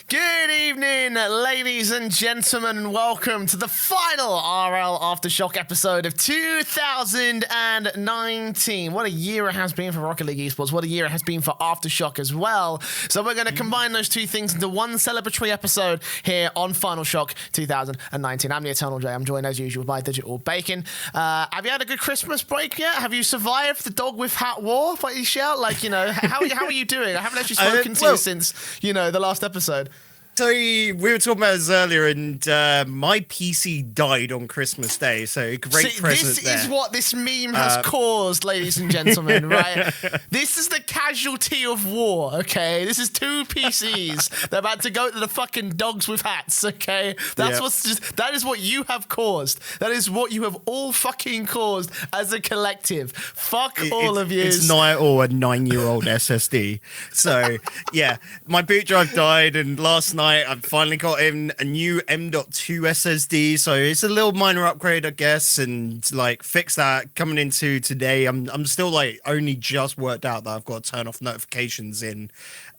Good evening, ladies and gentlemen, and welcome to the final RLAfterShock episode of 2019. What a year it has been for Rocket League Esports. What a year it has been for Aftershock as well. So we're going to combine those two things into one celebratory episode here on FinalShock 2019. I'm the Eternal J. I'm joined as usual by Digital Bacon. Have you had a good Christmas break yet? Have you survived the dog with hat war? What you shout? Like, you know, how are you doing? I haven't actually spoken to you since, you know, the last episode. So we were talking about this earlier, and my PC died on Christmas Day, so great present there. This is what this meme has caused, ladies and gentlemen, right? This is the casualty of war, okay? This is two PCs. They're about to go to the fucking dogs with hats, okay? That is what you have caused. That is what you have all fucking caused as a collective. Fuck all of you. It's not at all a 9-year-old SSD. So, yeah, my boot drive died, and last night, I've finally got in a new M.2 SSD, so it's a little minor upgrade, I guess, and like fix that coming into today. I'm still like only just worked out that I've got to turn off notifications in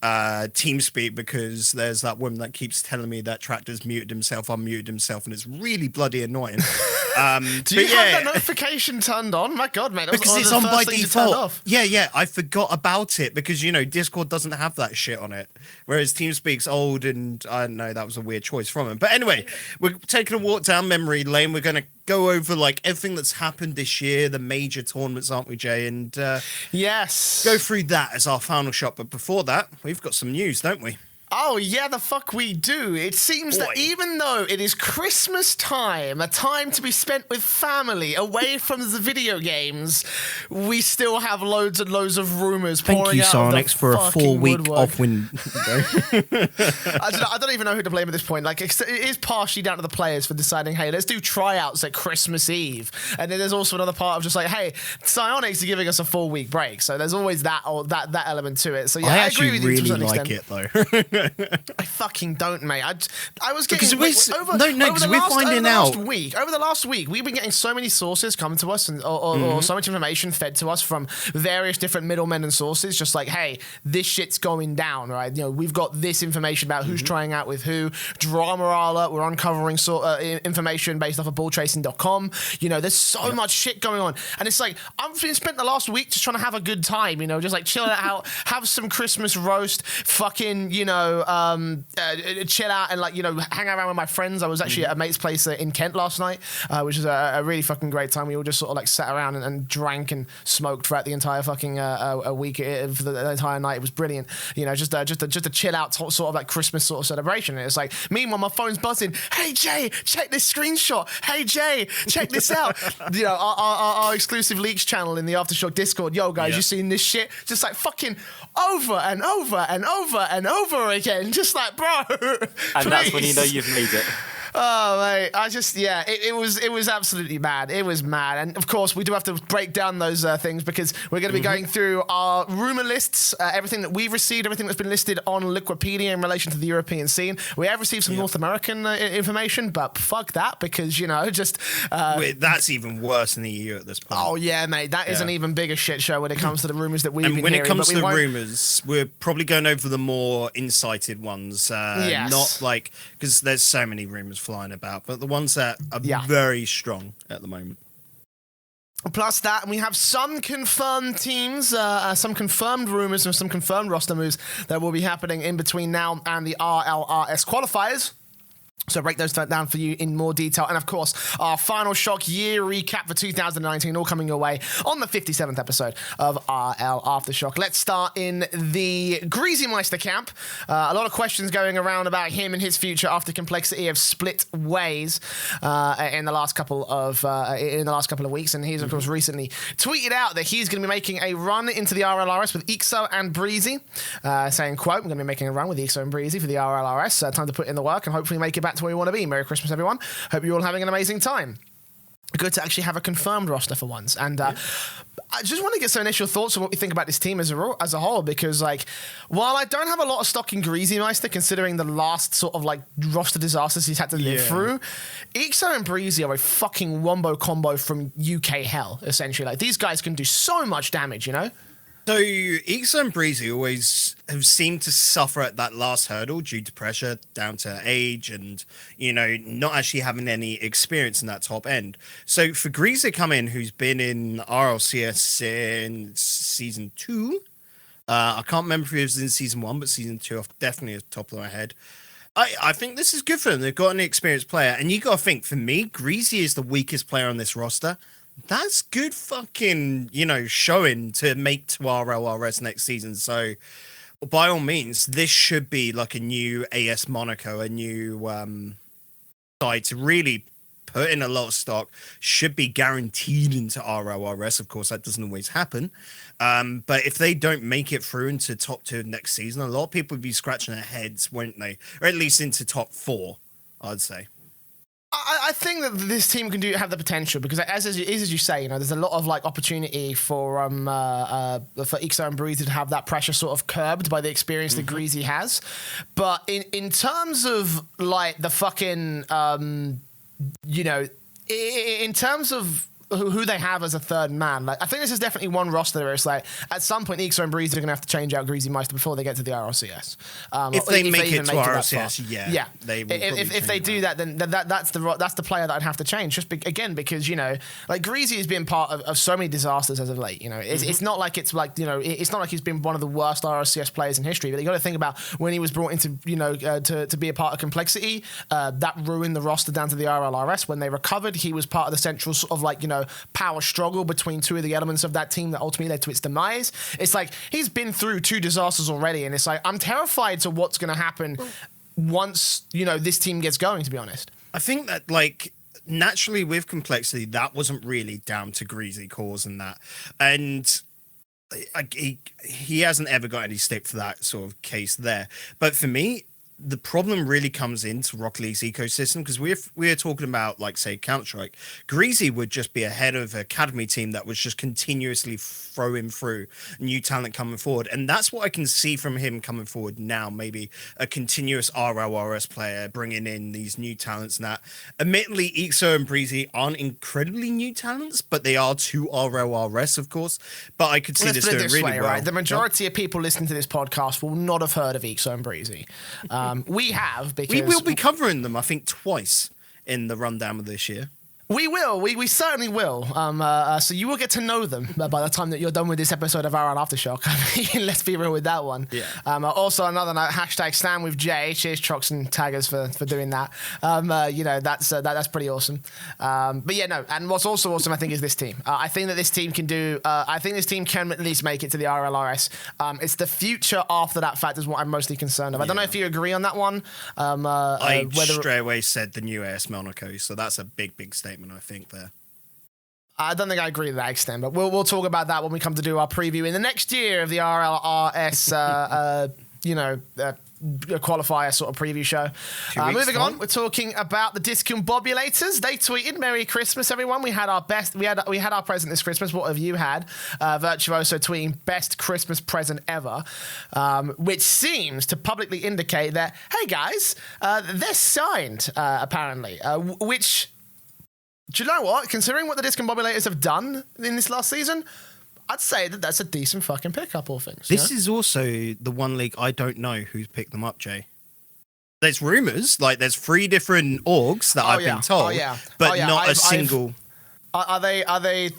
TeamSpeak because there's that woman that keeps telling me that Tractor's muted himself, unmuted himself, and it's really bloody annoying. Do you have that notification turned on? My God, mate, because it's on by default. Yeah, I forgot about it because, you know, Discord doesn't have that shit on it, whereas TeamSpeak's old, and I don't know, that was a weird choice from him. But anyway, we're taking a walk down memory lane. We're going to go over like everything that's happened this year, the major tournaments, aren't we, Jay? And yes, go through that as our final shot. But before that, we've got some news, don't we? Oh, yeah, the fuck we do. It seems that even though it is Christmas time, a time to be spent with family, away from the video games, we still have loads and loads of rumours pouring out. Thank you, Sonics, for a 4-week off window. I don't even know who to blame at this point. Like, it is partially down to the players for deciding, hey, let's do tryouts at Christmas Eve. And then there's also another part of just like, hey, Psyonix are giving us a 4-week break. So there's always that element to it. So yeah, I agree with you to some extent. I actually really like it, though. I fucking don't, mate. I was getting over the last week, we've been getting so many sources coming to us, or so much information fed to us from various different middlemen and sources. Just like, hey, this shit's going down, right? You know, we've got this information about who's trying out with who. Drama alert. We're uncovering information based off of balltracing.com. You know, there's so much shit going on, and it's like I've been spent the last week just trying to have a good time. You know, just like chill out, have some Christmas roast, fucking, you know. Chill out and, like, you know, hang around with my friends. I was actually at a mate's place in Kent last night, which was a really fucking great time. We all just sort of like sat around and drank and smoked throughout the entire fucking a week of the entire night. It was brilliant. You know, just a chill out sort of like Christmas sort of celebration. And it's like, meanwhile, my phone's buzzing. Hey Jay, check this screenshot. Hey Jay, check this out. You know, our exclusive leaks channel in the Aftershock Discord. Yo guys, you seen this shit? Just like fucking over and over and over and over again, just like, bro. And that's when you know you've made it. Oh, mate, it was absolutely mad. It was mad. And, of course, we do have to break down those things because we're going to be going through our rumour lists, everything that we've received, everything that's been listed on Liquipedia in relation to the European scene. We have received some North American information, but fuck that because, you know, just... Wait, that's even worse than the EU at this point. Oh, yeah, mate, that is an even bigger shit show when it comes to the rumours that we've been hearing. And when it comes to the rumours, we're probably going over the more incited ones. Not like... Because there's so many rumours flying about, but the ones that are very strong at the moment. Plus that, we have some confirmed teams, some confirmed rumours, and some confirmed roster moves that will be happening in between now and the RLRS qualifiers. So break those down for you in more detail. And, of course, our FinalShock year recap for 2019 all coming your way on the 57th episode of RLAfterShock. Let's start in the Greazymeister camp. A lot of questions going around about him and his future after Complexity have split ways in the last couple of weeks. And he's, of course, recently tweeted out that he's going to be making a run into the RLRS with Eekso and Breezi, saying, quote, "I'm going to be making a run with Eekso and Breezi for the RLRS. Time to put in the work and hopefully make it back to where you want to be. Merry Christmas, everyone. Hope you're all having an amazing time." Good to actually have a confirmed roster for once. And I just want to get some initial thoughts on what we think about this team as a whole, because, like, while I don't have a lot of stock in Greazymeister, considering the last sort of, like, roster disasters he's had to live through, Eekso and Breezi are a fucking wombo combo from UK hell, essentially. Like, these guys can do so much damage, you know? So Eekso and Breezy always have seemed to suffer at that last hurdle due to pressure, down to age, and not actually having any experience in that top end. So for Greazy to come in, who's been in RLCS since season 2, I can't remember if he was in season 1, but season 2, definitely at the top of my head. I think this is good for them. They've got an experienced player, and you got to think, for me, Greazy is the weakest player on this roster. That's good fucking, showing to make to RLRS next season. So, by all means, this should be like a new AS Monaco, a new side to really put in a lot of stock. Should be guaranteed into RLRS. Of course, that doesn't always happen. But if they don't make it through into top 2 next season, a lot of people would be scratching their heads, won't they? Or at least into top 4, I'd say. I think that this team can have the potential because, as you say, there's a lot of opportunity for Eekso and Breeze to have that pressure sort of curbed by the experience that Greazy has. But in terms of the fucking in terms of who they have as a third man, I think this is definitely one roster where it's at some point Eekso and Breeze are going to have to change out Greazymeister before they get to the RLCS. If they make it to RLCS, yeah, they will. If they do that, then that's the player that I'd have to change. Just because Greazy has been part of so many disasters as of late. It's not like it's it's not like he's been one of the worst RLCS players in history. But you got to think about when he was brought into to be a part of Complexity, that ruined the roster down to the RLRS. When they recovered, he was part of the central sort of power struggle between two of the elements of that team that ultimately led to its demise. It's he's been through 2 disasters already, and it's I'm terrified to what's going to happen once this team gets going, to be honest. I think that naturally with Complexity, that wasn't really down to Greazy causing that, and he hasn't ever got any stick for that sort of case there. But for me, the problem really comes into Rocket League's ecosystem because we're talking about say Counter-Strike. Greazy would just be ahead of an academy team that was just continuously throwing through new talent coming forward, and that's what I can see from him coming forward now. Maybe a continuous RLRS player bringing in these new talents. And that, admittedly, Eekso and Breezy aren't incredibly new talents, but they are 2 RLRS, of course. But I could see this doing really well. Right? The majority of people listening to this podcast will not have heard of Eekso and Breezy. We have, because we will be covering them, I think, twice in the rundown of this year. We will. We certainly will. So you will get to know them by the time that you're done with this episode of RLAfterShock. I mean, let's be real with that one. Yeah. Also, another note, #Stand with Jay. Cheers, Trox and Taggers for doing that. That's pretty awesome. But yeah, no. And what's also awesome, I think, is this team. I think that this team can do. I think this team can at least make it to the RLRS. It's the future after that fact is what I'm mostly concerned of. I don't know if you agree on that one. I straight away said the new AS Monaco, so that's a big statement. I think there. I don't think I agree to that extent, but we'll talk about that when we come to do our preview in the next year of the RLRS, qualifier sort of preview show. Moving on, we're talking about the Discombobulators. They tweeted, "Merry Christmas, everyone. We had our present this Christmas. What have you had?" Virtuoso tweeting, "Best Christmas present ever," which seems to publicly indicate that, hey guys, they're signed apparently, which. Do you know what? Considering what the Discombobulators have done in this last season, I'd say that that's a decent fucking pickup, all things. This is also the one league I don't know who's picked them up, Jay. There's rumours, there's 3 different orgs that I've been told, but not a single. Are they? I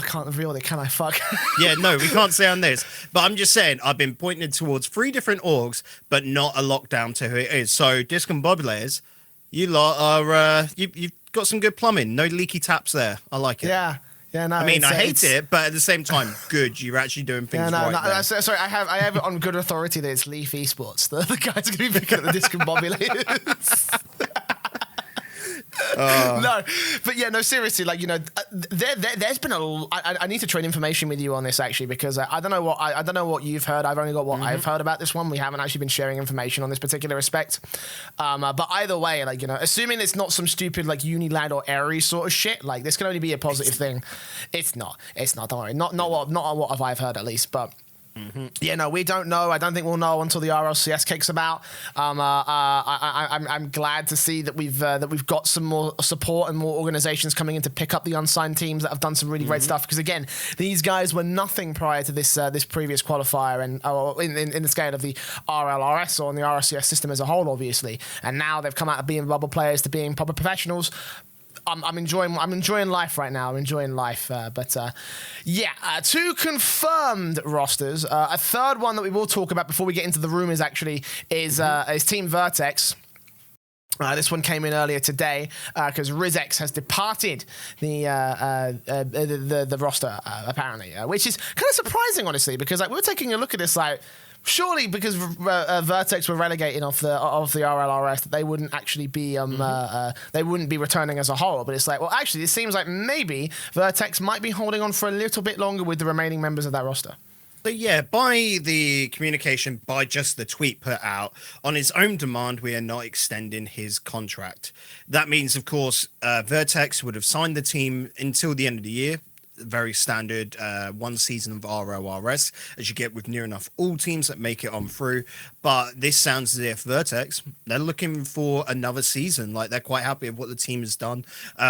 can't reveal it, can I? Fuck. Yeah, no, we can't say on this. But I'm just saying, I've been pointing towards 3 different orgs, but not a lockdown to who it is. So, Discombobulators, you lot are, you've got some good plumbing. No leaky taps there. I like it. Yeah, no. I mean, I hate it, but at the same time, good. You're actually doing things right there. Sorry, I have it on good authority that it's Leaf Esports. The guys are going to be picking up the Discombobulators. No, but yeah, no, seriously, there's been I need to trade information with you on this actually, because I don't know what you've heard. I've only got what I've heard about this one. We haven't actually been sharing information on this particular respect. But either way, assuming it's not some stupid Unilad or Ares sort of shit, this can only be a positive thing. It's not. Don't worry. Not what I've heard at least, but. Yeah, no, we don't know. I don't think we'll know until the RLCS kicks about. I'm glad to see that we've got some more support and more organizations coming in to pick up the unsigned teams that have done some really great stuff. Because again, these guys were nothing prior to this previous qualifier, and in the scale of the RLRS or in the RLCS system as a whole, obviously. And now they've come out of being bubble players to being proper professionals. I'm enjoying life right now. I'm enjoying life. Two confirmed rosters. A third one that we will talk about before we get into the rumors actually is Team Vertex. This one came in earlier today because Rizex has departed the roster apparently, which is kind of surprising, honestly, because like we were taking a look at this like. Surely, because Vertex were relegated off the RLRS, that they wouldn't actually be they wouldn't be returning as a whole. But it's like, well, actually, it seems like maybe Vertex might be holding on for a little bit longer with the remaining members of that roster. So yeah, by the communication, by just the tweet put out, on his own demand, we are not extending his contract. That means, of course, Vertex would have signed the team until the end of the year. Very standard one season of RLRS, as you get with near enough all teams that make it on through. But this sounds as if Vertex, they're looking for another season. Like, they're quite happy with what the team has done.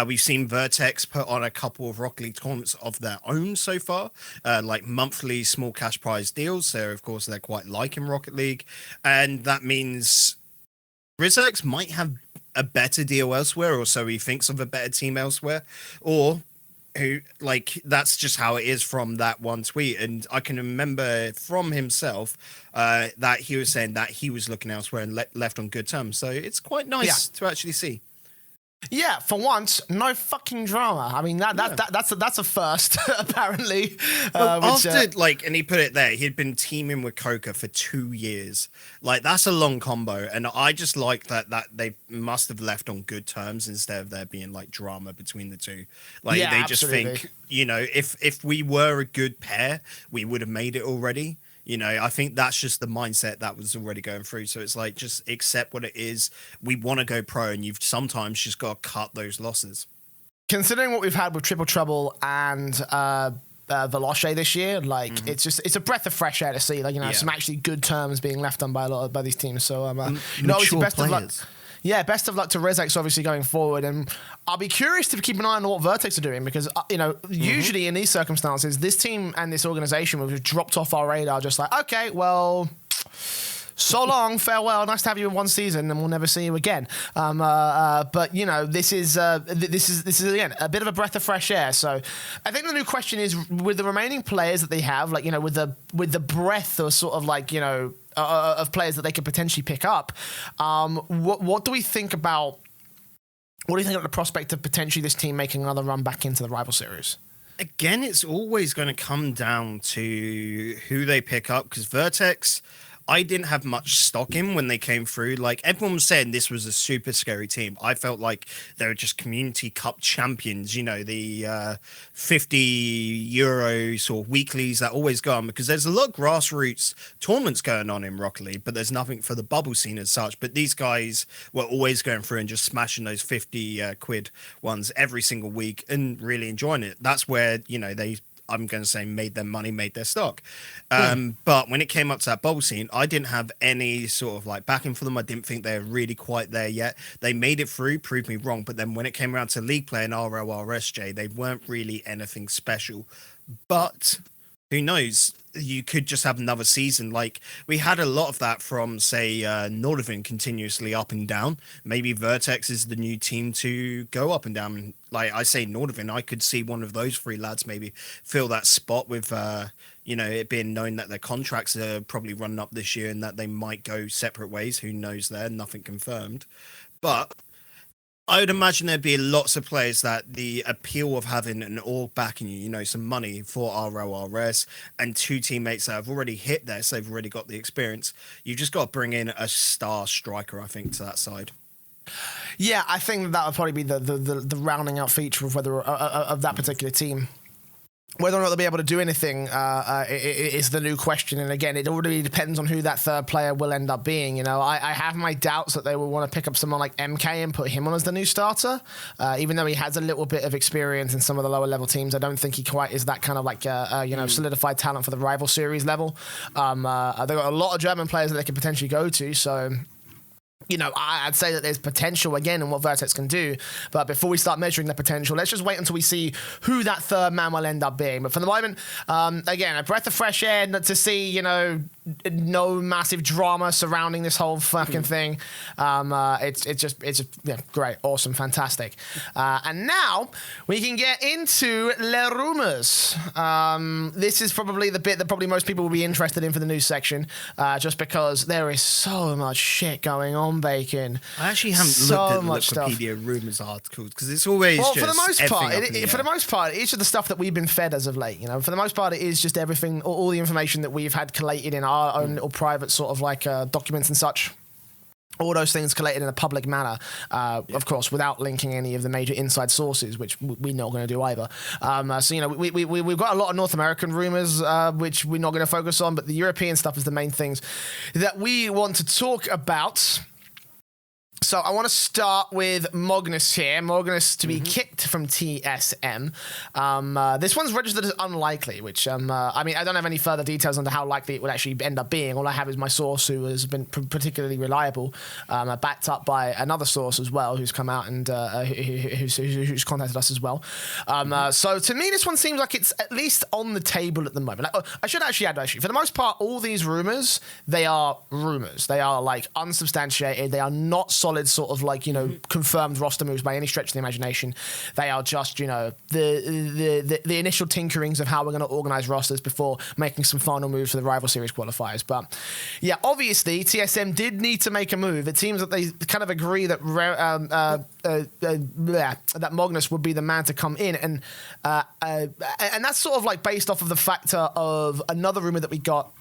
We've seen Vertex put on a couple of Rocket League tournaments of their own so far, like monthly small cash prize deals. So, of course, they're quite liking Rocket League. And that means Rizex might have a better deal elsewhere, or so he thinks of a better team elsewhere. Or who, like, that's just how it is from that one tweet. And I can remember from himself that he was saying that he was looking elsewhere and left on good terms. So it's quite nice to actually see. Yeah, for once, no fucking drama. I mean, that's a first, apparently. And he put it there, he'd been teaming with Coca for 2 years. Like, that's a long combo. And I just like that they must have left on good terms instead of there being, like, drama between the two. Like, they just think, you know, if we were a good pair, we would have made it already. You know, I think that's just the mindset that was already going through. So it's like, just accept what it is. We want to go pro, and you've sometimes just got to cut those losses. Considering what we've had with Triple Trouble and Veloce this year, like it's a breath of fresh air to see, like, you know, some actually good terms being left on by these teams. So you know, obviously best of luck. Yeah, best of luck to Rizex, obviously, going forward. And I'll be curious to keep an eye on what Vertex are doing because, you know, usually in these circumstances, this team and this organization will have dropped off our radar just like, okay, well, so long, farewell, nice to have you in one season and we'll never see you again. But, you know, this is again, a bit of a breath of fresh air. So I think the new question is, with the remaining players that they have, like, you know, with the breadth or sort of like, you know, of players that they could potentially pick up. What do we think about? What do you think of the prospect of potentially this team making another run back into the rival series? Again, it's always going to come down to who they pick up, because Vertex, I didn't have much stock in when they came through. Like, everyone was saying this was a super scary team. I felt like they were just Community Cup champions, you know, the 50 euros or weeklies that always go on, because there's a lot of grassroots tournaments going on in Rocket League, but there's nothing for the bubble scene as such. But these guys were always going through and just smashing those 50 quid ones every single week and really enjoying it. That's where, you know, I'm going to say made their money, made their stock. But when it came up to that bubble scene, I didn't have any sort of like backing for them. I didn't think they were really quite there yet. They made it through, proved me wrong. But then when it came around to league play and RLRS, they weren't really anything special. But who knows? You could just have another season. Like, we had a lot of that from, say, Nordavind continuously up and down. Maybe Vertex is the new team to go up and down. Like I say, Nordavind, I could see one of those three lads maybe fill that spot with, you know, it being known that their contracts are probably running up this year and that they might go separate ways. Who knows there? Nothing confirmed. But I would imagine there'd be lots of players that the appeal of having an org backing you, you know, some money for RLRS and two teammates that have already hit there, so they've already got the experience. You've just got to bring in a star striker, I think, to that side. Yeah, I think that would probably be the rounding out feature of whether of that particular team. Whether or not they'll be able to do anything is the new question. And again, it all really depends on who that third player will end up being. You know, I have my doubts that they will want to pick up someone like MK and put him on as the new starter. Even though he has a little bit of experience in some of the lower level teams, I don't think he quite is that kind of like, solidified talent for the rival series level. They've got a lot of German players that they could potentially go to. So, you know, I'd say that there's potential again in what Vertex can do. But before we start measuring the potential, let's just wait until we see who that third man will end up being. But for the moment, again, a breath of fresh air to see, you know, no massive drama surrounding this whole fucking thing. It's just great, awesome, fantastic. And now we can get into Les Rumours. This is probably the bit that probably most people will be interested in for the news section, just because there is so much shit going on, Bacon. I actually haven't looked at the Wikipedia Rumours articles because it's always for the most part, it's just the stuff that we've been fed as of late. You know, for the most part, it is just everything, all the information that we've had collated in our own little private sort of like documents and such. All those things collated in a public manner, of course, without linking any of the major inside sources, which we're not going to do either. So, you know, we've got a lot of North American rumors, which we're not going to focus on, but the European stuff is the main things that we want to talk about. So I want to start with Mognus here. Mognus to be kicked from TSM. This one's registered as unlikely, which, I mean, I don't have any further details on how likely it would actually end up being. All I have is my source, who has been particularly reliable, backed up by another source as well, who's come out and who's contacted us as well. So to me, this one seems like it's at least on the table at the moment. Like, I should actually add, for the most part, all these rumors, they are rumors. They are, like, unsubstantiated. They are not solid sort of like, you know, confirmed roster moves by any stretch of the imagination. They are just, you know, the initial tinkerings of how we're going to organize rosters before making some final moves for the rival series qualifiers. But yeah, obviously TSM did need to make a move. It seems that they kind of agree that that Mognus would be the man to come in, and that's sort of like based off of the factor of another rumor that we got,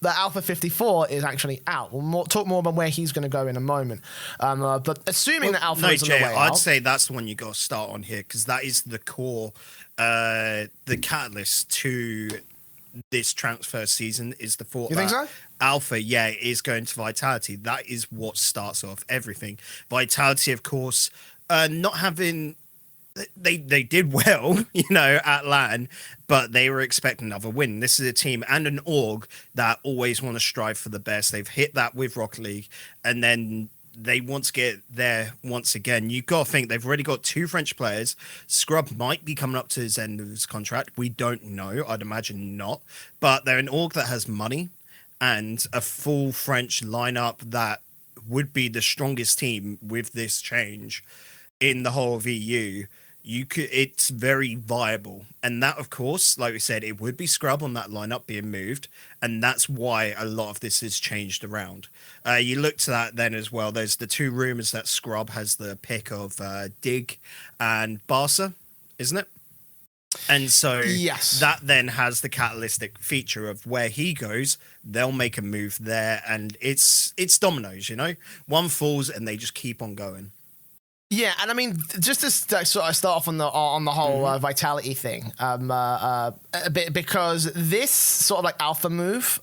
that Alpha 54 is actually out. We'll talk more about where he's going to go in a moment. But assuming that Alpha is on the way I'd out, say that's the one you got to start on here, because that is the core, the catalyst to this transfer season is the thought. You think so? Alpha, is going to Vitality. That is what starts off everything. Vitality, of course, not having... They did well, you know, at LAN, but they were expecting another win. This is a team and an org that always want to strive for the best. They've hit that with Rocket League, and then they want to get there once again. You've got to think they've already got 2 French players. Scrub might be coming up to his end of his contract. We don't know. I'd imagine not. But they're an org that has money and a full French lineup that would be the strongest team with this change in the whole of EU. It's very viable, and that, of course, like we said, it would be Scrub on that lineup being moved, and that's why a lot of this has changed around. You look to that then as well. There's the 2 rumors that Scrub has the pick of Dig and Barca, isn't it? And so yes, that then has the catalytic feature of where he goes, they'll make a move there, and it's dominoes, you know? One falls and they just keep on going. Yeah, and I mean, just to sort of start off on the whole Vitality thing, a bit, because this sort of like alpha move,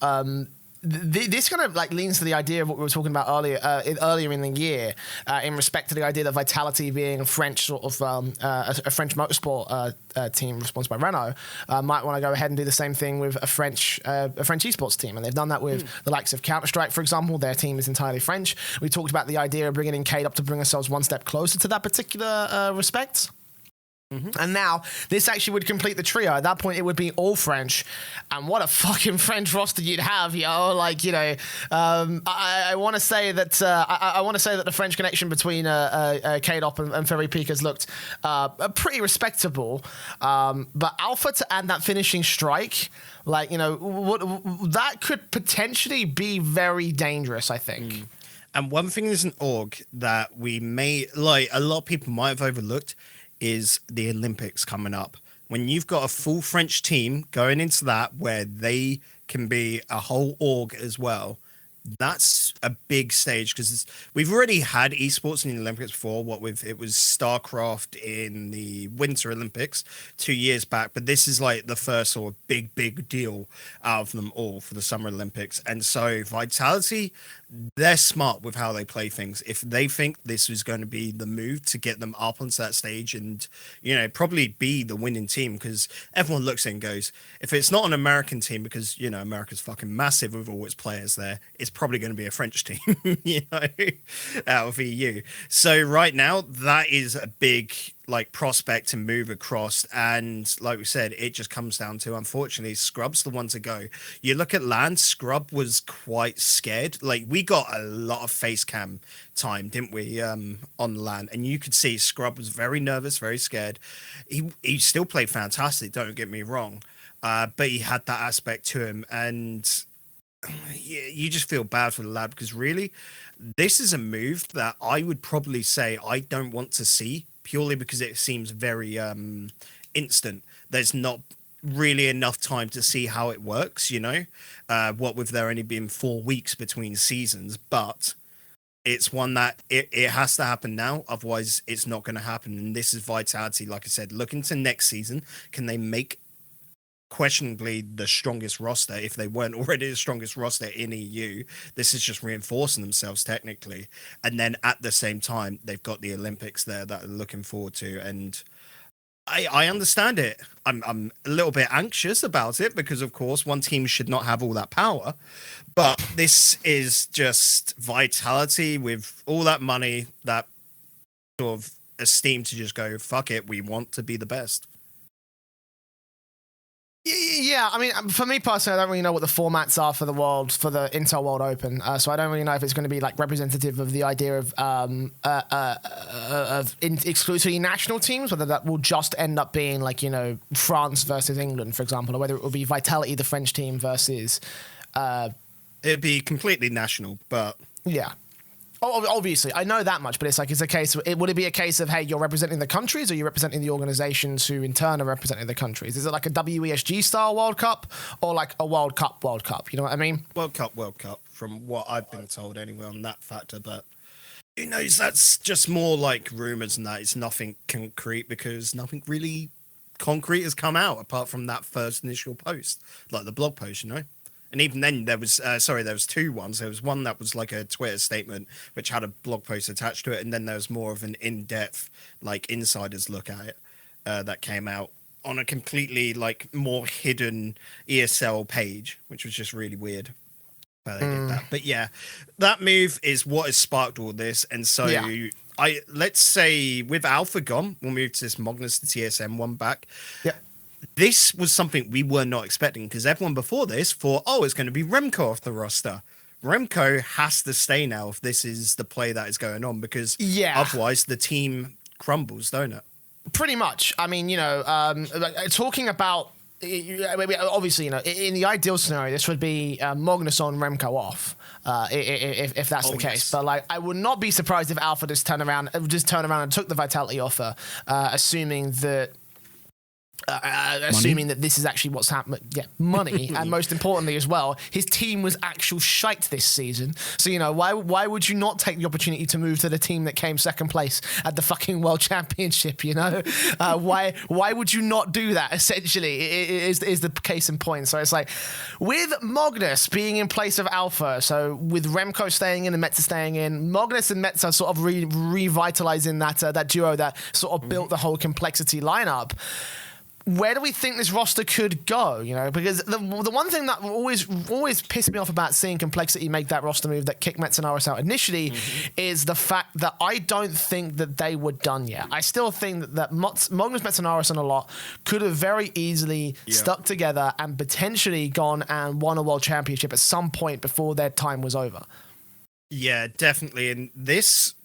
this kind of like leans to the idea of what we were talking about earlier in the year, in respect to the idea that Vitality being a French sort of a French motorsport team sponsored by Renault, might want to go ahead and do the same thing with a French esports team, and they've done that with the likes of Counter-Strike, for example. Their team is entirely French. We talked about the idea of bringing in Cade up to bring ourselves one step closer to that particular respect. And now this actually would complete the trio. At that point, it would be all French, and what a fucking French roster you'd have, yo! Like, you know, I want to say that I want to say that the French connection between K-Dop and Ferry Peak has looked pretty respectable. But Alpha to add that finishing strike, like, you know, that could potentially be very dangerous, I think. And one thing is an org that we may, like, a lot of people might have overlooked, is the Olympics coming up. When you've got a full French team going into that, where they can be a whole org as well, that's a big stage because we've already had esports in the Olympics before. It was StarCraft in the Winter Olympics 2 years back, but this is like the first sort of big deal out of them all for the Summer Olympics. And so Vitality, they're smart with how they play things. If they think this is going to be the move to get them up onto that stage and, probably be the winning team, because everyone looks at it and goes, if it's not an American team, because, America's fucking massive with all its players there, it's probably going to be a French team, out of EU. So right now, that is a big prospect to move across, and like we said, it just comes down to, unfortunately, Scrub's the one to go. You look at LAN, Scrub was quite scared. We got a lot of face cam time, didn't we, on LAN, and you could see Scrub was very nervous, very scared. He still played fantastic, don't get me wrong, but he had that aspect to him, and you just feel bad for the lad, because really this is a move that I would probably say I don't want to see, purely because it seems very instant. There's not really enough time to see how it works, what with there only being 4 weeks between seasons, but it's one that it has to happen now, otherwise it's not going to happen. And this is Vitality, like I said, looking to next season. Can they make questionably the strongest roster if they weren't already the strongest roster in EU? This is just reinforcing themselves technically, and then at the same time they've got the Olympics there that they're looking forward to, and I understand it. I'm a little bit anxious about it because of course one team should not have all that power, but this is just Vitality with all that money, that sort of esteem to just go, fuck it, we want to be the best. Yeah, I mean, for me personally, I don't really know what the formats are for the Intel World Open, so I don't really know if it's going to be representative of the idea of exclusively national teams, whether that will just end up being France versus England, for example, or whether it will be Vitality, the French team, versus. It'd be completely national, but yeah. Obviously, I know that much, but it's a case. Would it be a case of, hey, you're representing the countries, or you're representing the organizations who in turn are representing the countries? Is it like a WESG style World Cup, or like a World Cup? You know what I mean? World Cup, from what I've been told anyway on that factor. But who knows? That's just more like rumors, and that it's nothing concrete, because nothing really concrete has come out apart from that first initial post, like the blog post, And even then, there was two ones. There was one that was like a Twitter statement, which had a blog post attached to it, and then there was more of an in-depth, insider's look at it that came out on a completely more hidden ESL page, which was just really weird. How they did that. But yeah, that move is what has sparked all this, and so. Yeah. Let's say with Alpha gone, we'll move to this Mognus to TSM one back. Yeah. This was something we were not expecting, because everyone before this thought, it's going to be Remco off the roster. Remco has to stay now if this is the play that is going on, because otherwise the team crumbles, don't it? Pretty much. I mean, talking about, obviously, in the ideal scenario, this would be Mognus on, Remco off, if that's the case. Yes. But I would not be surprised if Alpha just turned around and took the Vitality offer, assuming that this is actually what's happening. Yeah, money. And most importantly as well, his team was actual shite this season. So, why would you not take the opportunity to move to the team that came second place at the fucking World Championship, Why would you not do that, essentially, is the case in point. So it's with Mognus being in place of Alpha, so with Remco staying in and Metza staying in, Mognus and Metza sort of revitalizing that duo that sort of built the whole complexity lineup. Where do we think this roster could go? Because the one thing that always pissed me off about seeing Complexity make that roster move that kicked Metzenaris out initially is the fact that I don't think that they were done yet. I still think that Mognus, Metzenaris, and a lot could have very easily stuck together and potentially gone and won a world championship at some point before their time was over. Yeah, definitely. And this,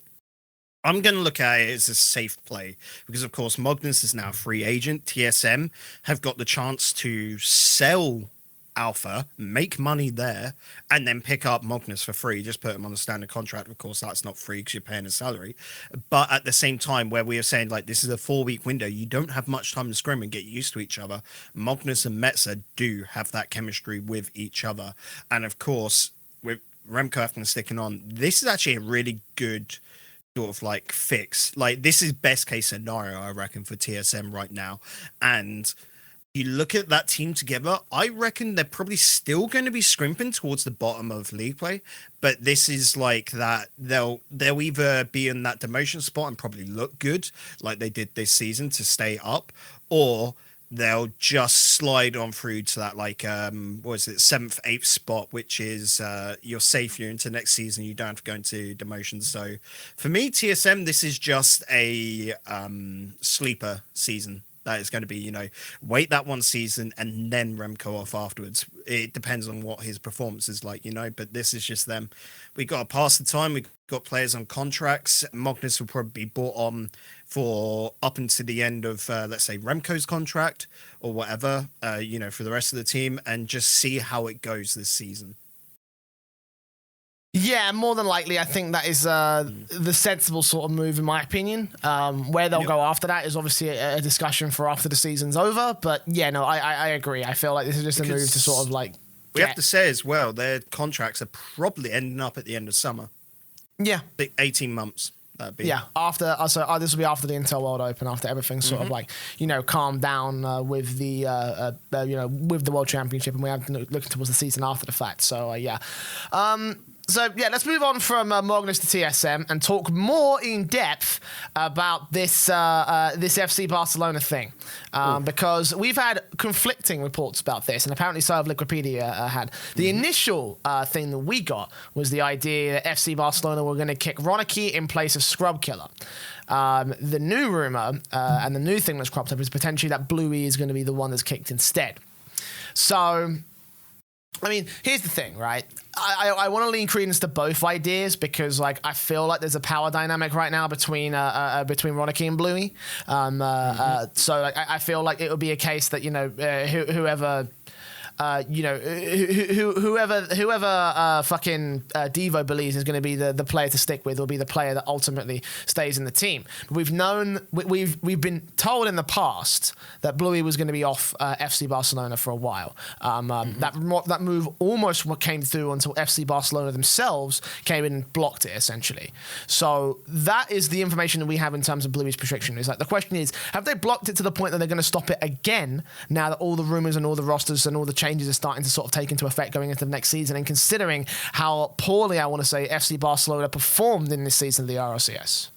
I'm going to look at it as a safe play, because, of course, Mognus is now a free agent. TSM have got the chance to sell Alpha, make money there, and then pick up Mognus for free. Just put him on a standard contract. Of course, that's not free because you're paying a salary. But at the same time, where we are saying, this is a 4-week window, you don't have much time to scrim and get used to each other. Mognus and Metza do have that chemistry with each other. And, of course, with Remco having sticking on. This is actually a really good sort of like fix. Like this is best case scenario, I reckon, for TSM right now. And you look at that team together, I reckon they're probably still going to be scrimping towards the bottom of league play, but this is like that they'll either be in that demotion spot and probably look good like they did this season to stay up, or they'll just slide on through to that like what is it, 7th, 8th spot, which is you're safe, you're into next season, you don't have to go into demotion. So for me, TSM, this is just a sleeper season. That is going to be, you know, wait that one season and then Remco off afterwards. It depends on what his performance is like, you know, but this is just them. We got to pass the time. We got players on contracts. Mognus will probably be brought on for up until the end of, let's say, Remco's contract or whatever, you know, for the rest of the team, and just see how it goes this season. Yeah, more than likely, I think that is the sensible sort of move, in my opinion. Where they'll go after that is obviously a discussion for after the season's over. But yeah, no, I agree. I feel like this is just a move to sort of like... We have to say as well, their contracts are probably ending up at the end of summer. Yeah. 18 months. That'd be. Yeah, after this will be after the Intel World Open, after everything's sort of like, you know, calmed down with the you know, with the World Championship, and we have looking towards the season after the fact. So yeah. So yeah, let's move on from Mognus to TSM and talk more in depth about this this FC Barcelona thing, because we've had conflicting reports about this, and apparently so have Liquipedia had. The initial thing that we got was the idea that FC Barcelona were going to kick Ronaky in place of Scrub Killa. The new rumor and the new thing that's cropped up is potentially that Bluey is going to be the one that's kicked instead. So, I mean, here's the thing, right? I want to lean credence to both ideas because, like, I feel like there's a power dynamic right now between Ronaky and Bluey. So like, I feel like it would be a case that, you know, whoever fucking Devo believes is going to be the player to stick with will be the player that ultimately stays in the team. We've been told in the past that Bluey was going to be off FC Barcelona for a while. That move almost came through until FC Barcelona themselves came in and blocked it, essentially. So that is the information that we have in terms of Bluey's restriction. Is like, the question is, have they blocked it to the point that they're going to stop it again now that all the rumors and all the rosters and all the changes are starting to sort of take into effect going into the next season, and considering how poorly, I want to say, FC Barcelona performed in this season of the RLCS?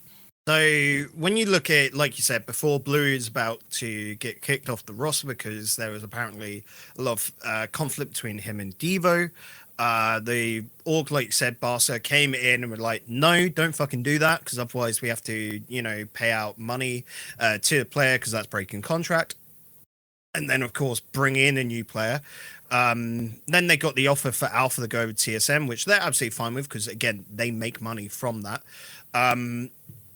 So when you look at, like you said before, Bluey is about to get kicked off the roster because there was apparently a lot of conflict between him and Devo. The org, like you said, Barca came in and were like, no, don't fucking do that, because otherwise we have to, you know, pay out money to the player because that's breaking contract. And then, of course, bring in a new player. Then they got the offer for Alpha to go over to TSM, which they're absolutely fine with because, again, they make money from that. And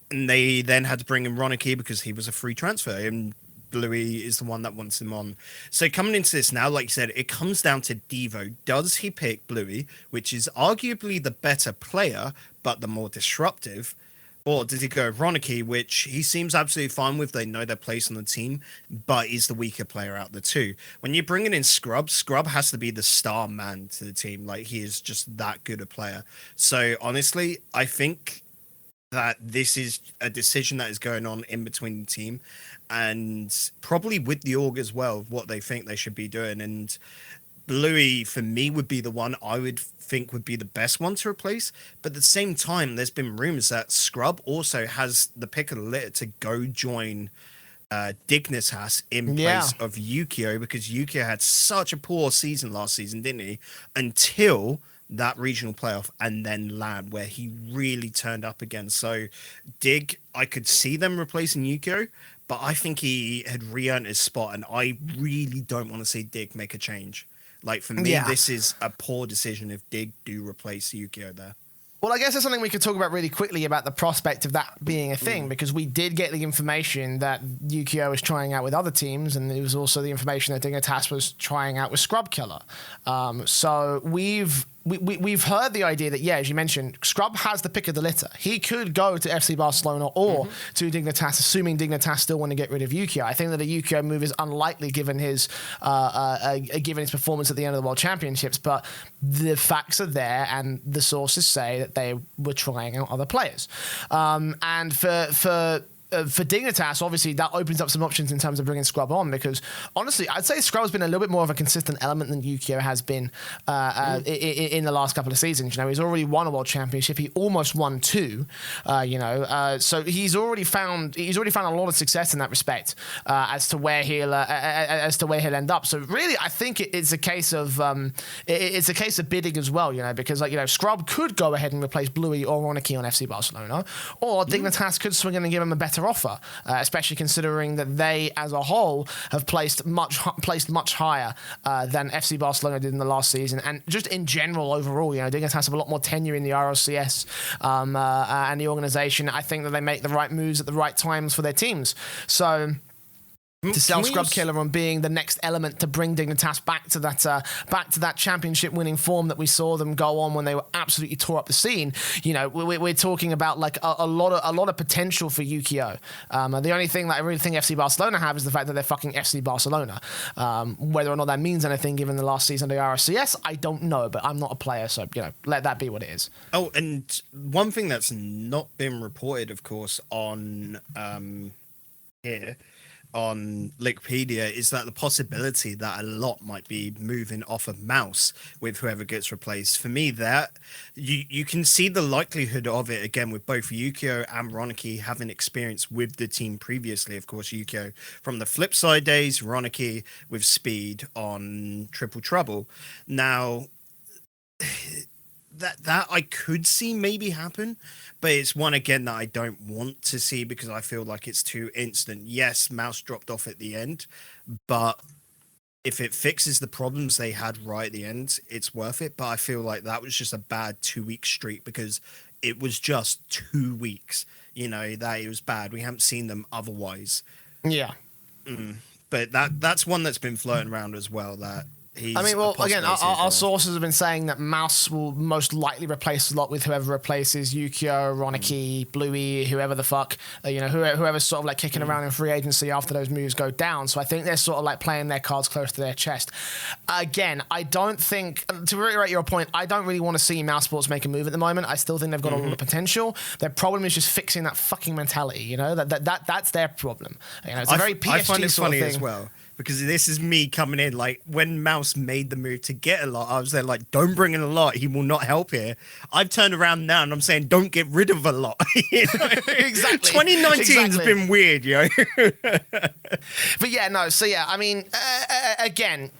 they then had to bring in Ronaky because he was a free transfer, and Bluey is the one that wants him on. So coming into this now, like you said, it comes down to Devo. Does he pick Bluey, which is arguably the better player, but the more disruptive? Or does he go Ronaky, which he seems absolutely fine with? They know their place on the team, but is the weaker player out of the two. When you're bringing in Scrub has to be the star man to the team. Like, he is just that good a player. So, honestly, I think that this is a decision that is going on in between the team, and probably with the org as well, what they think they should be doing. And Bluey, for me, would be the one I would think would be the best one to replace. But at the same time, there's been rumors that Scrub also has the pick of the litter to go join Dignitas in place of Yukeo, because Yukeo had such a poor season last season, didn't he? Until that regional playoff, and then LAN, where he really turned up again. So Dig, I could see them replacing Yukeo, but I think he had re-earned his spot, and I really don't want to see Dig make a change. Like, for me, this is a poor decision if Dig do replace Yukeo there. Well, I guess that's something we could talk about really quickly about the prospect of that being a thing, because we did get the information that Yukeo was trying out with other teams, and it was also the information that Dignitas was trying out with Scrub Killa. So we've we've heard the idea that, yeah, as you mentioned, Scrub has the pick of the litter. He could go to FC Barcelona or to Dignitas, assuming Dignitas still want to get rid of Yukeo. I think that a Yukeo move is unlikely given his performance at the end of the World Championships, but the facts are there, and the sources say that they were trying out other players. And for Dignitas, obviously, that opens up some options in terms of bringing Scrub on, because honestly, I'd say Scrub's been a little bit more of a consistent element than Yukeo has been in the last couple of seasons. You know, he's already won a World Championship. He almost won 2. So he's already found a lot of success in that respect as to where he'll end up. So really, I think it's a case of bidding as well. You know, because Scrub could go ahead and replace Bluey or Ronaky on FC Barcelona, or Dignitas could swing in and give him a better offer, especially considering that they, as a whole, have placed much higher than FC Barcelona did in the last season, and just in general overall, Dignitas have a lot more tenure in the RLCS and the organisation. I think that they make the right moves at the right times for their teams. So to sell Scrub Killa on being the next element to bring Dignitas back to that championship winning form that we saw them go on when they were absolutely tore up the scene. We're talking about like a lot of potential for Yukeo. The only thing that I really think FC Barcelona have is the fact that they're fucking FC Barcelona. Whether or not that means anything given the last season of the RSCS, I don't know, but I'm not a player, so let that be what it is. Oh, and one thing that's not been reported, of course, on here on Wikipedia is that the possibility that a lot might be moving off of Mouse with whoever gets replaced. For me, that you can see the likelihood of it again with both Yukeo and Ronaky having experience with the team previously. Of course, Yukeo from the flip side days, Ronaky with speed on Triple Trouble. Now, that I could see maybe happen, but it's one again that I don't want to see because I feel like it's too instant. Yes, Mouse dropped off at the end, but if it fixes the problems they had right at the end, it's worth it. But I feel like that was just a bad 2-week streak because it was just 2 weeks, that it was bad. We haven't seen them otherwise. Yeah. But that's one that's been floating around as well, that again, our sources have been saying that Mouse will most likely replace a lot with whoever replaces Yukeo, Ronaky, Bluey, whoever the fuck, whoever's sort of like kicking around in free agency after those moves go down. So I think they're sort of like playing their cards close to their chest. Again, I don't think, to reiterate your point, I don't really want to see Mousesports make a move at the moment. I still think they've got a lot of potential. Their problem is just fixing that fucking mentality. That's their problem. It's a very PSG I find it sort funny of thing as well. Because this is me coming in, like, when Mouse made the move to get a lot, I was there like, don't bring in a lot, he will not help here. I've turned around now and I'm saying, don't get rid of a lot. Exactly. 2019 has been weird, But yeah, no, so yeah, I mean, again,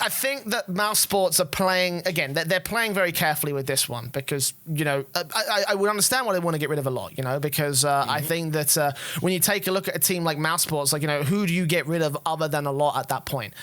I think that Mousesports are playing, again, they're playing very carefully with this one because, I would understand why they want to get rid of a lot, because I think that when you take a look at a team like Mousesports, like, who do you get rid of other than a lot at that point?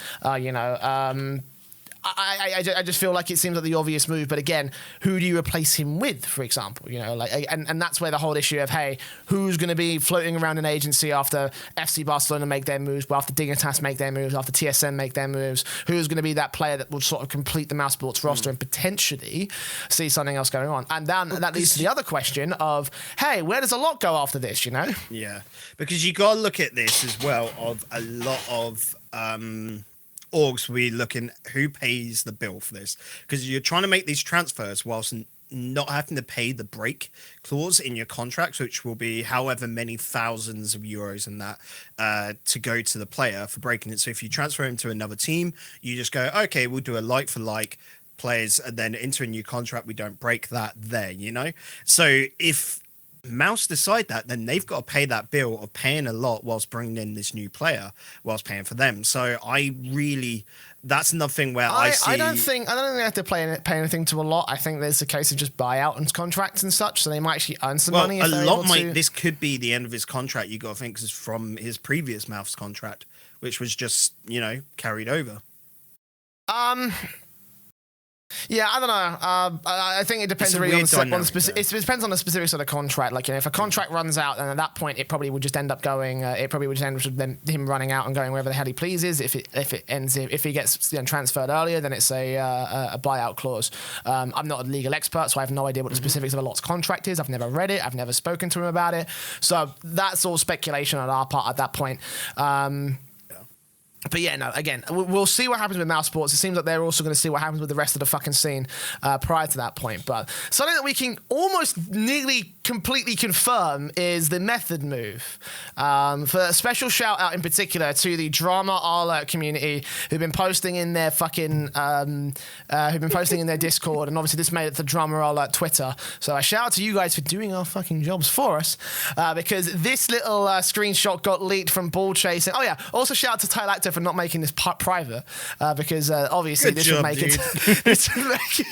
I just feel like it seems like the obvious move, but again, who do you replace him with, for example? And that's where the whole issue of, hey, who's going to be floating around an agency after FC Barcelona make their moves, after Dignitas make their moves, after TSM make their moves? Who's going to be that player that will sort of complete the Mousesports roster and potentially see something else going on? And then that leads to the other question of, hey, where does a lot go after this? Yeah, because you got to look at this as well of a lot of orgs will be looking who pays the bill for this, because you're trying to make these transfers whilst not having to pay the break clause in your contracts, which will be however many thousands of euros and that to go to the player for breaking it. So if you transfer him to another team, you just go, okay, we'll do a like for like players and then enter a new contract. We don't break that there, So if Mouse decide that, then they've got to pay that bill of paying a lot whilst bringing in this new player whilst paying for them. So that's nothing where I see. I don't think they have to pay anything to a lot. I think there's a case of just buyout and contracts and such, so they might actually earn some money. This could be the end of his contract. You got to think, 'cause it's from his previous Mouse contract, which was just carried over. Yeah, I don't know. I think it depends really on the it depends on the specific sort of contract. Like, if a contract runs out, then at that point it probably would just end up going. It probably would just end with him running out and going wherever the hell he pleases. If he gets transferred earlier, then it's a buyout clause. I'm not a legal expert, so I have no idea what the specifics of a lot's contract is. I've never read it. I've never spoken to him about it. So that's all speculation on our part at that point. But yeah, no, again, we'll see what happens with Mousesports. It seems like they're also going to see what happens with the rest of the fucking scene prior to that point. But something that we can almost nearly completely confirm is the method move. For a special shout out in particular to the Drama Alert community who've been posting in their fucking, who've been posting in their Discord, and obviously this made it to Drama Alert Twitter. So a shout out to you guys for doing our fucking jobs for us, because this little screenshot got leaked from Ball Chasing. Oh yeah, also shout out to Tylactor for not making this private, because obviously Good job,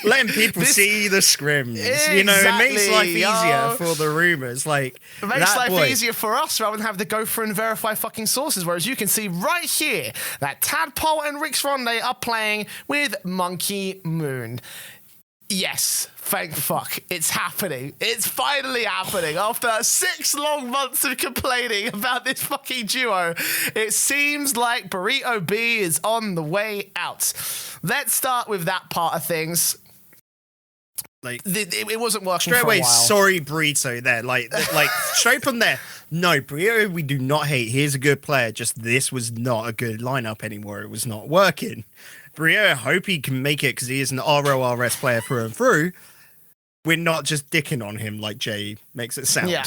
letting people see the scrims. Exactly, it makes life easier for the Rumours. Like, it makes life easier for us rather than have to go through and verify fucking sources. Whereas you can see right here that Tadpole and Rix Ronde are playing with Monkey Moon. Yes, thank fuck. It's happening. It's finally happening. After 6 long months of complaining about this fucking duo, it seems like Borito B is on the way out. Let's start with that part of things. Like, it wasn't working straight for away, a while. sorry, Burrito there. Like straight from there. No, Burrito, we do not hate. He's a good player. Just this was not a good lineup anymore. It was not working. Burrito, I hope he can make it because he is an RLRS player through and through. We're not just dicking on him like Jay makes it sound. Yeah.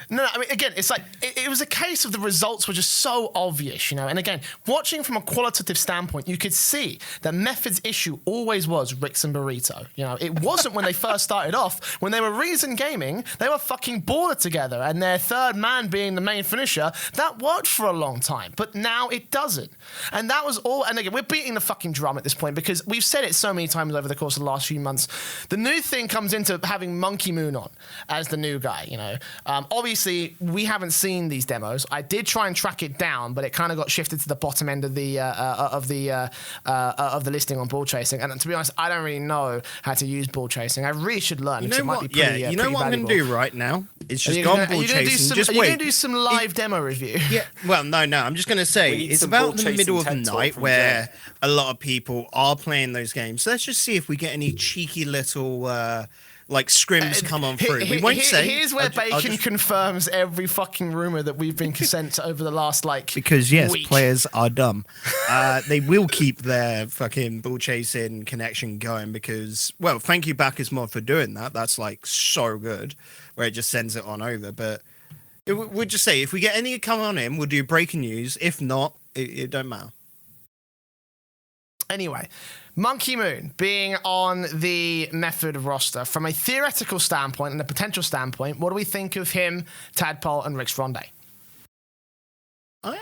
No, I mean, again, it's like, it was a case of the results were just so obvious, And again, watching from a qualitative standpoint, you could see that Method's issue always was Rix and Burrito. It wasn't when they first started off. When they were Reason Gaming, they were fucking baller together, and their third man being the main finisher, that worked for a long time. But now it doesn't. And that was all, and again, we're beating the fucking drum at this point because we've said it so many times over the course of the last few months. The new thing comes into having Monkey Moon on as the new guy, Obviously, we haven't seen these demos. I did try and track it down, but it kind of got shifted to the bottom end of the listing on Ball Chasing. And to be honest, I don't really know how to use Ball Chasing. I really should learn. You know what? Might be pretty, you know what I'm going to do right now? It's just gone Ball Chasing. Just wait. You're going to do some live demo review. Yeah. Well, no. I'm just going to say it's about the middle of the night where a lot of people are playing those games. So let's just see if we get any cheeky little scrims come on through. We won't say. Here's where Bacon confirms every fucking rumor that we've been sent over the last because yes, week. Players are dumb. They will keep their fucking Ball Chasing connection going because, well, thank you Bacchus Mod for doing that. That's so good, where it just sends it on over. But we'll just say if we get any come on in, we'll do breaking news. If not, it don't matter. Anyway, Monkey Moon being on the Method roster, from a theoretical standpoint and a potential standpoint, what do we think of him, Tadpole, and Rix Ronde? I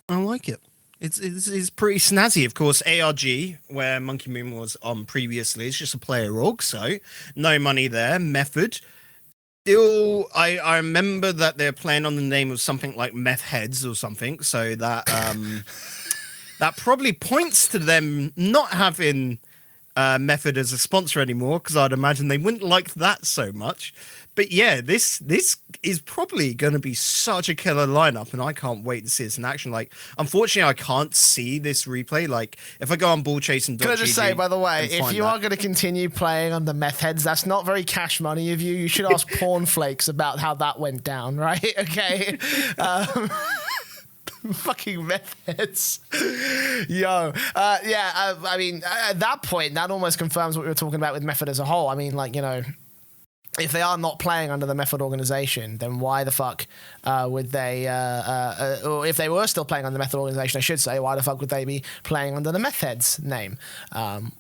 like it. It's pretty snazzy. Of course, ARG, where Monkey Moon was on previously, is just a player org, so no money there. Method. Still, I remember that they're playing on the name of something like Meth Heads or something, so that... that probably points to them not having Method as a sponsor anymore, because I'd imagine they wouldn't like that so much. But yeah, this is probably going to be such a killer lineup, and I can't wait to see this in action. Unfortunately, I can't see this replay. If I go on ballchasing.gg... Can I just say, by the way, if you are going to continue playing on the Meth Heads, that's not very cash money of you. You should ask Pornflakes about how that went down, right? Okay. Fucking Meth Heads. Yo. I mean, at that point, that almost confirms what we were talking about with Method as a whole. I mean, if they are not playing under the Method organization, then why the fuck would they, or if they were still playing under the Method organization, I should say, why the fuck would they be playing under the Meth Heads name?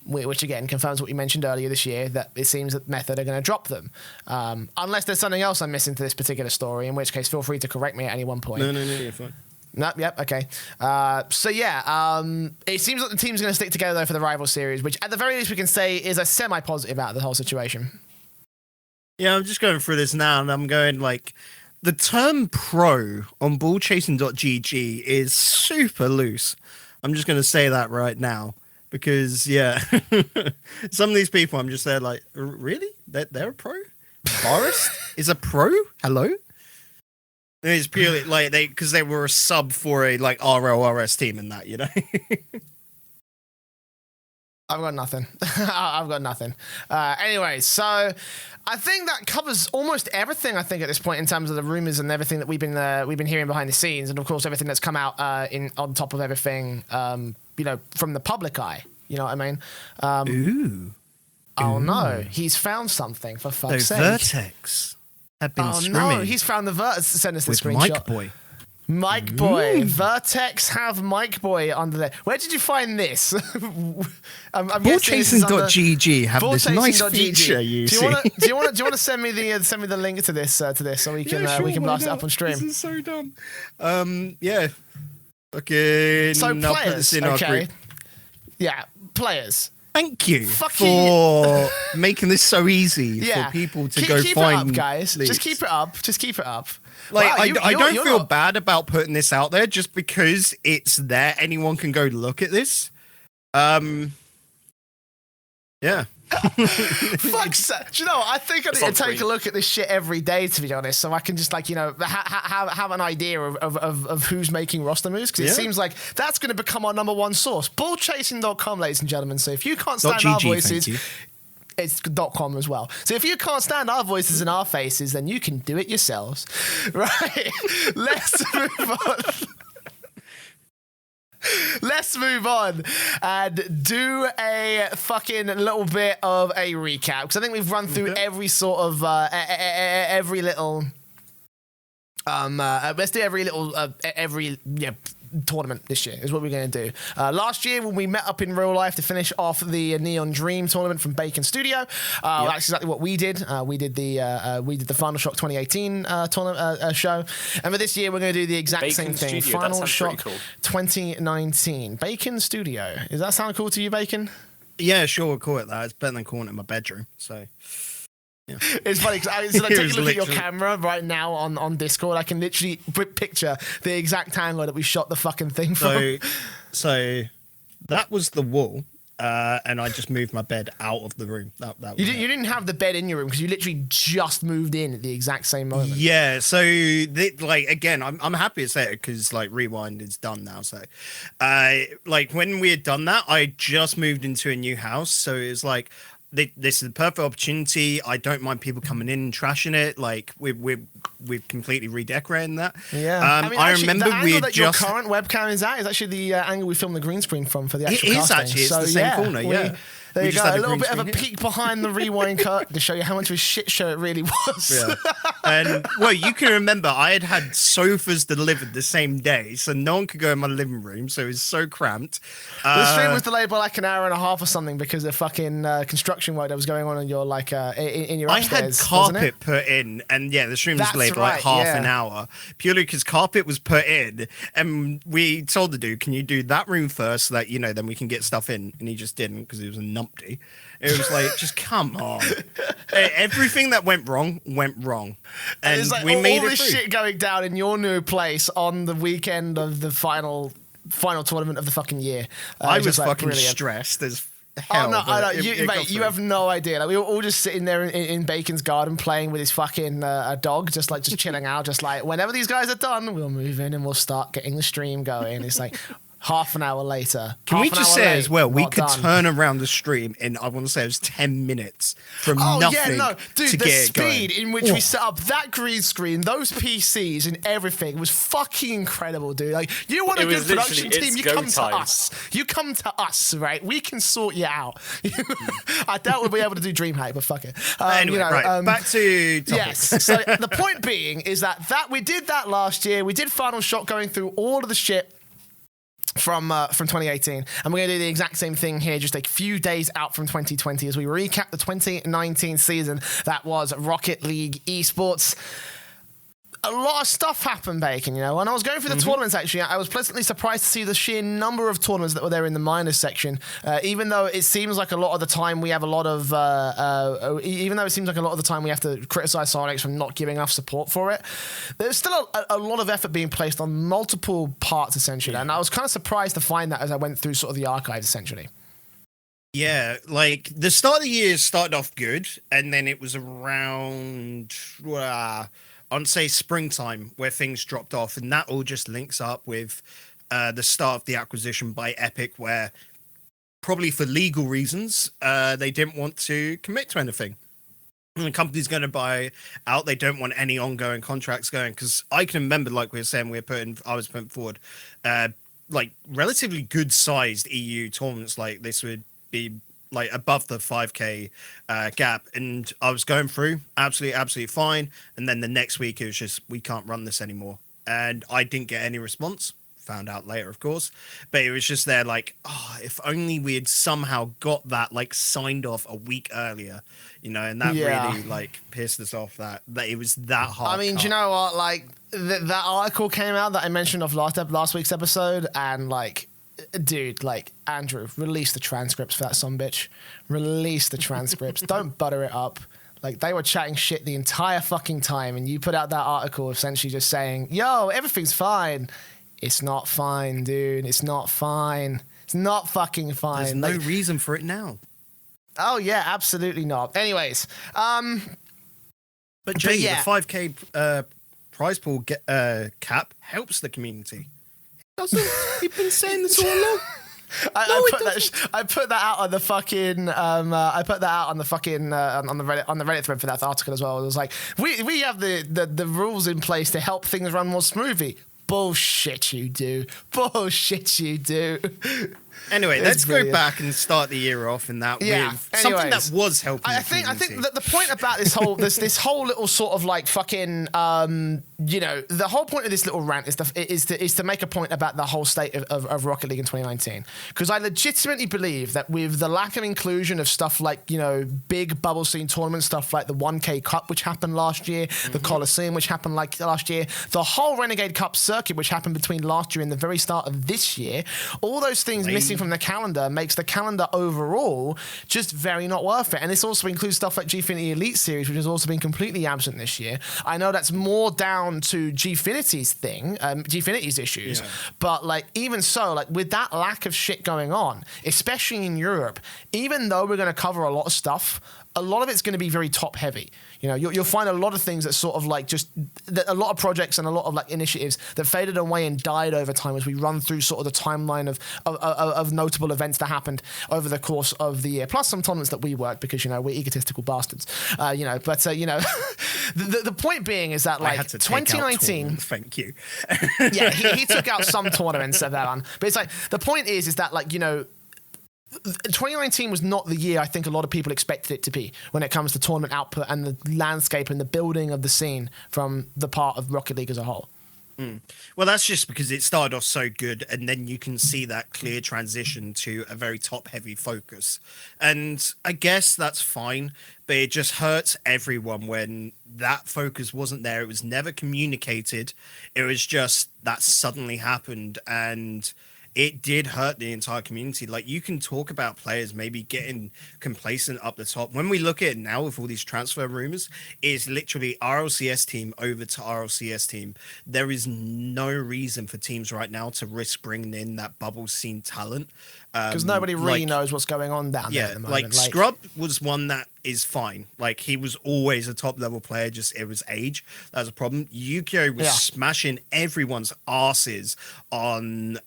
Which again confirms what we mentioned earlier this year, that it seems that Method are going to drop them. Unless there's something else I'm missing to this particular story, in which case feel free to correct me at any one point. No, you're fine. Nope, yep, okay. It seems like the team's going to stick together though for the rival series, which at the very least we can say is a semi-positive out of the whole situation. Yeah, I'm just going through this now, and I'm going the term pro on ballchasing.gg is super loose. I'm just going to say that right now. because yeah, some of these people I'm just there like, really? They're a pro? Forest is a pro? Hello? And it's purely like because they were a sub for a like RLRS team and that, you know. I've got nothing. I've got nothing. Anyway, so I think that covers almost everything. I think at this point in terms of the rumors and everything that we've been hearing behind the scenes, and of course everything that's come out on top of everything, you know, from the public eye. You know what I mean? Ooh. Oh no, he's found something for fuck's sake. Vertex have been scrimming. No, he's found the Vertex. Send us the with screenshot. Mike Boy. Mike Boy. Vertex have Mike Boy under there. Where did you find this? Ballchasing.gg have this nice feature. You do you want to send me the link to this so we can we can blast it up on stream. This is so dumb. Yeah. Okay. So now players, put this in our group. Yeah, players. Thank you for making this so easy for people to go keep find. It up, guys. leads. Just keep it up. Just keep it up. Like Wow, I don't feel not... bad about putting this out there just because it's there. Anyone can go look at this. Yeah. Fuck's sake. Do you know what? I think I need to take a look at this shit every day, to be honest, so I can just, like, you know, have an idea of who's making roster moves, because it seems like that's going to become our number one source. Ballchasing.com, ladies and gentlemen. So if you can't stand our voices, it's .com as well. So if you can't stand our voices and our faces, then you can do it yourselves. Right? Let's move on. Let's move on and do a fucking little bit of a recap, because I think we've run through every sort of every little let's do every little tournament this year is what we're going to do. Last year when we met up in real life to finish off the Neon Dream tournament from Bacon Studio, that's exactly what we did. We did the FinalShock 2018 tournament show, and for this year we're going to do the exact same thing. FinalShock 2019. Bacon Studio. Does that sound cool to you, Bacon? Yeah, sure, we'll call it that. It's better than calling it in my bedroom. So. Yeah. It's funny because I take a look at your camera right now on Discord. I can literally picture the exact angle that we shot the fucking thing from. So that was the wall, and I just moved my bed out of the room. That was you didn't have the bed in your room because you literally just moved in at the exact same moment. Yeah. So like again, I'm happy to say it because like Rewind is done now. So like when we had done that, I just moved into a new house, so it was like. This is the perfect opportunity. I don't mind people coming in and trashing it. Like we've completely redecorating that. Yeah, I remember we had your current webcam is actually the angle we filmed the green screen from for the actual casting. It is actually. It's the same corner. Yeah. There you go. A little bit of a peek behind the Rewind curtain to show you how much of a shit show it really was. Yeah. And well, you can remember I had sofas delivered the same day, so no one could go in my living room, so it was so cramped. The stream was delayed by like an hour and a half or something because of fucking construction work that was going on in your like in your upstairs. I had carpet put in, and yeah, the stream was delayed by like half an hour purely because carpet was put in, and we told the dude, "Can you do that room first, so that you know then we can get stuff in?" And he just didn't because it was a numpty. It was like, just come on. Everything that went wrong, and it's like we made all it this through. shit going down in your new place on the weekend of the final tournament of the fucking year. I was like, fucking brilliant. stressed as hell. Oh no, I know. Mate, you have no idea. Like, we were all just sitting there in Bacon's garden playing with his fucking dog, just chilling out. Just like whenever these guys are done, we'll move in and we'll start getting the stream going. It's like. Half an hour later. Can we just say as well, we could turn around the stream in, I want to say it was 10 minutes from nothing Dude, to the get it speed going. in which we set up that green screen, those PCs and everything was fucking incredible, dude. Like, you want a good production team, you come to us. You come to us, right? We can sort you out. I doubt we'll be able to do Dreamhack, but fuck it. Anyway, right, back to topics. Yes, so the point being is that we did that last year. We did FinalShock going through all of the shit from 2018, and we're going to do the exact same thing here just a few days out from 2020 as we recap the 2019 season that was Rocket League Esports. A lot of stuff happened, Bacon, you know. When I was going through the tournaments, actually, I was pleasantly surprised to see the sheer number of tournaments that were there in the minors section. Even though it seems like a lot of the time we have a lot of, even though it seems like a lot of the time we have to criticize Sonics for not giving enough support for it, there's still a lot of effort being placed on multiple parts, essentially. And I was kind of surprised to find that as I went through sort of the archives, essentially. Yeah, like the start of the year started off good, and then it was around, I'd say springtime where things dropped off, and that all just links up with the start of the acquisition by Epic, where probably for legal reasons, they didn't want to commit to anything. And the company's going to buy out. They don't want any ongoing contracts going, because I can remember, like we were saying, I was putting forward, like relatively good sized EU tournaments like this would be like above the 5k gap, and I was going through absolutely fine, and then the next week it was just, we can't run this anymore, and I didn't get any response. Found out later, of course, but it was just there like, oh, if only we had somehow got that like signed off a week earlier, and that really like pissed us off that it was that hard. I mean, do you know what, like that article came out that I mentioned of last week's episode, and like, dude, like, Andrew, release the transcripts for that sumbitch. Release the transcripts. Don't butter it up. Like, they were chatting shit the entire fucking time, and you put out that article essentially just saying, yo, everything's fine. It's not fine, dude. It's not fine. It's not fucking fine. There's no reason for it now. Oh, yeah, absolutely not. Anyways. But Jay, the 5k prize pool cap helps the community. Doesn't. We've been saying this all along. I put that out on the fucking on the Reddit thread for that article as well. It was like, we have the rules in place to help things run more smoothly. Bullshit you do. Bullshit you do. Anyway, let's go back and start the year off in that with something that was helping. I think that the point about this whole this whole little sort of like fucking the whole point of this little rant is to make a point about the whole state of Rocket League in 2019, because I legitimately believe that with the lack of inclusion of stuff like big bubble scene tournament stuff like the 1K Cup which happened last year, the Coliseum which happened like last year, the whole Renegade Cup circuit which happened between last year and the very start of this year, all those things missing from the calendar makes the calendar overall just very not worth it. And this also includes stuff like Gfinity Elite Series, which has also been completely absent this year. I know that's more down to Gfinity's thing, Gfinity's issues, but like even so, like with that lack of shit going on, especially in Europe, even though we're going to cover a lot of stuff, a lot of it's going to be very top heavy. You'll find a lot of things that sort of like a lot of projects and a lot of like initiatives that faded away and died over time as we run through sort of the timeline of notable events that happened over the course of the year, plus some tournaments that we worked because we're egotistical bastards, the point being is that like 2019, thank you. Yeah, he took out some tournaments of that on, but it's like the point is that like 2019 was not the year I think a lot of people expected it to be when it comes to tournament output and the landscape and the building of the scene from the part of Rocket League as a whole. Well, that's just because it started off so good, and then you can see that clear transition to a very top-heavy focus. And I guess that's fine, but it just hurts everyone when that focus wasn't there. It was never communicated. It was just that suddenly happened, and it did hurt the entire community. Like, you can talk about players maybe getting complacent up the top. When we look at it now with all these transfer rumors, it's literally RLCS team over to RLCS team. There is no reason for teams right now to risk bringing in that bubble scene talent. Because nobody really knows what's going on down there at the moment. Like Scrub was one that is fine. Like, he was always a top level player, just it was age. That was a problem. Yukeo was smashing everyone's asses on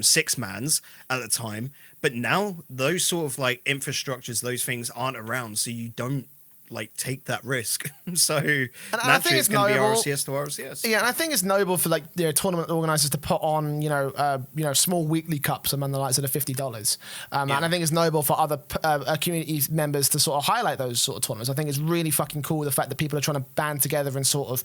six mans at the time. But now those sort of like infrastructures, those things aren't around. So you don't like take that risk. So naturally it's going to be RLCS to RLCS. Yeah, and I think it's noble for like tournament organizers to put on small weekly cups among the likes of the $50. And I think it's noble for other community members to sort of highlight those sort of tournaments. I think it's really fucking cool the fact that people are trying to band together and sort of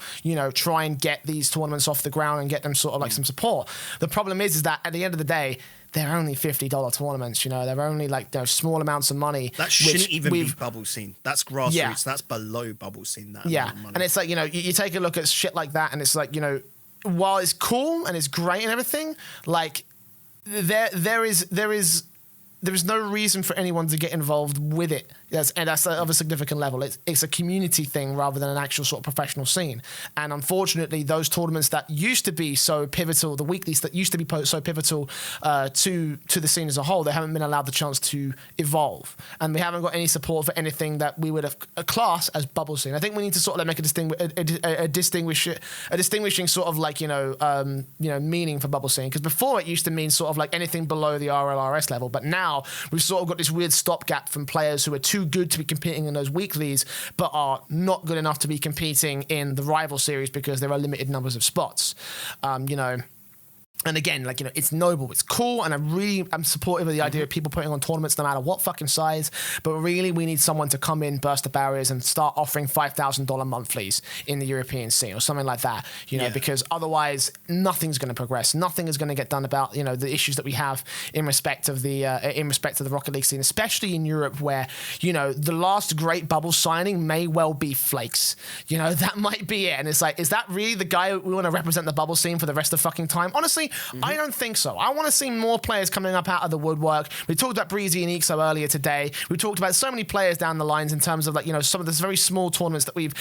try and get these tournaments off the ground and get them sort of like some support. The problem is that at the end of the day, they're only $50 tournaments, they're only like small amounts of money. That shouldn't even be bubble scene. That's grassroots. Yeah. That's below bubble scene. That and it's like, you take a look at shit like that and it's like, while it's cool and it's great and everything, like there is no reason for anyone to get involved with it Yes, and that's of a significant level. It's a community thing rather than an actual sort of professional scene. And unfortunately, those tournaments that used to be so pivotal, the weeklies that used to be so pivotal to the scene as a whole, they haven't been allowed the chance to evolve. And we haven't got any support for anything that we would have class as bubble scene. I think we need to sort of like make a distinguishing sort of like, meaning for bubble scene. Because before it used to mean sort of like anything below the RLRS level. But now we've sort of got this weird stopgap from players who are too good to be competing in those weeklies, but are not good enough to be competing in the rival series because there are limited numbers of spots. And again, like, it's noble, it's cool, and I'm supportive of the idea of people putting on tournaments no matter what fucking size, but really we need someone to come in, burst the barriers, and start offering $5,000 monthlies in the European scene or something like that, because otherwise nothing's going to progress. Nothing is going to get done about, the issues that we have in respect of the Rocket League scene, especially in Europe where, the last great bubble signing may well be Flakes. That might be it. And it's like, is that really the guy we want to represent the bubble scene for the rest of the fucking time? Honestly, I don't think so. I want to see more players coming up out of the woodwork. We talked about Breezi and Eekso earlier today. We talked about so many players down the lines in terms of, like, some of the very small tournaments that we've,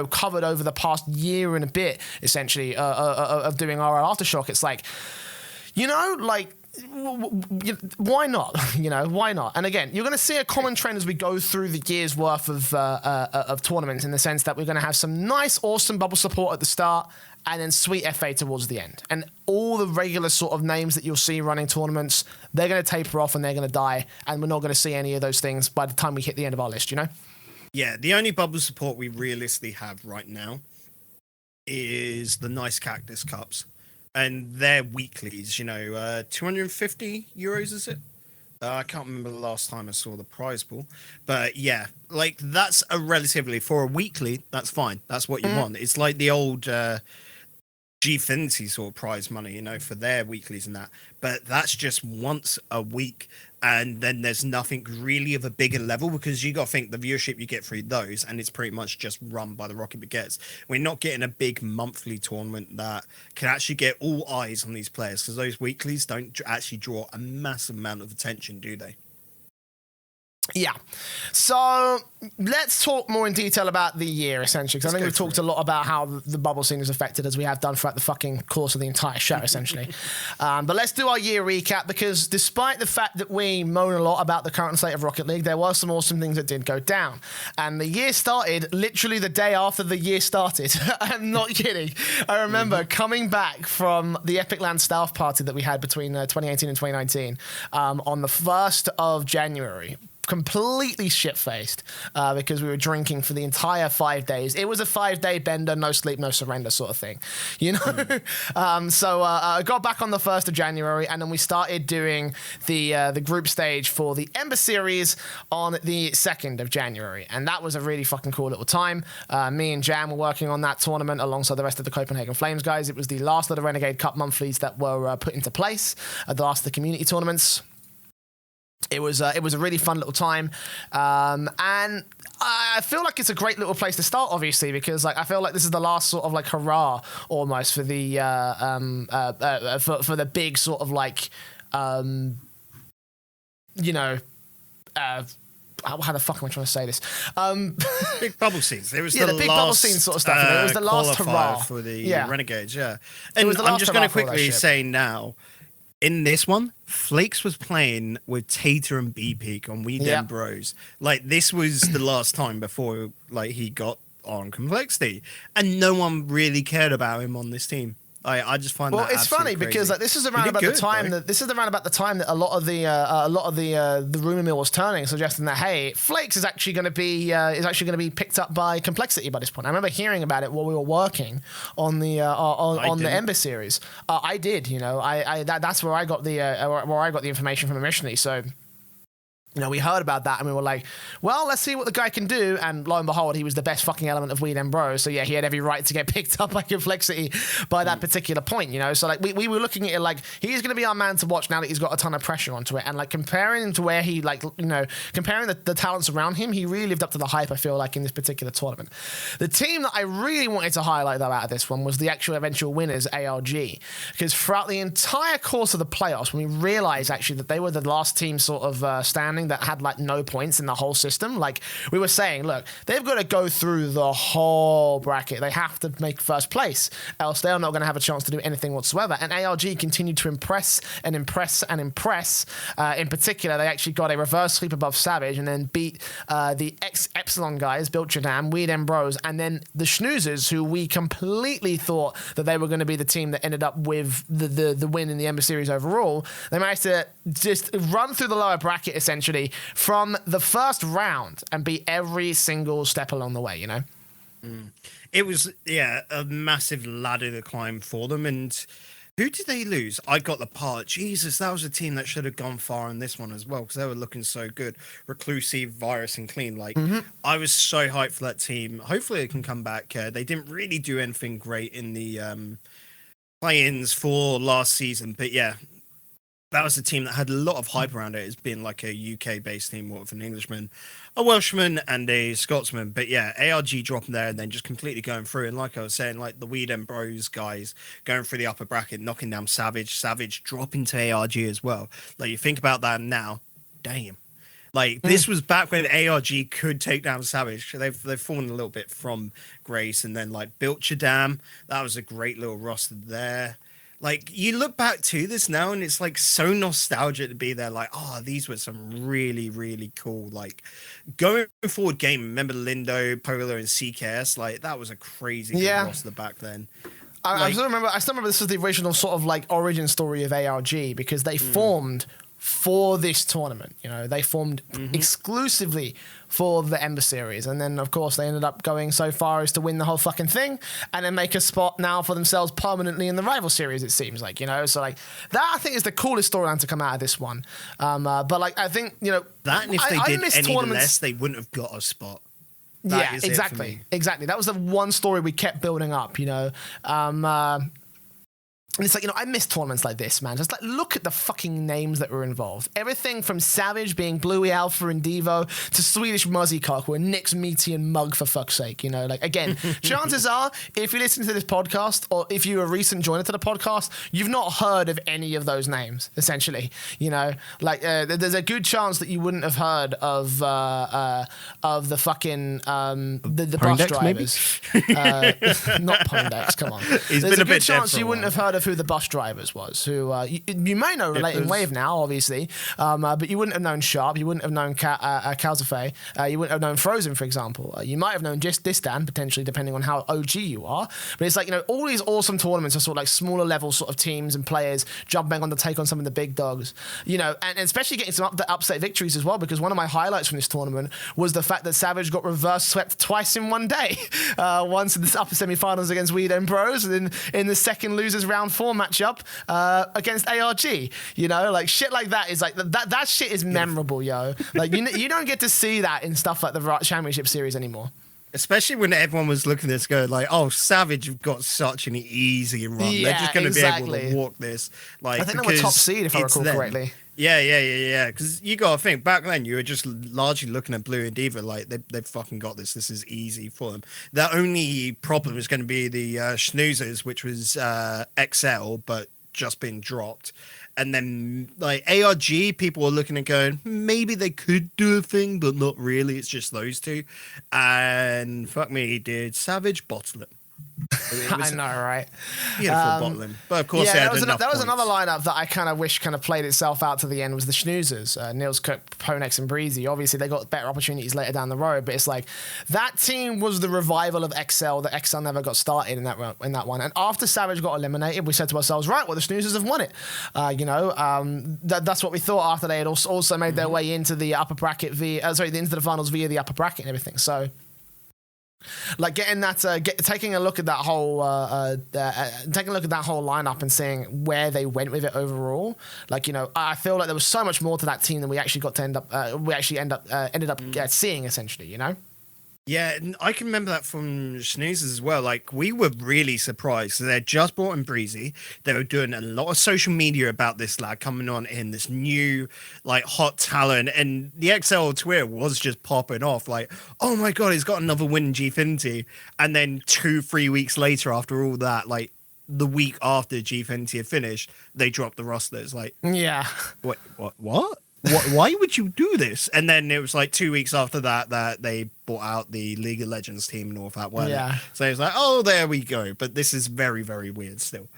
covered over the past year and a bit, essentially, of doing RLAfterShock. It's like, why not? Why not? And again, you're going to see a common trend as we go through the year's worth of tournaments, in the sense that we're going to have some nice, awesome bubble support at the start, and then sweet FA towards the end. And all the regular sort of names that you'll see running tournaments, they're going to taper off and they're going to die, and we're not going to see any of those things by the time we hit the end of our list, Yeah, the only bubble support we realistically have right now is the Nice Cactus Cups. And they're weeklies, 250 euros, is it? I can't remember the last time I saw the prize pool. But yeah, like, that's a relatively, for a weekly, that's fine. That's what you want. It's like the old Gfinity sort of prize money, for their weeklies and that. But that's just once a week. And then there's nothing really of a bigger level, because you got to think the viewership you get through those, and it's pretty much just run by the Rocket Baguettes. We're not getting a big monthly tournament that can actually get all eyes on these players, because those weeklies don't actually draw a massive amount of attention, do they? Yeah. So let's talk more in detail about the year, essentially, because I think we've talked a lot about how the bubble scene is affected, as we have done throughout the fucking course of the entire show, essentially. But let's do our year recap, because despite the fact that we moan a lot about the current state of Rocket League, there were some awesome things that did go down. And the year started literally the day after the year started. I'm not kidding. I remember coming back from the Epic Land Stealth party that we had between 2018 and 2019 on the 1st of January. Completely shit-faced because we were drinking for the entire 5 days. It was a 5-day bender, no sleep, no surrender sort of thing, So I got back on the 1st of January, and then we started doing the group stage for the Ember series on the 2nd of January, and that was a really fucking cool little time. Me and Jam were working on that tournament alongside the rest of the Copenhagen Flames guys. It was the last of the Renegade Cup monthlies that were put into place, the last of the community tournaments. It was a really fun little time, and I feel like it's a great little place to start, obviously, because I feel like this is the last sort of hurrah almost for the for the big sort of how the fuck am I trying to say this? Big bubble scenes. It was the big bubble scene sort of stuff. It was the last hurrah for the Renegades. Yeah, and I'm just going to quickly say now, in this one, Flakes was playing with Tater and B-Peak on Weekend Bros. This was the last time before he got on Complexity, and no one really cared about him on this team. I just find that it's funny crazy. because this is around about the time that a lot of the rumor mill was turning, suggesting that hey, Flakes is actually going to be picked up by Complexity by this point. I remember hearing about it while we were working on the the Ember series. I did, that's where I got the information from initially. So. We heard about that and we were like, well, let's see what the guy can do. And lo and behold, he was the best fucking element of Weed and Bro. So yeah, he had every right to get picked up by Complexity by that particular point, So we were looking at it he's going to be our man to watch now that he's got a ton of pressure onto it. And comparing him to where he comparing the talents around him, he really lived up to the hype, I feel like, in this particular tournament. The team that I really wanted to highlight though out of this one was the actual eventual winners, ARG. Because throughout the entire course of the playoffs, when we realized actually that they were the last team sort of standing, team that had like no points in the whole system. Like we were saying, look, they've got to go through the whole bracket. They have to make first place, else they are not going to have a chance to do anything whatsoever. And ARG continued to impress and impress and impress. In particular, they actually got a reverse sweep above Savage and then beat the Epsilon guys, Built Jadam, Weird Bros, and then the Schnoozers, who we completely thought that they were going to be the team that ended up with the win in the Ember series overall. They managed to just run through the lower bracket essentially from the first round and beat every single step along the way, you know? It was, a massive ladder to climb for them. And who did they lose? I got the part. Jesus, that was a team that should have gone far in this one as well because they were looking so good. Reclusive, Virus, and Clean. Like, I was so hyped for that team. Hopefully, it can come back. They didn't really do anything great in the play-ins for last season, but yeah, that was a team that had a lot of hype around it as being like a UK-based team with an Englishman, a Welshman, and a Scotsman. But yeah, ARG dropping there and then just completely going through. And like I was saying, like the Weed and Bros guys going through the upper bracket, knocking down Savage dropping to ARG as well. Like you think about that now, damn. Like this was back when ARG could take down Savage. They've fallen a little bit from grace, and then like Built Jadam, that was a great little roster there. Like you look back to this now and it's like so nostalgic to be there. Like, oh, these were some really, really cool, like going forward game. Remember Lindo, Polar and CKS? Like that was a crazy good roster back then. I still remember this was the original sort of like origin story of ARG because they formed for this tournament. You know, they formed exclusively for the Ember series, and then of course they ended up going so far as to win the whole fucking thing and then make a spot now for themselves permanently in the rival series, it seems like, you know. So like that I think is the coolest storyline to come out of this one. But like I think, you know, that, and if they did any less they wouldn't have got a spot. That is exactly. That was the one story we kept building up, you know. And it's like, you know, I miss tournaments like this, man. Just like, look at the fucking names that were involved. Everything from Savage being Bluey, Alpha, and Devo to Swedish Muzzycock or Nick's Meaty and Mug, for fuck's sake. You know, like, again, chances are, if you listen to this podcast or if you're a recent joiner to the podcast, you've not heard of any of those names, essentially. You know, like, there's a good chance that you wouldn't have heard of the fucking, the bus drivers. Not Pondex, come on. There's a good chance you wouldn't have heard of who the bus drivers was, who you may know Relating Wave now, obviously, but you wouldn't have known Sharp, you wouldn't have known Calzafe, you wouldn't have known Frozen, for example. You might have known just Distan, potentially, depending on how OG you are. But it's like, you know, all these awesome tournaments are sort of like smaller level sort of teams and players jumping on to take on some of the big dogs, you know, and especially getting some upset victories as well, because one of my highlights from this tournament was the fact that Savage got reverse swept twice in one day. Once in the upper semi-finals against Weed and Bros, and then in the second losers round 4 matchup against ARG. You know, like shit like that is like that shit is memorable, yo. Like you don't get to see that in stuff like the Championship Series anymore. Especially when everyone was looking at this going like, oh, Savage have got such an easy run. Yeah, they're just going to be able to walk this. Like, I think they were top seed, if I recall correctly. Yeah. Because you got to think, back then you were just largely looking at Blue and Diva like they've fucking got this. This is easy for them. The only problem is going to be the Schnoozers, which was XL, but just been dropped. And then like ARG, people are looking and going, maybe they could do a thing, but not really. It's just those two. And fuck me, did Savage bottle it? I know, right? Yeah, full bottling. But of course, that was another lineup that I kind of wish kind of played itself out to the end was the Schnoozers, Nils Cook, Ponex, and Breezy. Obviously, they got better opportunities later down the road, but it's like that team was the revival of XL that XL never got started in that one. And after Savage got eliminated, we said to ourselves, right, well, the Schnoozers have won it. That's what we thought after they had also made their way into the upper bracket into the finals via the upper bracket and everything. So. Like getting that, taking a look at that whole, lineup and seeing where they went with it overall. Like, you know, I feel like there was so much more to that team than we actually got to ended up seeing, essentially. You know. Yeah, and I can remember that from Schnoozers as well. Like, we were really surprised. So they'd just brought in Breezy. They were doing a lot of social media about this lad coming on in this new, like, hot talent. And the XL Twitter was just popping off. Like, oh my God, he's got another win in Gfinity. And then 2-3 weeks later, after all that, like, the week after Gfinity had finished, they dropped the roster. It's like, yeah. What? why would you do this? And then it was like 2 weeks after that they bought out the League of Legends team and all of that. Yeah. So it was like, oh, there we go. But this is very, very weird still.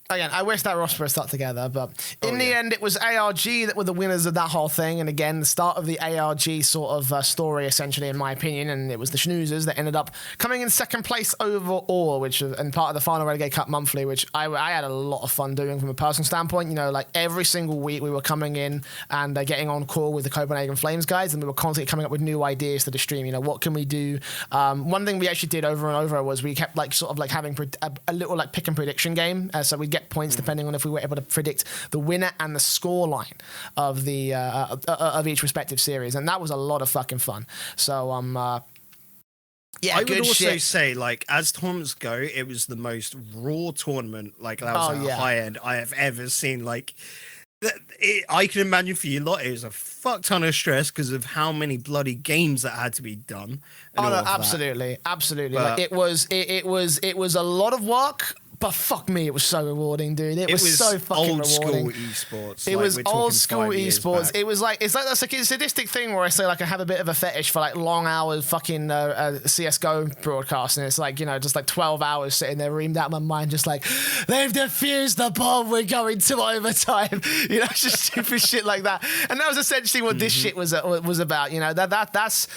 Again, I wish that roster was stuck together, but in the end, it was ARG that were the winners of that whole thing. And again, the start of the ARG sort of story, essentially, in my opinion, and it was the Schnoozers that ended up coming in second place overall, which and part of the final Renegade Cup monthly, which I had a lot of fun doing from a personal standpoint. You know, like every single week we were coming in and getting on call with the Copenhagen Flames guys, and we were constantly coming up with new ideas for the stream. You know, what can we do? One thing we actually did over and over was we kept like sort of like having a little like pick and prediction game, so we get points depending on if we were able to predict the winner and the score line of the of each respective series, and that was a lot of fucking fun. So yeah, I would also shit. say, like, as tournaments go, it was the most raw tournament, like, that was at a high end I have ever seen. Like, I can imagine for you lot, it was a fuck ton of stress because of how many bloody games that had to be done. Oh no, absolutely. Like, it was a lot of work. But fuck me, it was so rewarding, dude. It was so fucking old rewarding. School esports. It was old school esports. Back. It was like it's like that's like a sadistic thing where I say like I have a bit of a fetish for like long hours fucking CS:GO broadcasting. It's like, you know, just like 12 hours sitting there reamed out of my mind, just like they've defused the bomb. We're going to overtime. You know, just stupid shit like that. And that was essentially what this shit was about. You know, that's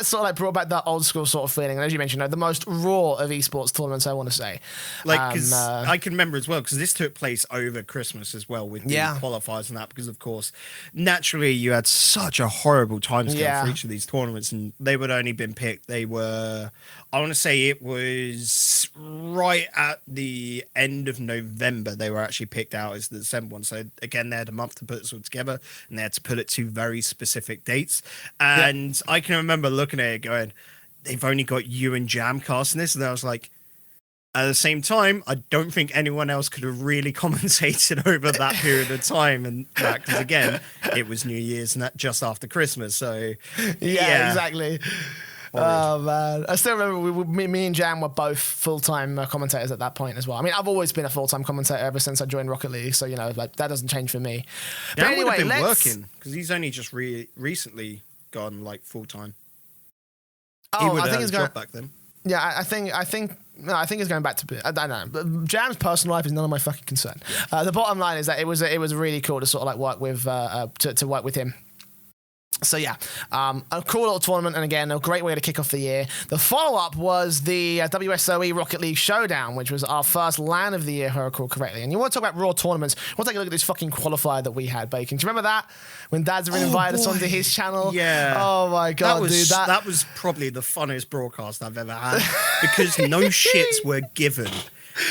sort of like brought back that old school sort of feeling. And as you mentioned, you know, the most raw of esports tournaments, I want to say. Like, because I can remember as well, because this took place over Christmas as well with the qualifiers and that, because of course, naturally you had such a horrible timescale for each of these tournaments, and they would only been picked. They were, I want to say it was right at the end of November, they were actually picked out as the December one. So again, they had a month to put this all together, and they had to put it to very specific dates. And I can remember looking at it going, they've only got you and Jam casting this, and I was like, at the same time, I don't think anyone else could have really commentated over that period of time, and that because again, it was New Year's and that just after Christmas. So yeah. Exactly. Oh man, I still remember me and Jam were both full-time commentators at that point as well. I mean, I've always been a full-time commentator ever since I joined Rocket League, so you know, like that doesn't change for me. Jam but anyway, would have been working because he's only just recently gone like full-time. Oh, I think he's going back then. Yeah, I think he's going back to. I don't know. But Jam's personal life is none of my fucking concern. Yeah. The bottom line is that it was really cool to sort of like work with to work with him. So yeah, a cool little tournament, and again, a great way to kick off the year. The follow-up was the WSOE Rocket League Showdown, which was our first LAN of the year, if I recall correctly. And you want to talk about raw tournaments, we'll take a look at this fucking qualifier that we had, Bacon. Do you remember that? When Dad's invited us onto his channel? Yeah. Oh my God, dude. That was probably the funniest broadcast I've ever had, because no shits were given.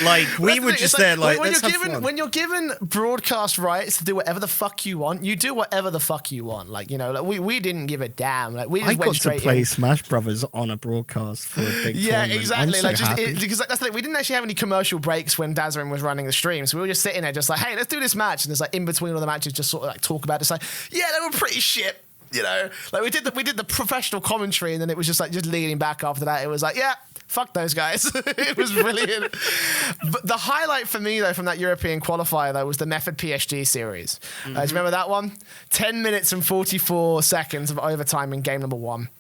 Like, we were just there, like, when you're given broadcast rights to do whatever the fuck you want, you do whatever the fuck you want. Like, you know, like we didn't give a damn. Like, we just went straight in. I got to play Smash Brothers on a broadcast for a big tournament. Yeah, exactly. I'm like, so happy. because that's the thing. We didn't actually have any commercial breaks when Dazarin was running the stream, so we were just sitting there, just like, hey, let's do this match, and it's like in between all the matches, just sort of like talk about it. It's like, yeah, they were pretty shit. You know, like we did the professional commentary, and then it was just like just leaning back after that. It was like, yeah, fuck those guys. It was brilliant. But the highlight for me though from that European qualifier though was the Method PSG series. Do you remember that one? 10 minutes and 44 seconds of overtime in game number 1.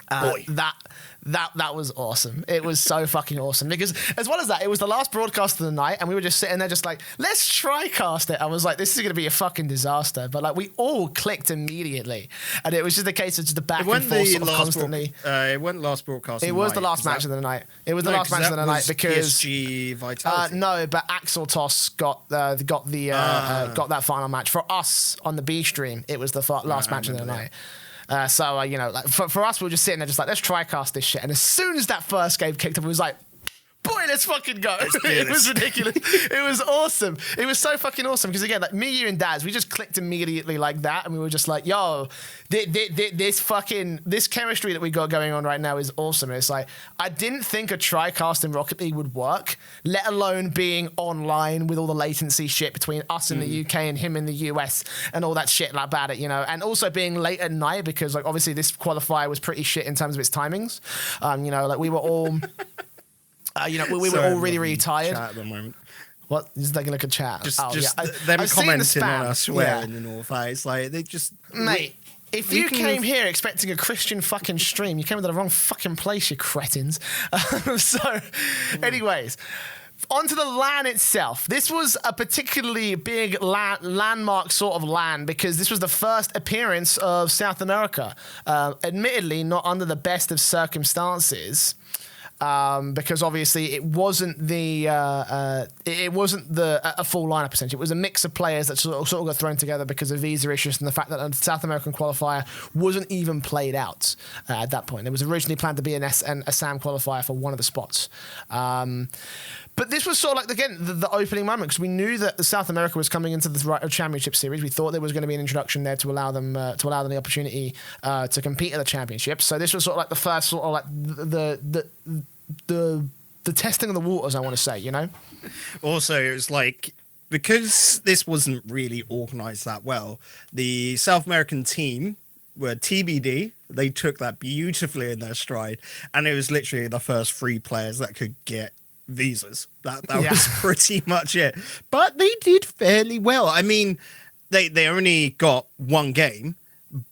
That was awesome. It was so fucking awesome, because as well as that, it was the last broadcast of the night, and we were just sitting there just like, let's try cast it. I was like, this is going to be a fucking disaster, but like we all clicked immediately, and it was just a case of just the back and forth sort of constantly. It wasn't last broadcast. It was the last match of the night. It was the last match of the night because PSG Vitality. No, but Axel Toss got that final match for us on the B stream. It was the last match of the night. So, you know, like for us, we were just sitting there just like, let's try cast this shit. And as soon as that first game kicked up, it was like, boy, let's fucking go. It was ridiculous. It was awesome. It was so fucking awesome. Because again, like me, you, and Daz, we just clicked immediately like that. And we were just like, yo, this chemistry that we got going on right now is awesome. And it's like, I didn't think a TriCast in Rocket League would work, let alone being online with all the latency shit between us in the UK and him in the US and all that shit about it, you know. And also being late at night, because like obviously this qualifier was pretty shit in terms of its timings. You know, like we were all... you know, we were all really, really tired. Chat at the moment. What? Just taking a look at chat. Just Them them commenting on us swearing and all that. It's like they just mate. If you came here expecting a Christian fucking stream, you came to the wrong fucking place, you cretins. Anyways, onto the LAN itself. This was a particularly big landmark sort of LAN because this was the first appearance of South America. Admittedly, not under the best of circumstances. Because obviously it wasn't a full lineup essentially. It was a mix of players that sort of got thrown together because of visa issues and the fact that the South American qualifier wasn't even played out at that point. It was originally planned to be a SAM qualifier for one of the spots. But this was sort of like, again, the opening moment because we knew that South America was coming into the championship series. We thought there was going to be an introduction there to allow them the opportunity to compete at the championship. So this was sort of like the first sort of like the testing of the waters, I want to say, you know? Also, it was like, because this wasn't really organized that well, the South American team were TBD. They took that beautifully in their stride. And it was literally the first 3 players that could get visas. That was pretty much it. But they did fairly well. I mean, they only got 1 game,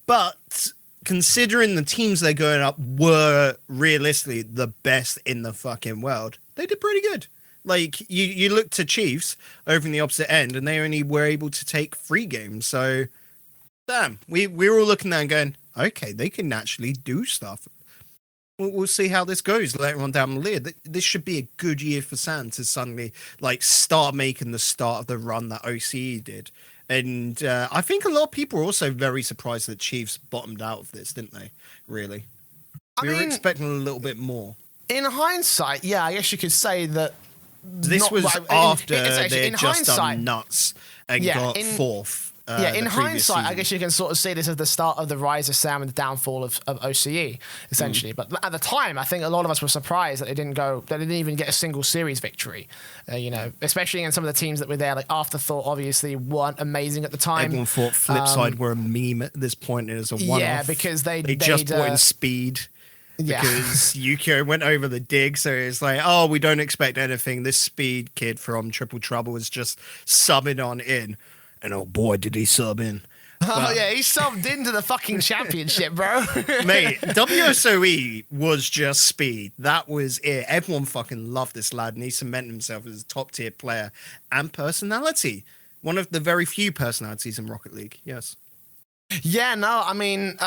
but considering the teams they're going up were realistically the best in the fucking world, they did pretty good. Like, you look to Chiefs over in the opposite end, and they only were able to take 3 games. So, damn, we were all looking there and going, okay, they can actually do stuff. We'll see how this goes later on down the lane. This should be a good year for San to suddenly like start making the start of the run that OCE did. And I think a lot of people are also very surprised that Chiefs bottomed out of this, didn't they? Really? We were expecting a little bit more. In hindsight, yeah, I guess you could say that this was after they had just done nuts and got 4th. In hindsight, I guess you can sort of see this as the start of the rise of Sam and the downfall of OCE, essentially. But at the time, I think a lot of us were surprised that they didn't even get a single series victory. You know, especially in some of the teams that were there, like Afterthought obviously weren't amazing at the time. Everyone thought Flipside were a meme at this point as a one-off. Yeah, because they just brought in speed. Because Yukeo went over the dig, so it's like, oh, we don't expect anything. This speed kid from Triple Trouble is just subbing on in. And oh boy, did he sub in. Oh, yeah, he subbed into the fucking championship, bro. Mate, WSOE was just speed. That was it. Everyone fucking loved this lad, and he cemented himself as a top-tier player and personality. One of the very few personalities in Rocket League, yes. Yeah, no, I mean...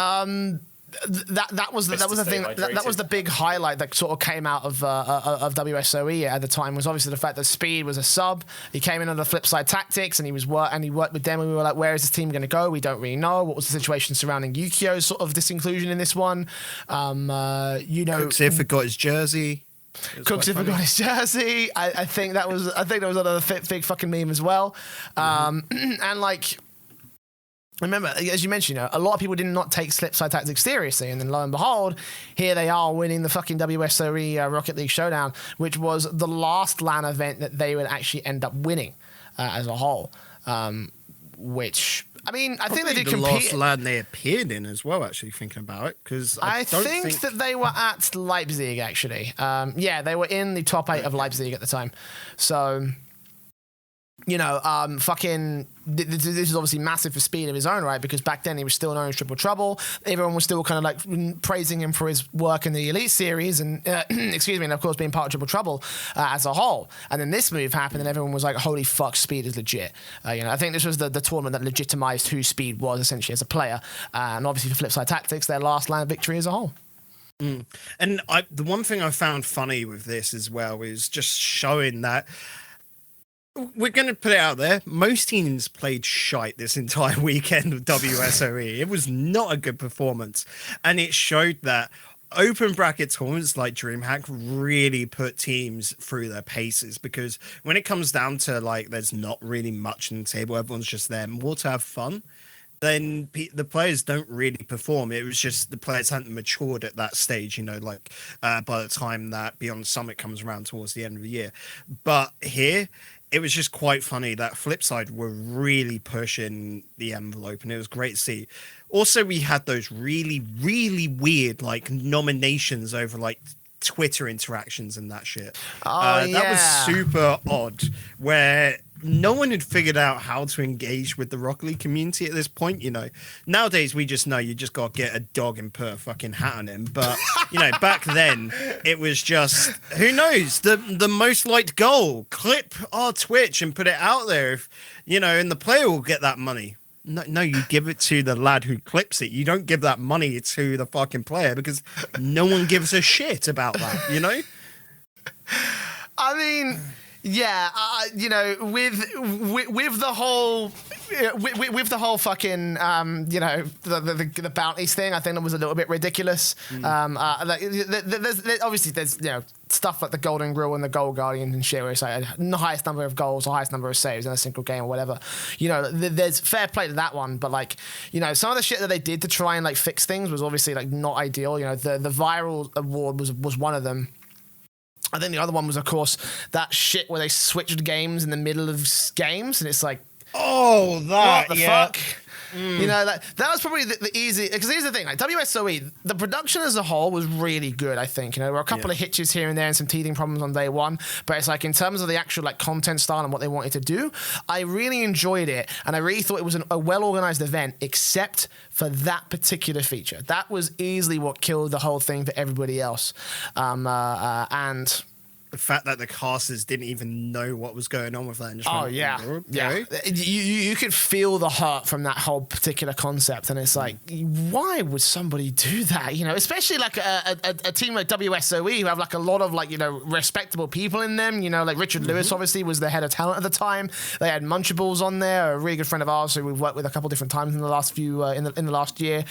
That was the thing. That was the big highlight that sort of came out of WSOE at the time, was obviously the fact that Speed was a sub. He came in on the Flipside Tactics, and he worked with them. And we were like, where is this team going to go? We don't really know. What was the situation surrounding Yukeo's sort of disinclusion in this one? Cooksif forgot his jersey. Cooksif forgot his jersey. I think that was another big fucking meme as well. And like. Remember, as you mentioned, a lot of people did not take Flipside Tactics seriously, and then lo and behold, here they are winning the fucking WSOE Rocket League Showdown, which was the last LAN event that they would actually end up winning as a whole. Which, I mean, I think they did compete. The last LAN they appeared in as well, actually, thinking about it, because I think that they were at Leipzig, actually. They were in the top 8 of Leipzig at the time. So... You know, this is obviously massive for Speed of his own right, because back then he was still known as Triple Trouble. Everyone was still kind of like praising him for his work in the Elite Series and, and of course being part of Triple Trouble as a whole. And then this move happened and everyone was like, holy fuck, Speed is legit. I think this was the tournament that legitimized who Speed was essentially as a player. And obviously for Flipside Tactics, their last LAN victory as a whole. And the one thing I found funny with this as well is just showing that we're going to put it out there. Most teams played shite this entire weekend of WSOE. It was not a good performance. And it showed that open bracket tournaments like Dreamhack really put teams through their paces, because when it comes down to like there's not really much in the table, everyone's just there more to have fun, then the players don't really perform. It was just the players hadn't matured at that stage, by the time that Beyond Summit comes around towards the end of the year. But here, it was just quite funny that Flipside were really pushing the envelope, and it was great to see. Also, we had those really, really weird, nominations over, Twitter interactions and that shit. Oh, that was super odd, where no one had figured out how to engage with the Rocket League community at this point. You know, nowadays we just know you just got to get a dog and put a fucking hat on him. But you know, back then it was just, who knows, the most liked goal, clip our Twitch and put it out there. If you know, and the player will get that money. No, you give it to the lad who clips it. You don't give that money to the fucking player, because no one gives a shit about that, you know? I mean, yeah, you know, with the whole with the whole fucking you know, the bounties thing, I think that was a little bit ridiculous. Like, there's you know, stuff like the Golden Grill and the Goal Guardian and shit, where it's like the highest number of goals or highest number of saves in a single game or whatever. You know, there's fair play to that one, but like, you know, some of the shit that they did to try and like fix things was obviously like not ideal. You know, the viral award was one of them. I think the other one was, of course, that shit where they switched games in the middle of games, and it's like, oh, that, what the fuck? You know, like, that was probably the easy, because here's the thing, like WSOE, the production as a whole was really good, I think. You know, there were a couple of hitches here and there and some teething problems on day one, but it's like, in terms of the actual like content style and what they wanted to do, I really enjoyed it, and I really thought it was a well-organized event, except for that particular feature. That was easily what killed the whole thing for everybody else. And the fact that the casters didn't even know what was going on with that. And just went, yeah. You could feel the hurt from that whole particular concept, and it's like, why would somebody do that? You know, especially like a team like WSOE, who have like a lot of like, you know, respectable people in them. You know, like Richard Lewis obviously was the head of talent at the time. They had Munchables on there, a really good friend of ours who we've worked with a couple different times in the last few in the last year,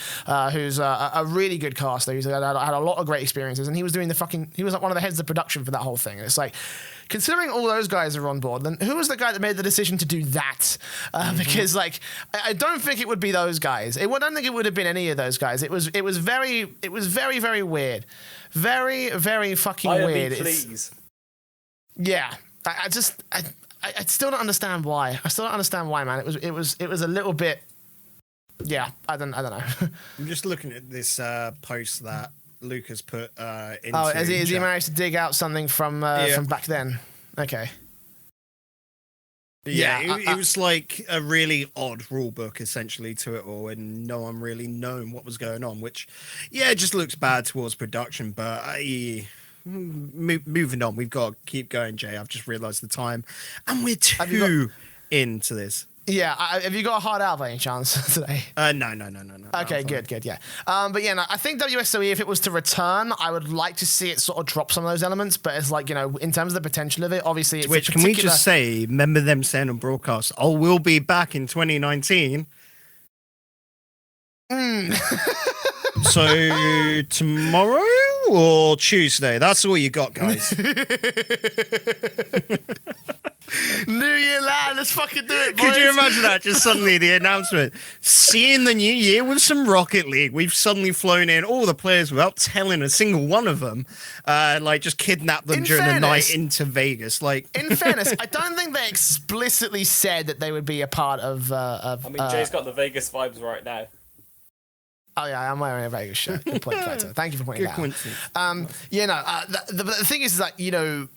who's a really good caster. He's had a lot of great experiences, and he was doing he was like one of the heads of production for that whole thing. And it's like, considering all those guys are on board, then who was the guy that made the decision to do that? Because like, I don't think it would be those guys. I don't think it would have been any of those guys. It was very weird, very fucking weird. Please. Yeah, I still don't understand why. I still don't understand why, man. It was a little bit. Yeah, I don't know. I'm just looking at this post that Lucas put into. Oh, has he managed to dig out something from back then? Okay. It was like a really odd rule book essentially to it all, and no one really known what was going on, which it just looks bad towards production. But moving on, we've got to keep going, Jay. I've just realised the time, and we're too into this. Yeah, have you got a hard out by any chance today? No. Okay, good, yeah. But yeah, no, I think WSOE, if it was to return, I would like to see it sort of drop some of those elements, but it's like, you know, in terms of the potential of it, obviously it's Which, can we just say, remember them saying on broadcast, we'll be back in 2019? So, tomorrow or Tuesday? That's all you got, guys. New Year, lad, let's fucking do it, boys. Could you imagine that? Just suddenly the announcement. Seeing the new year with some Rocket League. We've suddenly flown in all the players without telling a single one of them. Like, just kidnapped them during the night into Vegas. Like, in fairness, I don't think they explicitly said that they would be a part of. I mean, Jay's got the Vegas vibes right now. Oh yeah, I'm wearing a Vegas shirt. Good point, Fighter. Thank you for pointing that out. The thing is that, you know,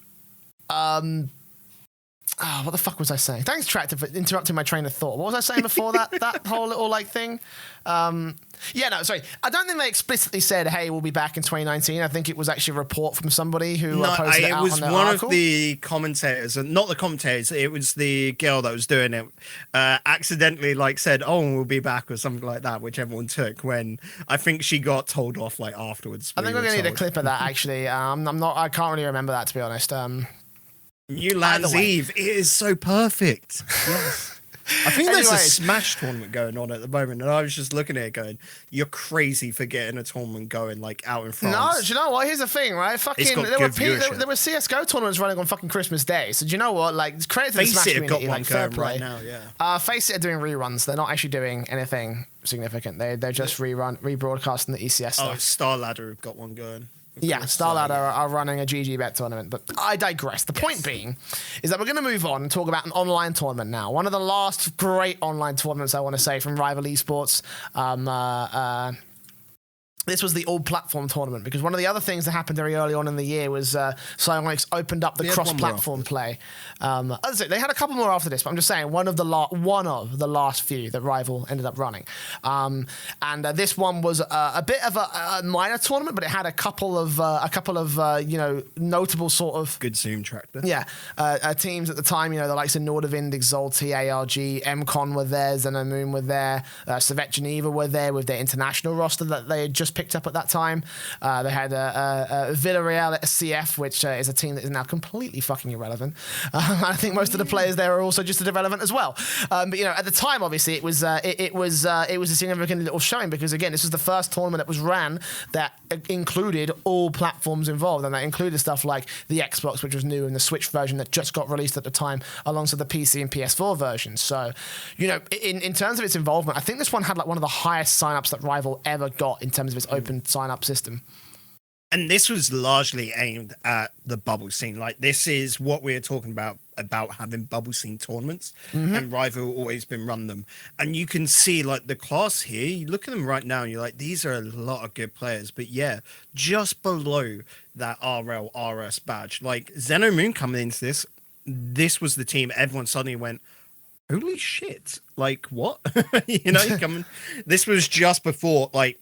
what the fuck was I saying? Thanks, Tractor, for interrupting my train of thought. What was I saying before that whole little like thing? Sorry. I don't think they explicitly said, "Hey, we'll be back in 2019." I think it was actually a report from somebody who posted it out was on their one article. of the commentators, and not the commentators. It was the girl that was doing it. Accidentally, like, said, we'll be back," or something like that, which everyone took. When I think she got told off like afterwards. I think we're gonna need a clip of that. Actually, I can't really remember that, to be honest. New Land's Eve, it is so perfect. Yes. I think there's a Smash tournament going on at the moment, and I was just looking at it going, you're crazy for getting a tournament going, like, out in France. No, do you know what? Here's the thing, right? Fucking, there were CSGO tournaments running on fucking Christmas Day, so do you know what? Like, credit to the Smash community, like, fair play. Right now, yeah. Faceit are doing reruns. They're not actually doing anything significant. They're just rebroadcasting the ECS stuff. Oh, Star Ladder have got one going. Yeah, StarLadder are running a GG bet tournament, but I digress. The point being is that we're going to move on and talk about an online tournament now. One of the last great online tournaments, I want to say, from Rival Esports. this was the all-platform tournament, because one of the other things that happened very early on in the year was Psyonix opened up the cross-platform play. As I say, they had a couple more after this, but I'm just saying one of the last few that Rival ended up running. And this one was a bit of a minor tournament, but it had a couple of notable sort of good Zoom tractor. Yeah, teams at the time, the likes of Nordavind, Exalti, ARG, MCon were there, Xenomoon were there, Servet Geneva were there with their international roster that they had just picked up at that time. They had Villarreal at CF, which is a team that is now completely fucking irrelevant. I think most of the players there are also just as irrelevant as well. But at the time, obviously, it was a significant little showing, because again, this was the first tournament that was ran that included all platforms involved, and that included stuff like the Xbox, which was new, and the Switch version that just got released at the time, alongside the PC and PS4 versions. So, in terms of its involvement, I think this one had like one of the highest signups that Rival ever got in terms of its open sign-up system. And this was largely aimed at the bubble scene. Like, this is what we're talking about having bubble scene tournaments, and Rival always been run them. And you can see, like, the class here, you look at them right now and you're like, these are a lot of good players. But yeah, just below that RLRS badge, like Xenomoon coming into this was the team everyone suddenly went, holy shit, like, what? Coming. This was just before, like,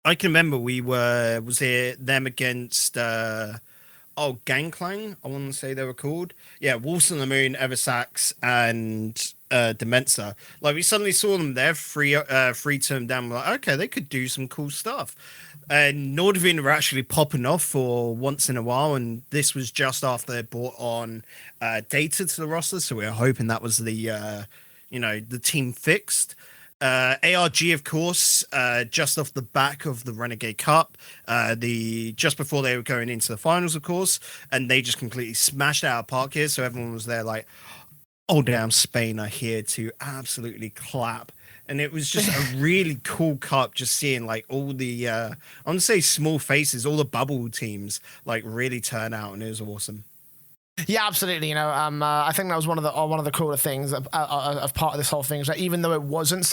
I can remember them against Gangclang, I want to say they were called. Yeah, Wolves on the Moon, Eversax, and Demensa. Like, we suddenly saw them there, free term down. We're like, okay, they could do some cool stuff. And Nordvin were actually popping off for once in a while, and this was just after they brought on data to the roster, so we were hoping that was the team fixed. ARG, of course, just off the back of the Renegade Cup, just before they were going into the finals, of course, and they just completely smashed out of park here, so everyone was there like, oh damn, Spain are here to absolutely clap. And it was just a really cool cup, just seeing like all the I want to say small faces, all the bubble teams like really turn out, and it was awesome. Yeah, absolutely. I think that was one of the cooler things of part of this whole thing, is that even though it wasn't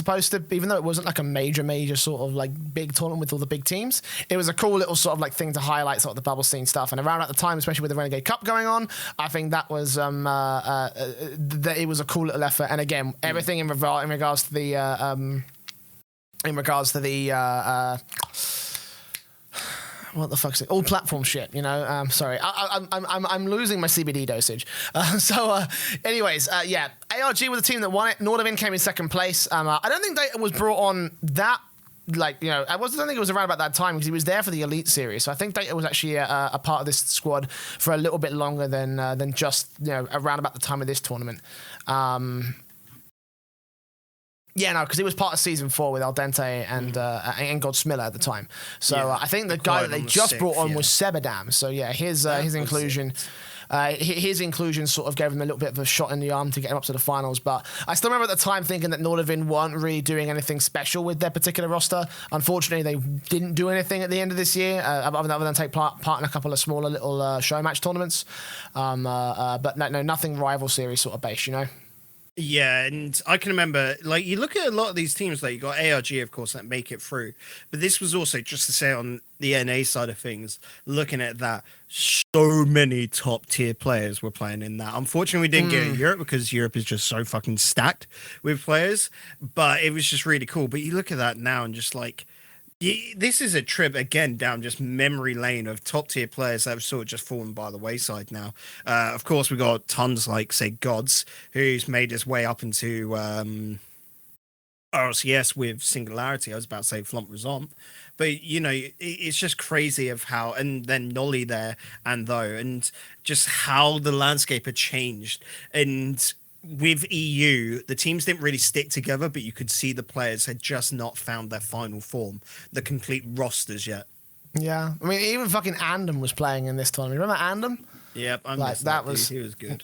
like a major sort of like big tournament with all the big teams, it was a cool little sort of like thing to highlight sort of the bubble scene stuff. And around at the time, especially with the Renegade Cup going on, I think that was that it was a cool little effort. And again, everything in regards to the what the fuck's it? All platform shit, sorry, I'm losing my CBD dosage. Anyways, ARG was the team that won it. Nordavind came in second place. I don't think Data was brought on that. I don't think it was around about that time, because he was there for the Elite Series. So I think Data was actually a part of this squad for a little bit longer than just around about the time of this tournament. Yeah, no, because he was part of season 4 with Al Dente and Godsmiller at the time. So I think the guy that they just brought on was Sebadam. So yeah, his inclusion. His inclusion sort of gave him a little bit of a shot in the arm to get him up to the finals. But I still remember at the time thinking that Nordavind weren't really doing anything special with their particular roster. Unfortunately, they didn't do anything at the end of this year, other than take part in a couple of smaller little show match tournaments. But no, nothing rival series sort of based, Yeah, and I can remember, like, you look at a lot of these teams, like, you got ARG, of course, that make it through. But this was also, just to say on the NA side of things, looking at that, so many top-tier players were playing in that. Unfortunately, we didn't get it in Europe, because Europe is just so fucking stacked with players. But it was just really cool. But you look at that now and just, like, this is a trip again down just memory lane of top tier players that have sort of just fallen by the wayside now. Of course, we got tons like, say, Gods, who's made his way up into RLCS with Singularity. I was about to say Flump Resomp. But, it's just crazy of how, and then Nolly there and just how the landscape had changed. And with EU, the teams didn't really stick together, but you could see the players had just not found their final form, the complete rosters yet. Yeah, I mean, even fucking Andem was playing in this tournament. Remember Andem? Yep, he was good.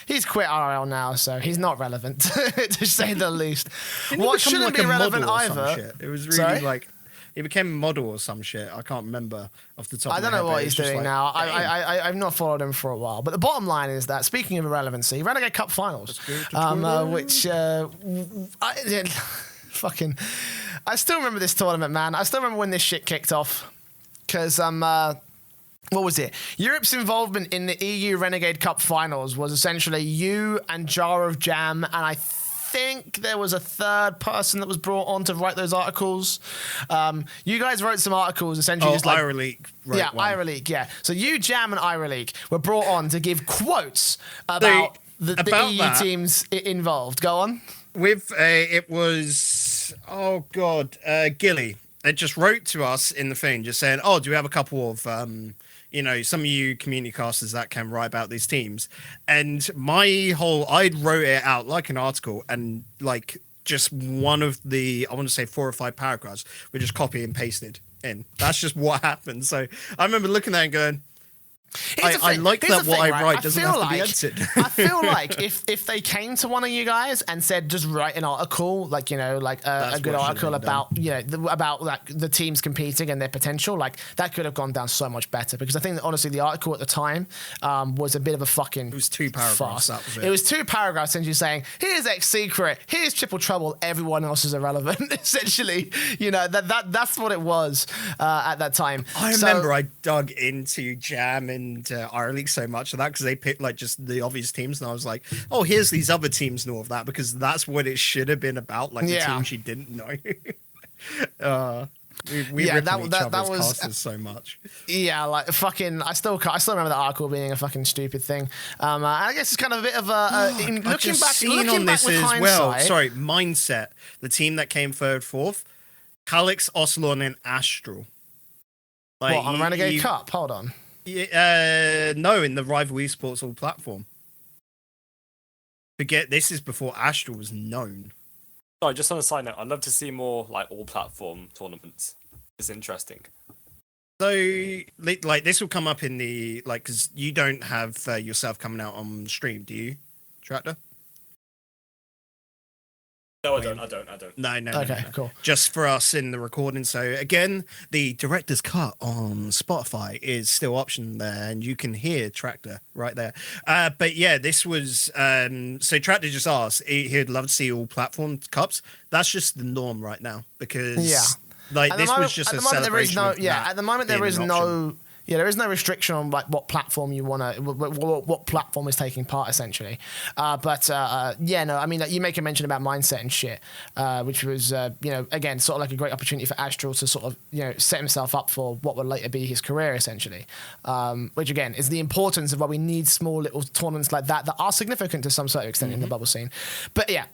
He's quit RL now, so he's not relevant, to say the least. What shouldn't be relevant either? It was really he became a model or some shit. I can't remember off the top of my head. I don't know what he's doing now. I've not followed him for a while. But the bottom line is that, speaking of irrelevancy, Renegade Cup Finals, which... fucking... I still remember this tournament, man. I still remember when this shit kicked off. Because, what was it? Europe's involvement in the EU Renegade Cup Finals was essentially you and Jar of Jam, and I think there was a third person that was brought on to write those articles. You guys wrote some articles essentially. Just like, IRLeak. Yeah, IRLeak, yeah. So you, Jam, and IRLeak were brought on to give quotes about the EU teams involved. Go on. With it was Gilly. It just wrote to us in the thing, just saying, "Oh, do we have a couple of some of you community casters that can write about these teams?" And I'd wrote it out like an article, and like just one of the, I want to say 4 or 5 paragraphs were just copy and pasted in. That's just what happened. So I remember looking at it and going, I like that what I write doesn't have to be edited. I feel like if they came to one of you guys and said, just write an article, like, a good article about, about like the teams competing and their potential, like that could have gone down so much better. Because I think that honestly, the article at the time was a bit of a fucking It was 2 paragraphs. That was it. It was 2 paragraphs essentially saying, here's X Secret, here's Triple Trouble, everyone else is irrelevant. Essentially, that's what it was at that time. I remember I dug into Jam and RLeak so much of that because they picked like just the obvious teams, and I was like, oh, here's these other teams and all of that, because that's what it should have been about, like the teams you didn't know. We ripped on each other's casters so much. Yeah, like fucking. I still remember the article being a fucking stupid thing. I guess it's kind of a bit of looking back on this as hindsight, well. Sorry, Mindset, the team that came third, fourth, Calix, Ocelon, and Astral. Like, what, on Renegade Cup? Hold on. No, in the Rival Esports all platform. Forget, this is before Astral was known. Sorry, just on a side note, I'd love to see more like all platform tournaments. It's interesting. So, like, this will come up in the, like, because you don't have yourself coming out on stream, do you, Tractor? No, I don't. No. Okay, cool. Just for us in the recording. So again, the director's cut on Spotify is still option there, and you can hear Tractor right there. But yeah, this was so Tractor just asked he'd love to see all platform cups. That's just the norm right now, because like this was just a celebration. At the moment there is no. Yeah, there is no restriction on like what platform you want to, what platform is taking part essentially. I mean, like, you make a mention about Mindset and shit, which was, again, sort of like a great opportunity for Astral to sort of, set himself up for what would later be his career essentially. Which again is the importance of why we need small little tournaments like that are significant to some certain extent in the bubble scene. But yeah,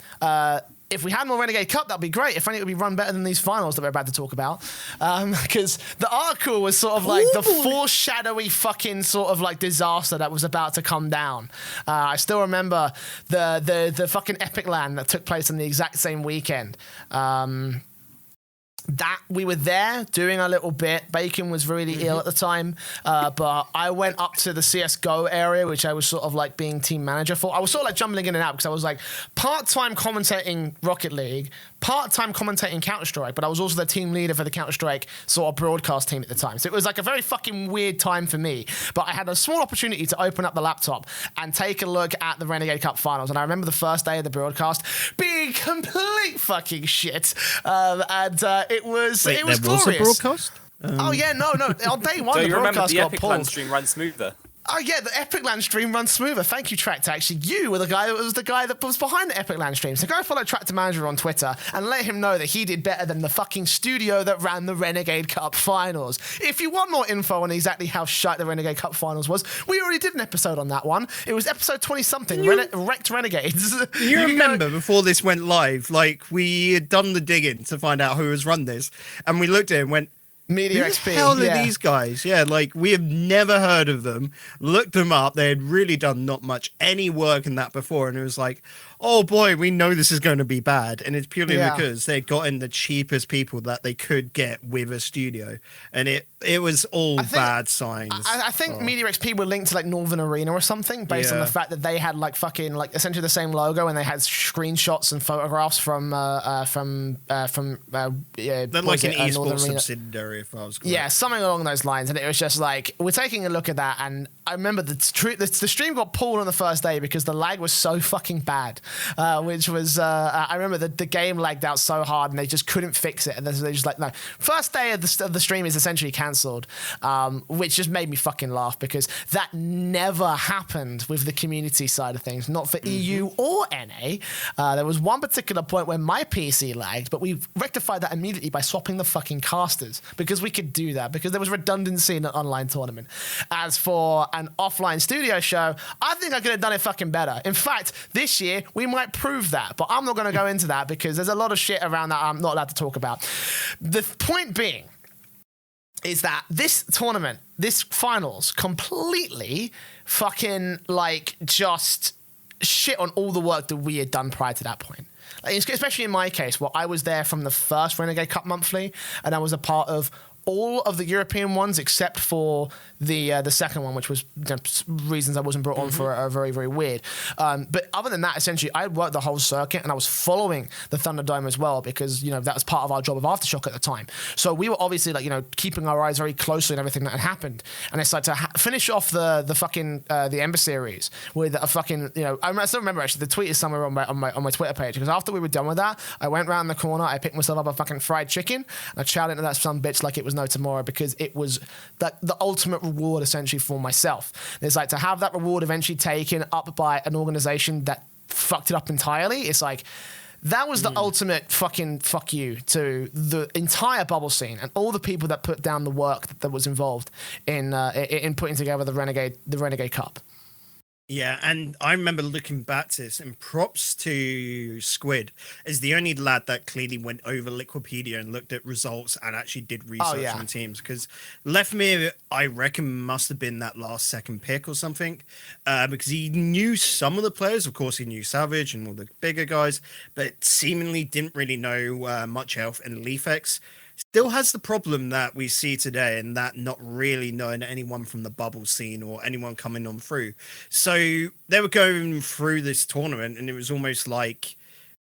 if we had more Renegade Cup, that'd be great. If only it would be run better than these finals that we're about to talk about. Because the article was sort of like the foreshadowy fucking sort of like disaster that was about to come down. I still remember the fucking Epic LAN that took place on the exact same weekend. That we were there doing a little bit. Bacon was really ill at the time, but I went up to the CSGO area, which I was sort of like being team manager for. I was sort of like jumbling in and out because I was like part-time commentating Rocket League, part-time commentating Counter-Strike, but I was also the team leader for the Counter-Strike sort of broadcast team at the time. So it was like a very fucking weird time for me, but I had a small opportunity to open up the laptop and take a look at the Renegade Cup Finals. And I remember the first day of the broadcast being complete fucking shit. It was Wait, glorious. Was a broadcast? Oh yeah, no. On day one, So the you remember broadcast the got Epic pulled. LAN stream ran smoother? Oh yeah, the Epic LAN stream runs smoother. Thank you, Tractor. Actually, you were the guy that was behind the Epic LAN stream. So go follow Tractor Manager on Twitter and let him know that he did better than the fucking studio that ran the Renegade Cup Finals. If you want more info on exactly how shite the Renegade Cup Finals was, we already did an episode on that one. It was episode 20-something, Wrecked Renegades. You remember before this went live, like we had done the digging to find out who has run this, and we looked at it and went, Media Who XP. the hell are these guys? Yeah, like we have never heard of them. Looked them up. They had really done not much any work in that before, and it was like, oh boy, we know this is going to be bad, and it's purely because they got in the cheapest people that they could get with a studio, and it was all bad signs. I think Media XP were linked to like Northern Arena or something, based on the fact that they had like fucking like essentially the same logo, and they had screenshots and photographs from they're like an esports subsidiary, if I was correct. Yeah, something along those lines, and it was just like we're taking a look at that, and I remember the stream got pulled on the first day because the lag was so fucking bad. which was I remember the game lagged out so hard and they just couldn't fix it, and they just like, no, first day of the stream is essentially cancelled, which just made me fucking laugh because that never happened with the community side of things, not for EU or NA. There was one particular point where my PC lagged, but we rectified that immediately by swapping the fucking casters, because we could do that because there was redundancy in an online tournament. As for an offline studio show, I think I could have done it fucking better. In fact, this year we might prove that, but I'm not going to go into that because there's a lot of shit around that I'm not allowed to talk about. The point being is that this tournament, this finals, completely fucking like just shit on all the work that we had done prior to that point. Like, especially in my case, where I was there from the first Renegade Cup monthly, and I was a part of all of the European ones except for the second one, which was reasons I wasn't brought on for are very, very weird. But other than that, essentially, I worked the whole circuit and I was following the Thunderdome as well because, you know, that was part of our job of Aftershock at the time. So we were obviously like, you know, keeping our eyes very closely on everything that had happened. And it's like to finish off the fucking the Ember series with a fucking, you know, I still remember actually the tweet is somewhere on my Twitter page, because after we were done with that, I went round the corner, I picked myself up a fucking fried chicken and I chowed into that some bitch like it was no tomorrow, because it was the ultimate reward essentially for myself. It's like to have that reward eventually taken up by an organization that fucked it up entirely. It's like that was the ultimate fucking fuck you to the entire bubble scene and all the people that put down the work that was involved in putting together the Renegade Cup. Yeah, and I remember looking back to this, and props to Squid as the only lad that clearly went over Liquipedia and looked at results and actually did research on teams. Because Leftmere, I reckon, must have been that last second pick or something, because he knew some of the players. Of course, he knew Savage and all the bigger guys, but seemingly didn't really know much else. And Leafex still has the problem that we see today, and that not really knowing anyone from the bubble scene or anyone coming on through. So they were going through this tournament and it was almost like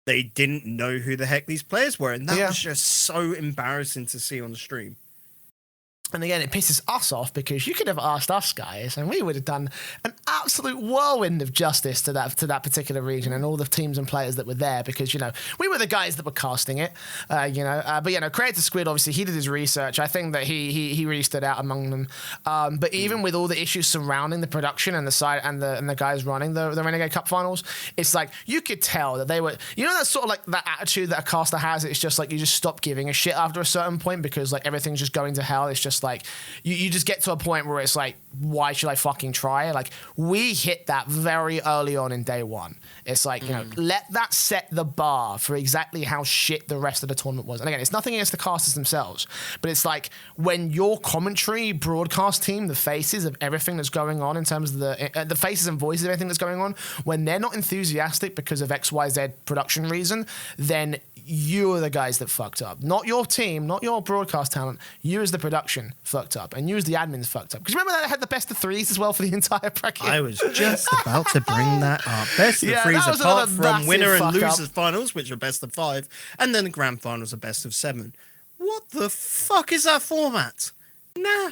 they didn't know who the heck these players were, and that was just so embarrassing to see on the stream. And again, it pisses us off because you could have asked us guys and we would have done an absolute whirlwind of justice to that particular region and all the teams and players that were there, because, you know, we were the guys that were casting it, but, you know, Creator Squid, obviously, he did his research. I think that he really stood out among them. But even with all the issues surrounding the production and the side and the guys running the Renegade Cup Finals, it's like you could tell that they were, you know, that sort of like that attitude that a caster has. It's just like you just stop giving a shit after a certain point because like everything's just going to hell. It's just like you just get to a point where it's like, why should I fucking try? Like, we hit that very early on in day one. It's like, you know, let that set the bar for exactly how shit the rest of the tournament was. And again, it's nothing against the casters themselves, but it's like when your commentary broadcast team, the faces of everything that's going on in terms of the faces and voices of everything that's going on, when they're not enthusiastic because of XYZ production reason, then you are the guys that fucked up. Not your team, not your broadcast talent. You as the production fucked up, and you as the admins fucked up. Because remember that I had the best of threes as well for the entire bracket? I was just about to bring that up. Best of threes apart from winner and losers finals, which are best of 5, and then the grand finals are best of 7. What the fuck is that format? Nah.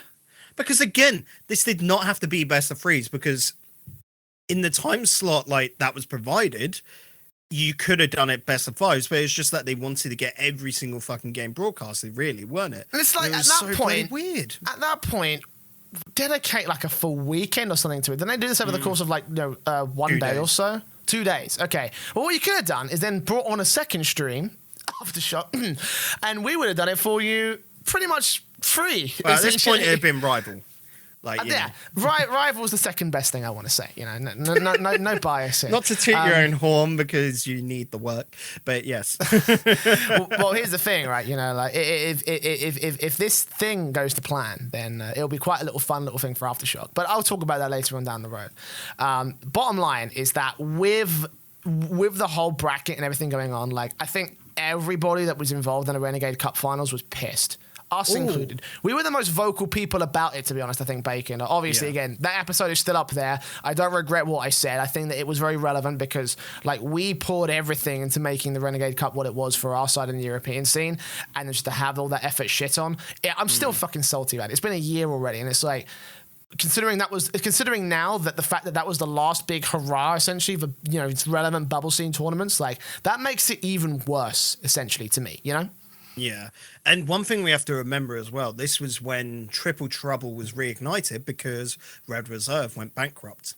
Because again, this did not have to be best of 3s, because in the time slot like that was provided, you could have done it best of 5s, but it's just that they wanted to get every single fucking game broadcasted, really, weren't it? And it's like, it at that point, weird. At that point, dedicate like a full weekend or something to it. Then they do this over the course of like, you know, 1 day or so. 2 days. Okay. Well, what you could have done is then brought on a second stream, Aftershock, and we would have done it for you pretty much free. Well, at this point, it had been Rival. Like, yeah, Rival's the second best thing I want to say. You know, no bias here. Not to toot your own horn because you need the work, but yes. well, here's the thing, right? You know, like if this thing goes to plan, then it'll be quite a fun little thing for Aftershock. But I'll talk about that later on down the road. Bottom line is that with the whole bracket and everything going on, like I think everybody that was involved in the Renegade Cup Finals was pissed. Us included. We were the most vocal people about it, to be honest, I think, Bacon. Obviously, again, that episode is still up there. I don't regret what I said. I think that it was very relevant because, like, we poured everything into making the Renegade Cup what it was for our side in the European scene, and just to have all that effort shit on, I'm still fucking salty about it. It's been a year already, and it's like, considering now that the fact that was the last big hurrah essentially for it's relevant bubble scene tournaments, like that makes it even worse essentially to me. Yeah, and one thing we have to remember as well, this was when Triple Trouble was reignited because Red Reserve went bankrupt.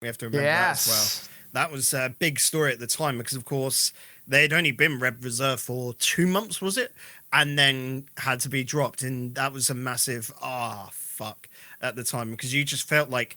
We have to remember that as well. That was a big story at the time because, of course, they had only been Red Reserve for 2 months, was it? And then had to be dropped. And that was a massive, fuck, at the time because you just felt like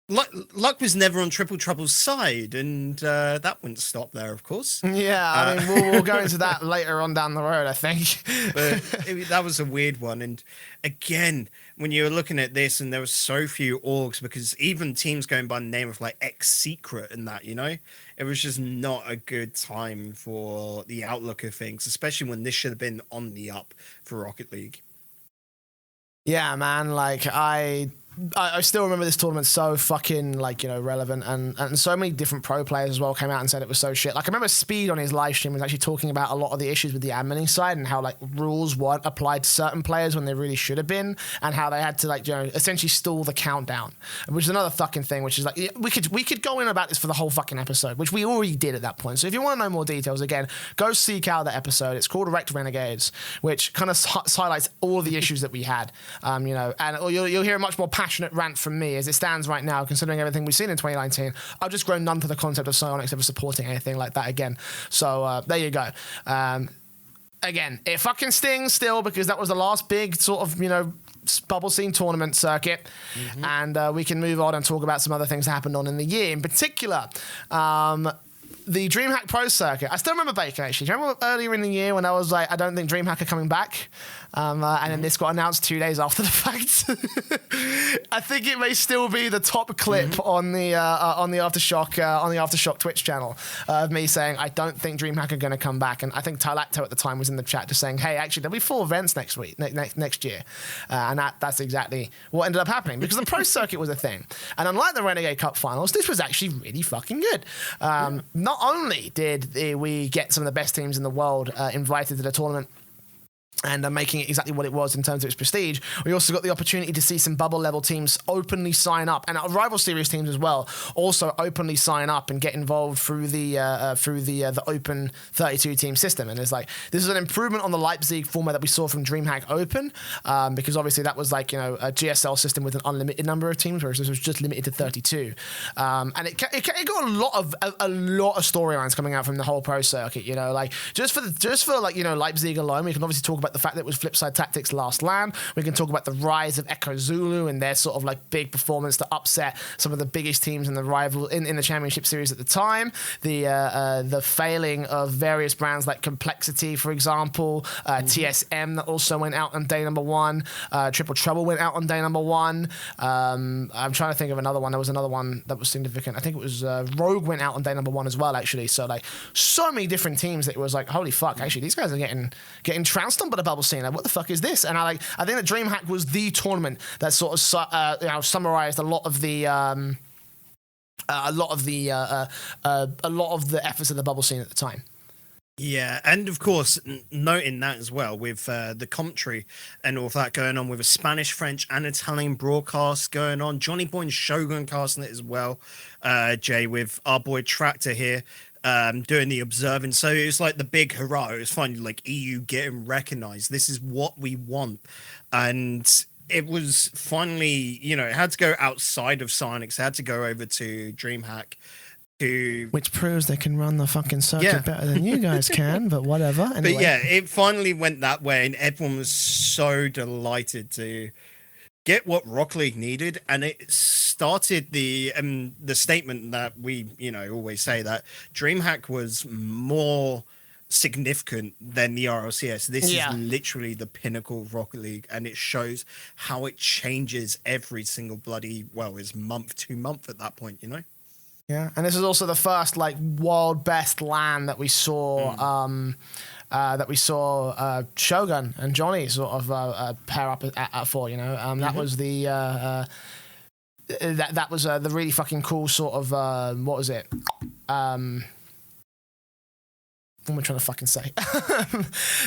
luck was never on Triple Trouble's side. And that wouldn't stop there, of course. Yeah, I mean, we'll go into that later on down the road, I think. But that was a weird one. And again, when you were looking at this and there were so few orgs, because even teams going by the name of like X Secret and that, it was just not a good time for the outlook of things, especially when this should have been on the up for Rocket League. Yeah, man, like I still remember this tournament so fucking relevant, and so many different pro players as well came out and said it was so shit. Like I remember Speed on his live stream was actually talking about a lot of the issues with the adminning side and how rules weren't applied to certain players when they really should have been, and how they had to essentially stall the countdown, which is another fucking thing. Which is we could go in about this for the whole fucking episode, which we already did at that point. So if you want to know more details, again, go seek out that episode. It's called Wrecked Renegades, which kind of highlights all the issues that we had. And you'll hear a much more passionate rant from me as it stands right now, considering everything we've seen in 2019. I've just grown numb to the concept of Psyonix ever supporting anything like that again. So there you go. Again, it fucking stings still because that was the last big sort of, bubble scene tournament circuit. And we can move on and talk about some other things that happened on in the year. In particular, the Dreamhack Pro Circuit. I still remember Bacon, actually. Do you remember earlier in the year when I was like, I don't think Dreamhack are coming back? And then this got announced 2 days after the fact. I think it may still be the top clip on the AfterShock Twitch channel of me saying I don't think Dreamhack are going to come back. And I think Tylacto at the time was in the chat just saying, hey, actually there'll be 4 events next year, and that's exactly what ended up happening because the Pro Circuit was a thing. And unlike the Renegade Cup Finals, this was actually really fucking good. Not only did we get some of the best teams in the world invited to the tournament and making it exactly what it was in terms of its prestige, we also got the opportunity to see some bubble level teams openly sign up, and rival series teams as well also openly sign up and get involved through the open 32 team system. And it's like this is an improvement on the Leipzig format that we saw from Dreamhack Open, because obviously that was a GSL system with an unlimited number of teams, whereas this was just limited to 32. And it got a lot of storylines coming out from the whole pro circuit. Just for Leipzig alone, we can obviously talk about the fact that it was Flipside Tactics' last LAN. We can talk about the rise of Echo Zulu and their sort of big performance to upset some of the biggest teams in the rival in the championship series at the time. The failing of various brands like Complexity, for example, TSM that also went out on day number 1. Triple Trouble went out on day number 1. I'm trying to think of another one. There was another one that was significant. I think it was Rogue went out on day number 1 as well, actually. So so many different teams that it was holy fuck, actually these guys are getting trounced on by the bubble scene. What the fuck is this? And I think that Dreamhack was the tournament that sort of summarized a lot of the efforts of the bubble scene at the time. Yeah, and of course, noting that as well with the commentary and all of that going on with a Spanish, French, and Italian broadcast going on. Johnny Boy and Shogun casting it as well. Jay, with our boy Tractor here doing the observing. So it was the big hurrah. It was finally EU getting recognized. This is what we want. And it was finally, it had to go outside of Psyonix. It had to go over to Dreamhack. Which proves they can run the fucking circuit better than you guys can, but whatever. Anyway. But yeah, it finally went that way, and everyone was so delighted to get what Rock League needed, and it started the statement that we always say, that Dreamhack was more significant than the RLCS. This is literally the pinnacle of Rocket League, and it shows how it changes every single is month to month at that point, Yeah, and this is also the first world best LAN that we saw. Shogun and Johnny sort of pair up at for. That was the that was the really fucking cool sort of what was it? what am I trying to fucking say?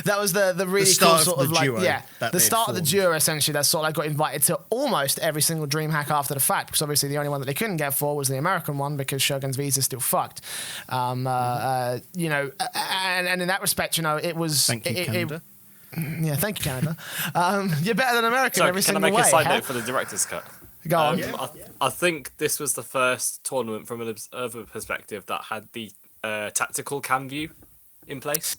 That was the really start cool of sort the of like, duo yeah, that the they'd start of the formed. duo essentially that sort of like got invited to almost every single Dreamhack after the fact, because obviously the only one that they couldn't get for was the American one because Shogun's visa still fucked. You know, and in that respect, you know, it was. Thank you, Canada. Yeah, thank you, Canada. You're better than America in So every can I single make way. a side huh? note for the director's cut? Go on. I think this was the first tournament from an observer perspective that had the tactical cam view in place.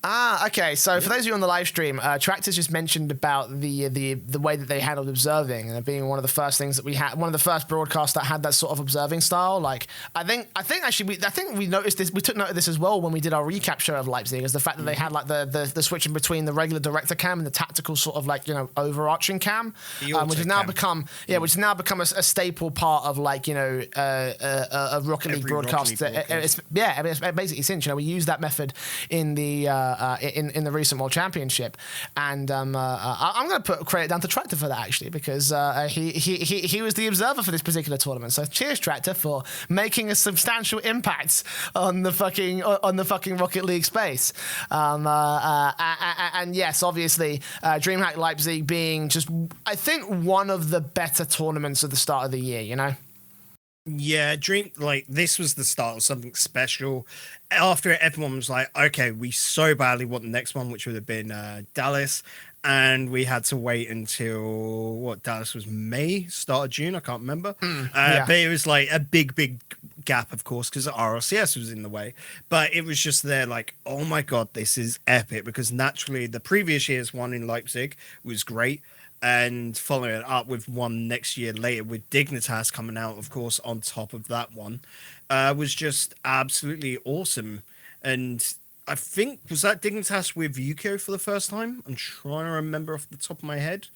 Ah, okay. So for those of you on the live stream, Tractors just mentioned about the way that they handled observing, and it being one of the first things that we had, one of the first broadcasts that had that sort of observing style. Like, I think actually, I think we noticed this. We took note of this as well when we did our recap show of Leipzig, is the fact that they had like the switching between the regular director cam and the tactical sort of like, you know, overarching cam, which has now become a staple part of like, you know, a Rocket League Every broadcast. Rocket League broadcast. It's basically since, you know, we use that method in the in the recent World Championship, and I'm going to put credit down to Tractor for that actually, because he was the observer for this particular tournament. So cheers, Tractor, for making a substantial impact on the fucking Rocket League space. And yes, obviously, Dreamhack Leipzig being just, I think, one of the better tournaments at the start of the year. You know. Yeah, this was the start of something special. After it, everyone was like, okay, we so badly want the next one, which would have been Dallas. And we had to wait until, Dallas was May, start of June, I can't remember. Yeah. But it was like a big gap, of course, because RLCS was in the way. But it was just there like, oh my God, this is epic. Because naturally, the previous year's one in Leipzig was great. And following it up with one next year later with Dignitas coming out, of course, on top of that one, was just absolutely awesome. And I think, was that Dignitas with Yukeo for the first time? I'm trying to remember off the top of my head.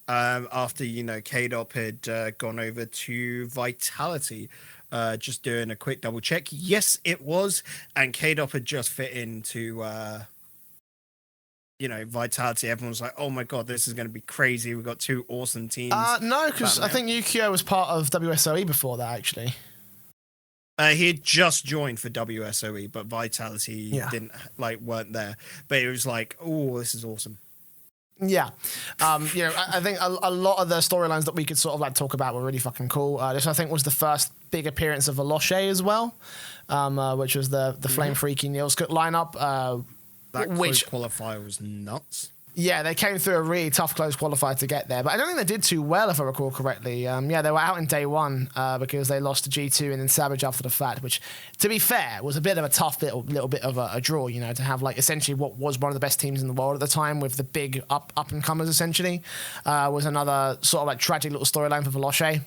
After, you know, K-Dop had gone over to Vitality, just doing a quick double check. Yes, it was. And K-Dop had just fit into... you know, Vitality. Everyone was like, oh my God, this is going to be crazy. We've got two awesome teams. No, because I think Yukeo was part of WSOE before that, actually. He had just joined for WSOE, but Vitality weren't there. But it was like, oh, this is awesome. Yeah. You know, I think a lot of the storylines that we could sort of like talk about were really fucking cool. This, I think, was the first big appearance of Veloce as well, which was the Flame Freaky Niels lineup. That close qualifier was nuts. Yeah, they came through a really tough close qualifier to get there, but I don't think they did too well, if I recall correctly. Yeah, they were out in day one because they lost to G2 and then Savage after the fact, which, to be fair, was a bit of a tough little bit of a draw, you know, to have like essentially what was one of the best teams in the world at the time with the big up and comers essentially was another sort of like tragic little storyline for Veloce.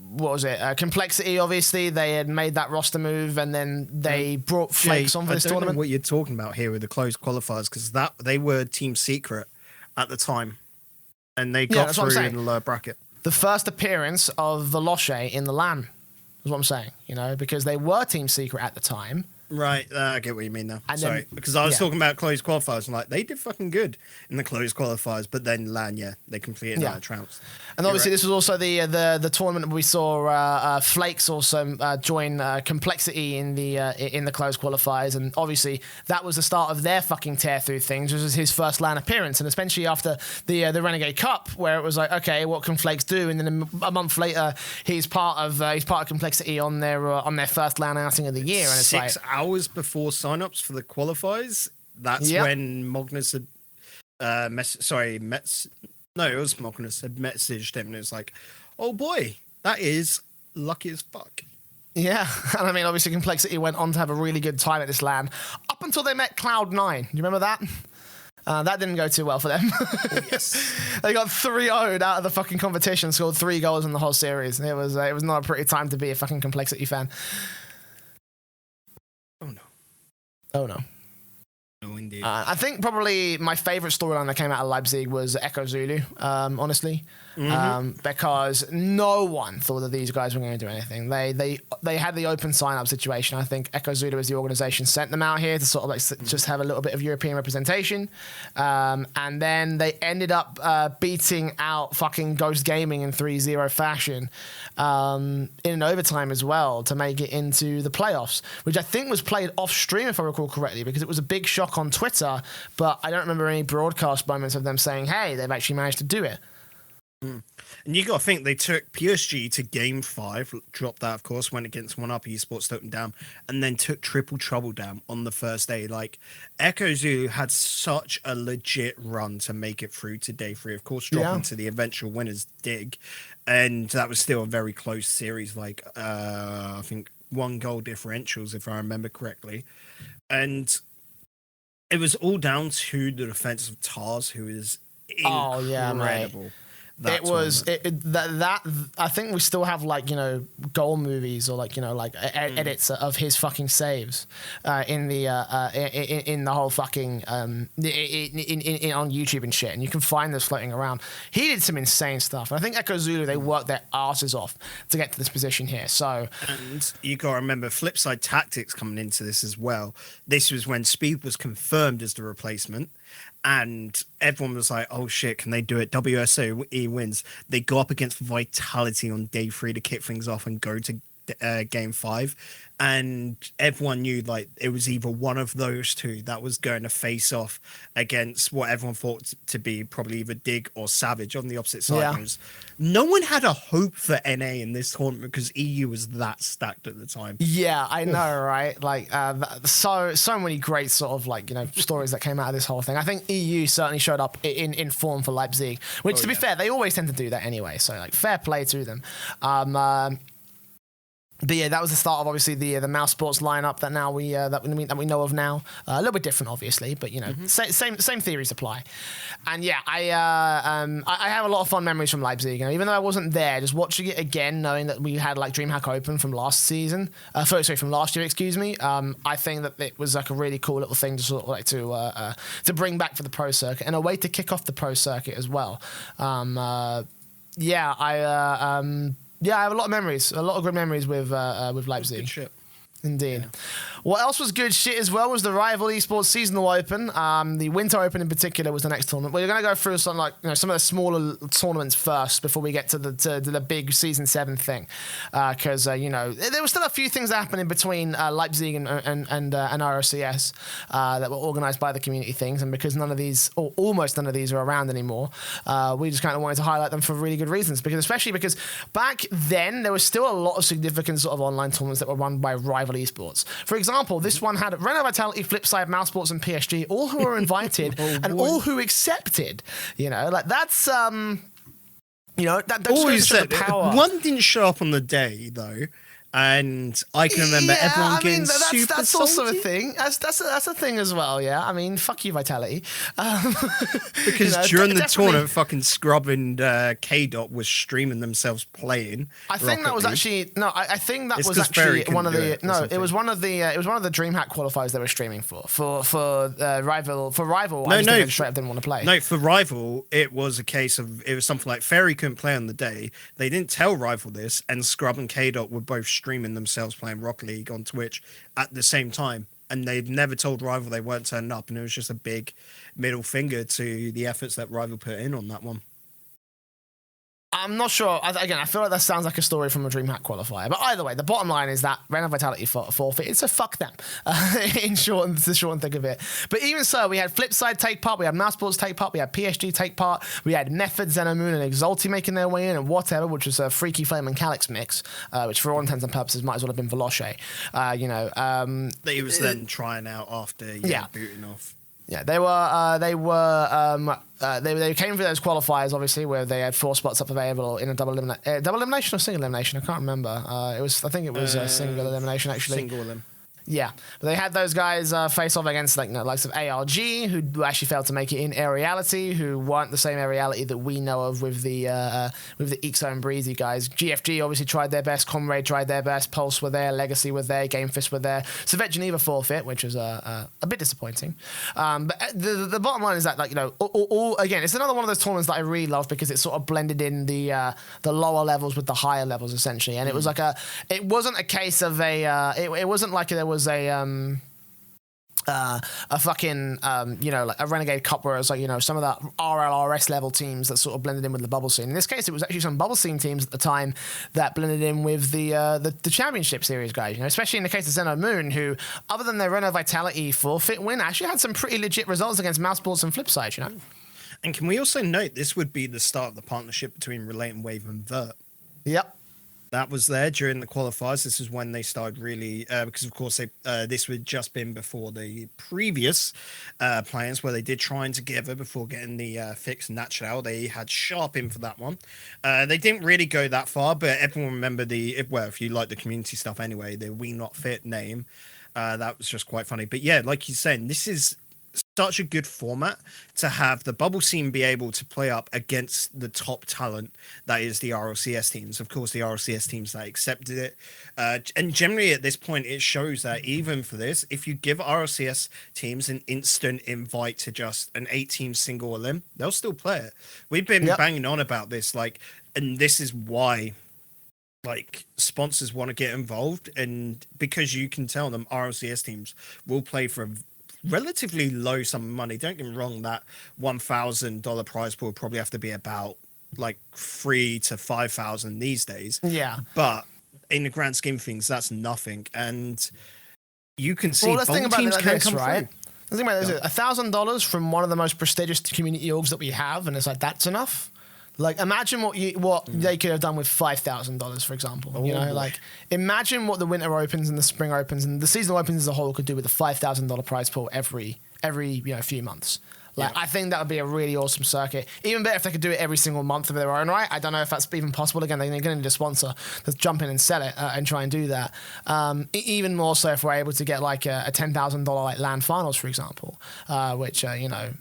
What was it? Complexity, obviously. They had made that roster move and then they brought Flakes on for this tournament. I don't know what you're talking about here with the closed qualifiers, because they were Team Secret at the time. And they got through in the lower bracket. The first appearance of Veloce in the LAN is what I'm saying, you know, because they were Team Secret at the time. Right, I get what you mean now. And Sorry, then, because I was talking about closed qualifiers and like they did fucking good in the closed qualifiers, but then LAN, they completed that trounced. And obviously, this was also the tournament where we saw Flakes also join Complexity in the closed qualifiers, and obviously that was the start of their fucking tear through things. This was his first LAN appearance, and especially after the Renegade Cup, where it was like, okay, what can Flakes do? And then a month later, he's part of Complexity on their first LAN outing of the year, and it's 6 hours before signups for the qualifiers. That's when Mognus had it was Mognus had messaged him and it was like, oh boy, that is lucky as fuck. Yeah, and I mean, obviously Complexity went on to have a really good time at this LAN up until they met Cloud9. Do you remember that? That didn't go too well for them. Oh, yes. They got 3-0'd out of the fucking competition, scored 3 goals in the whole series. It was not a pretty time to be a fucking Complexity fan. Oh no. Oh no. No Indeed. I think probably my favorite storyline that came out of Leipzig was Echo Zulu, honestly, because no one thought that these guys were going to do anything. They had the open sign-up situation. I think Echo Zulu as the organization sent them out here to sort of like just have a little bit of European representation, and then they ended up beating out fucking Ghost Gaming in 3-0 fashion in an overtime as well to make it into the playoffs, which I think was played off stream if I recall correctly, because it was a big shock on Twitter, but I don't remember any broadcast moments of them saying, hey, they've actually managed to do it. And you got to think they took PSG to game 5, dropped that, of course, went against one up Esports, took them down, and then took Triple Trouble down on the first day. Like, Echo Zoo had such a legit run to make it through to day 3, of course, dropping to the eventual winners, Dig, and that was still a very close series, like, I think 1 goal differentials, if I remember correctly. And it was all down to the defense of Tars, who is incredible. Oh, yeah, mate. It was that I think we still have, like, you know, goal movies or, like, you know, like edits of his fucking saves in the whole fucking on YouTube and shit, and you can find those floating around. He did some insane stuff, and I think Echo Zulu, they worked their asses off to get to this position here. So, and you got to remember Flipside Tactics coming into this as well. This was when Speed was confirmed as the replacement. And everyone was like, oh shit, can they do it? WSOE wins. They go up against Vitality on day 3 to kick things off and go to game 5. And everyone knew, like, it was either one of those two that was going to face off against what everyone thought to be probably either Dig or Savage on the opposite side. Yeah. No one had a hope for NA in this tournament because EU was that stacked at the time. Yeah, I know, right? Like, so many great sort of, like, you know, stories that came out of this whole thing. I think EU certainly showed up in form for Leipzig, which, to be fair, they always tend to do that anyway. So, like, fair play to them. But yeah, that was the start of obviously the Mousesports lineup that now we know of now. A little bit different, obviously, but you know, same theories apply. And yeah, I have a lot of fun memories from Leipzig. You know, even though I wasn't there, just watching it again, knowing that we had like Dreamhack open from last season, from last year, excuse me. I think that it was like a really cool little thing to sort of like to bring back for the pro circuit and a way to kick off the pro circuit as well. Yeah, I have a lot of memories, a lot of good memories with Leipzig. Good shit. Indeed. Yeah. What else was good shit as well was the Rival Esports Seasonal Open. The Winter Open in particular was the next tournament. We're going to go through some of the smaller tournaments first before we get to the big Season 7 thing. Because, you know, there were still a few things happening between Leipzig and RLCS that were organised by the community things. And because none of these, or almost none of these are around anymore, we just kind of wanted to highlight them for really good reasons. Especially because back then, there was still a lot of significant sort of online tournaments that were run by Rival Esports. For example, this one had Renegade Vitality, Flipside, Mousesports, and PSG, all who were invited all who accepted. You know, like that's you know, that always shows the power. One didn't show up on the day though. And I can remember everyone getting super that's salty. Also a thing. That's a thing as well. Yeah, I mean, fuck you, Vitality. Because you know, during the tournament, fucking Scrub and K-Dot was streaming themselves playing. I think that was actually I think that it's was actually one of the it was one of the Dreamhack qualifiers they were streaming for Rival. No, I didn't want to play. No, for Rival, it was a case of it was something like Fairy couldn't play on the day. They didn't tell Rival this, and Scrub and K-Dot were both streaming themselves playing Rocket League on Twitch at the same time, and they'd never told Rival they weren't turning up, and it was just a big middle finger to the efforts that Rival put in on that one. I'm not sure. Again, I feel like that sounds like a story from a Dreamhack qualifier. But either way, the bottom line is that Renegade Vitality forfeited, so fuck them. In short and thick of it. But even so, we had Flipside take part, we had Mousesports take part, we had PSG take part, we had Method, Xenomoon, and Exalti making their way in, and whatever, which was a Freaky Flame and Calyx mix, which for all intents and purposes might as well have been Veloce. That he was then trying out after booting off. Yeah, they came for those qualifiers, obviously, where they had 4 spots up available in a double elimination or single elimination. I can't remember. I think it was a single elimination, actually. Single elim. Yeah, but they had those guys face off against like likes of ARG, who actually failed to make it in Aeriality, who weren't the same Aeriality that we know of with the Eekso and Breezy guys. GFG obviously tried their best, Comrade tried their best, Pulse were there, Legacy were there, Game Fist were there. Savet Geneva forfeit, which was a bit disappointing. But the bottom line is that, like, you know, all again, it's another one of those tournaments that I really love because it sort of blended in the lower levels with the higher levels essentially, and it was like it wasn't a case of it wasn't like there was a fucking you know, like a Renegade Cup where it was like, you know, some of the RLRS level teams that sort of blended in with the bubble scene. In this case, it was actually some bubble scene teams at the time that blended in with the championship series guys, you know, especially in the case of Zeno Moon, who, other than their Reno Vitality forfeit win, actually had some pretty legit results against Mousesports and Flipside, you know. And can we also note this would be the start of the partnership between Relate and Wave and Vert? Yep. That was there during the qualifiers. This is when they started really, because of course this had just been before the previous plans where they did trying together before getting the fix natural. They had Sharp in for that one. They didn't really go that far, but everyone remember if you like the community stuff anyway, the We Not Fit name. That was just quite funny. But yeah, like you're saying, this is such a good format to have the bubble scene be able to play up against the top talent that is the RLCS teams. Of course, the RLCS teams that accepted it. And generally at this point, it shows that even for this, if you give RLCS teams an instant invite to just an 8-team single elim, they'll still play it. We've been banging on about this, like, and this is why, like, sponsors want to get involved, and because you can tell them RLCS teams will play for a relatively low sum of money. Don't get me wrong, that $1,000 prize pool would probably have to be about like $3,000 to $5,000 these days. Yeah. But in the grand scheme of things, that's nothing. And you can see let's think about teams it like can this, come right? through. Let's think about this. $1,000 from one of the most prestigious community orgs that we have, and it's like, that's enough. Like, imagine what they could have done with $5,000, for example. You know, like, imagine what the Winter Opens and the Spring Opens and the Seasonal Opens as a whole could do with a $5,000 prize pool every you know, few months. Like, I think that would be a really awesome circuit. Even better if they could do it every single month of their own right. I don't know if that's even possible. Again, they're going to need a sponsor to jump in and sell it and try and do that. Even more so if we're able to get like a $10,000 like LAN finals, for example, which you know,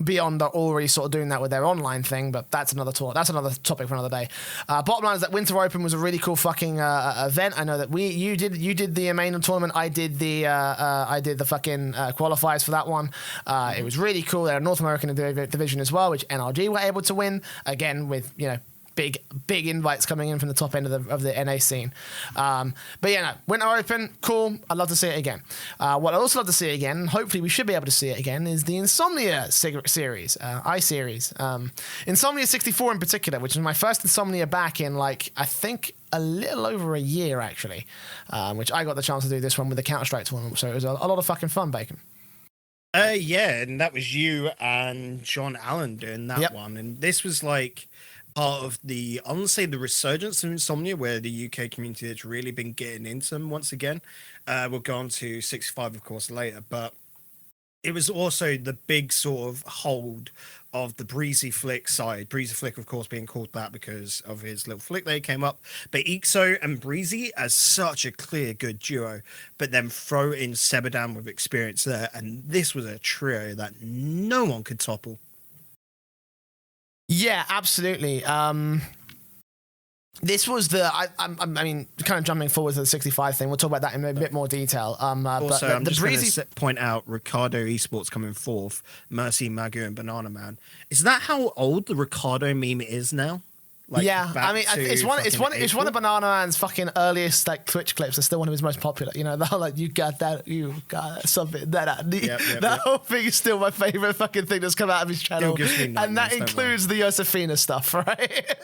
beyond already sort of doing that with their online thing, but that's another talk. That's another topic for another day. Bottom line is that Winter Open was a really cool fucking event. I know that you did the main tournament. I did the fucking qualifiers for that one. It was really cool. They're a North American division as well, which NRG were able to win again with, you know, big invites coming in from the top end of the NA scene. But yeah, no, Winter Open, cool. I'd love to see it again. What I'd also love to see again, hopefully we should be able to see it again, is the Insomnia series, I-Series. Insomnia 64 in particular, which is my first Insomnia back in, like, I think a little over a year, actually, which I got the chance to do this one with the Counter-Strike tournament, so it was a lot of fucking fun, Bacon. Yeah, and that was you and John Allen doing that one, and this was like part of the, I want to say, the resurgence of Insomnia, where the UK community has really been getting into them once again. We'll go on to 65, of course, later, but it was also the big sort of hold of the Breezy Flick side. Breezy Flick, of course, being called that because of his little flick that came up. But Eekso and Breezy as such a clear, good duo. But then throw in Sebadan with experience there. And this was a trio that no one could topple. Yeah, absolutely. This was the, I mean, kind of jumping forward to the 65 thing. We'll talk about that in a bit more detail. Also, but I'm the just Breezy going to point out Ricardo Esports coming fourth, Mercy, Magu, and Banana Man. Is that how old the Ricardo meme is now? Like, yeah, I mean, it's one of Banana Man's fucking earliest like Twitch clips. It's still one of his most popular. You know, the whole like you got something that whole thing is still my favorite fucking thing that's come out of his channel, and that includes the Josefina stuff, right?